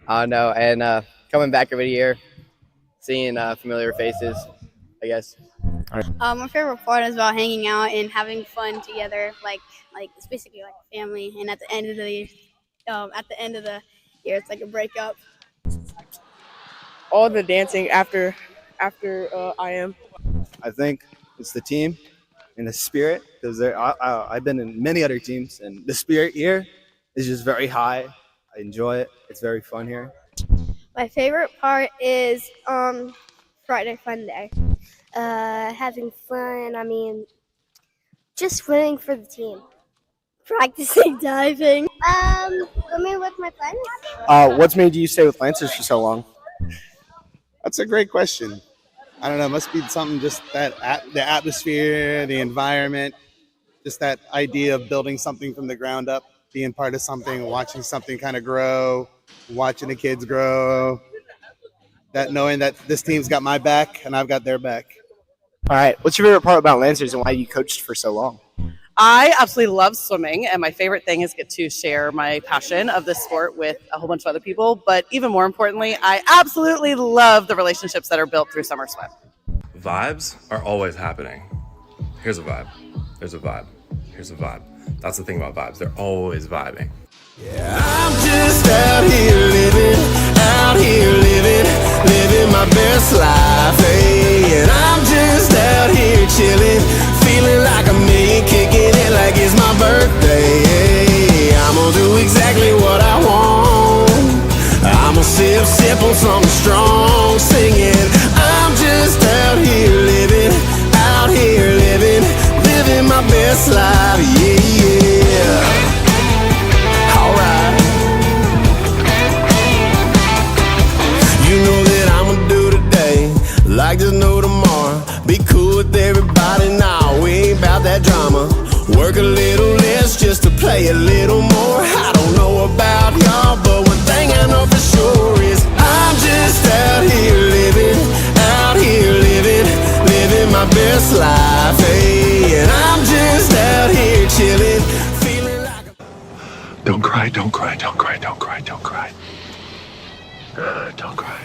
don't know, and coming back every year, seeing familiar faces, I guess. My favorite part is about hanging out and having fun together, like it's basically like family. And at the end of the year, it's like a breakup. All the dancing after IM. I think it's the team and the spirit, because I've been in many other teams, and the spirit here is just very high. I enjoy it. It's very fun here. My favorite part is Friday Fun Day. Having fun. I mean, just rooting for the team. Practicing diving. Swimming with my friends. What's made you stay with Lancers for so long? That's a great question. I don't know. It must be something just that the atmosphere, the environment, just that idea of building something from the ground up, being part of something, watching something kind of grow, watching the kids grow. That knowing that this team's got my back and I've got their back. All right. What's your favorite part about Lancers and why you coached for so long? I absolutely love swimming, and my favorite thing is get to share my passion of this sport with a whole bunch of other people. But even more importantly, I absolutely love the relationships that are built through summer swim. Vibes are always happening. Here's a vibe. There's a vibe. Here's a vibe. That's the thing about vibes. They're always vibing. I'm just out here living my best life, hey. And I'm just out here chilling, feeling like a million, kicking it like it's my birthday, hey. I'm gonna do exactly what I want. I'm gonna sip on something strong, singing. I'm just out here living my best life, yeah. Alright. You know that I'ma do today like there's no tomorrow. Be cool with everybody now, we ain't about that drama. Work a little less just to play a little more. I don't know about y'all, but one thing I know for sure is I'm just out here living my best life, hey. And I'm just out here chilling, feeling like Don't cry, don't cry, don't cry, don't cry, don't cry. Don't cry.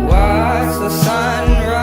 Watch the sun rise.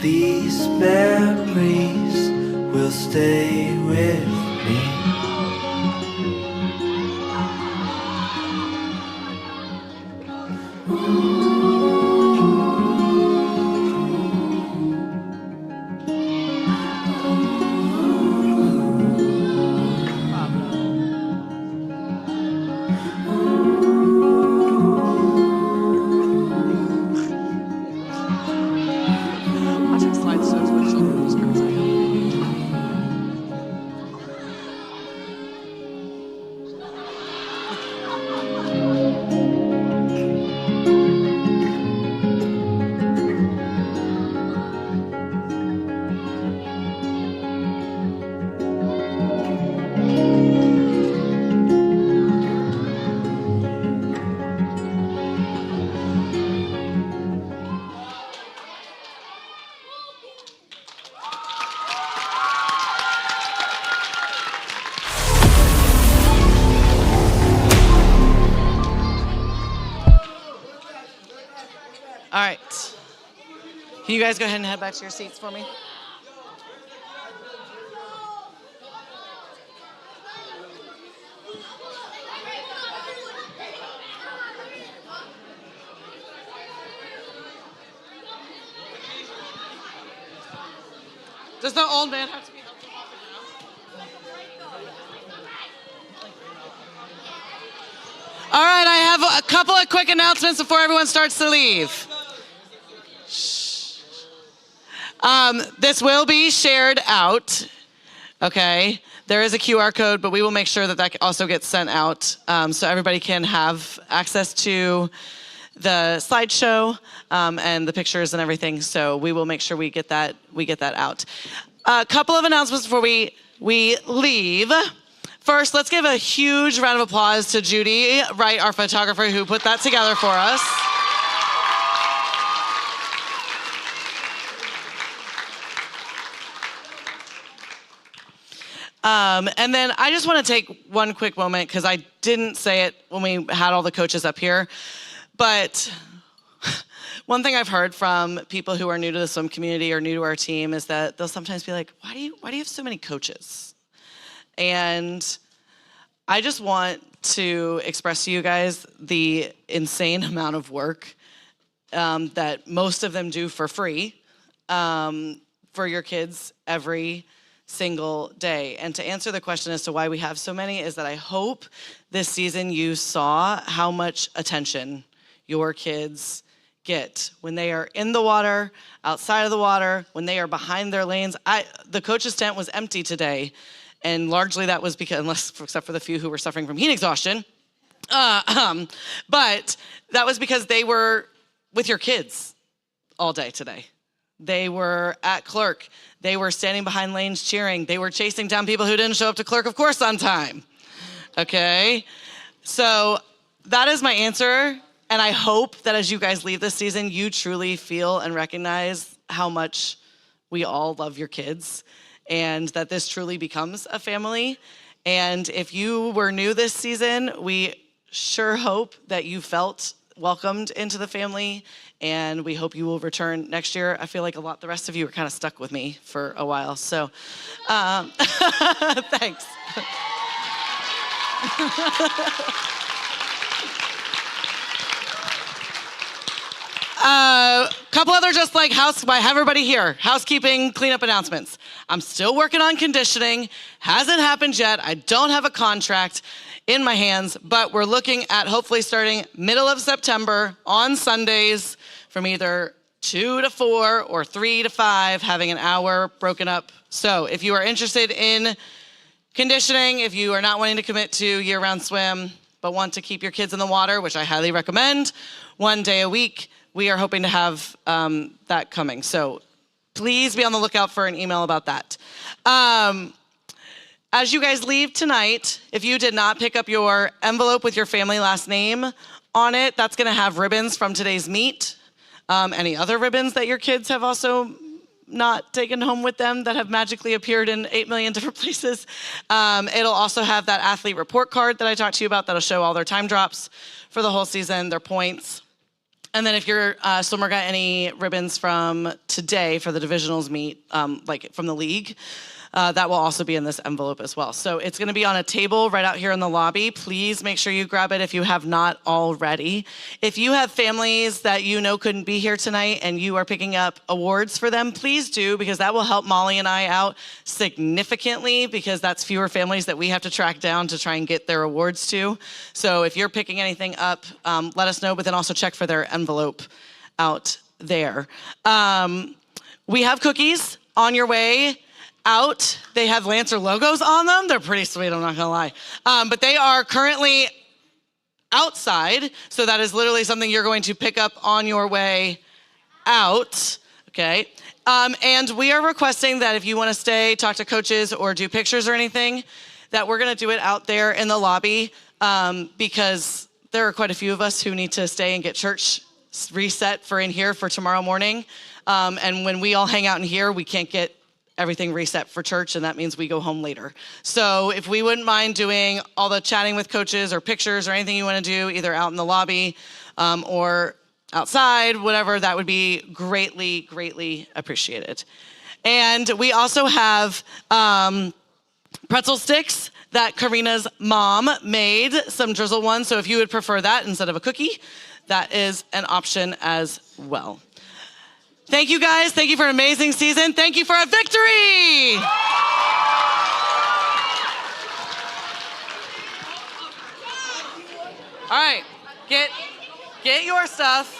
These memories will stay with me. Watching slideshows with children is crazy. All right. Can you guys go ahead and head back to your seats for me? Does the old man have to be helped off the ground? All right, I have a couple of quick announcements before everyone starts to leave. This will be shared out, okay? There is a QR code, but we will make sure that that also gets sent out so everybody can have access to the slideshow and the pictures and everything. So we will make sure we get that out. A couple of announcements before we leave. First, let's give a huge round of applause to Judy Wright, our photographer, who put that together for us. And then I just want to take one quick moment because I didn't say it when we had all the coaches up here, but one thing I've heard from people who are new to the swim community or new to our team is that they'll sometimes be like, why do you have so many coaches? And I just want to express to you guys the insane amount of work that most of them do for free for your kids every single day. And to answer the question as to why we have so many is that I hope this season you saw how much attention your kids get when they are in the water, outside of the water, when they are behind their lanes. The coach's tent was empty today, and largely that was because, except for the few who were suffering from heat exhaustion, but that was because they were with your kids all day today. They were at Clerk. They were standing behind lanes cheering. They were chasing down people who didn't show up to Clerk, of course, on time. Okay? So that is my answer. And I hope that as you guys leave this season, you truly feel and recognize how much we all love your kids and that this truly becomes a family. And if you were new this season, we sure hope that you felt welcomed into the family, and we hope you will return next year. I feel like the rest of you are kind of stuck with me for a while, so thanks. Couple other just like have everybody here. Housekeeping, cleanup announcements. I'm still working on conditioning. Hasn't happened yet. I don't have a contract in my hands, but we're looking at hopefully starting middle of September on Sundays from either 2 to 4 or 3 to 5, having an hour broken up. So if you are interested in conditioning, if you are not wanting to commit to year-round swim, but want to keep your kids in the water, which I highly recommend, 1 day a week, we are hoping to have that coming. So please be on the lookout for an email about that. As you guys leave tonight, if you did not pick up your envelope with your family last name on it, that's gonna have ribbons from today's meet. Any other ribbons that your kids have also not taken home with them that have magically appeared in 8 million different places. It'll also have that athlete report card that I talked to you about that'll show all their time drops for the whole season, their points. And then if your swimmer got any ribbons from today for the divisionals meet, like from the league, that will also be in this envelope as well. So it's gonna be on a table right out here in the lobby. Please make sure you grab it if you have not already. If you have families that you know couldn't be here tonight and you are picking up awards for them, please do, because that will help Molly and I out significantly, because that's fewer families that we have to track down to try and get their awards to. So if you're picking anything up, let us know, but then also check for their envelope out there. We have cookies on your way out. They have Lancer logos on them. They're pretty sweet, I'm not gonna lie. But they are currently outside, so that is literally something you're going to pick up on your way out, okay? And we are requesting that if you wanna stay, talk to coaches, or do pictures or anything, that we're gonna do it out there in the lobby, because there are quite a few of us who need to stay and get church reset for in here for tomorrow morning. And when we all hang out in here, we can't get everything reset for church, and that means we go home later. So if we wouldn't mind doing all the chatting with coaches or pictures or anything you want to do, either out in the lobby or outside, whatever, that would be greatly, greatly appreciated. And we also have pretzel sticks that Karina's mom made, some drizzle ones. So if you would prefer that instead of a cookie, that is an option as well. Thank you guys. Thank you for an amazing season. Thank you for a victory. All right, get your stuff.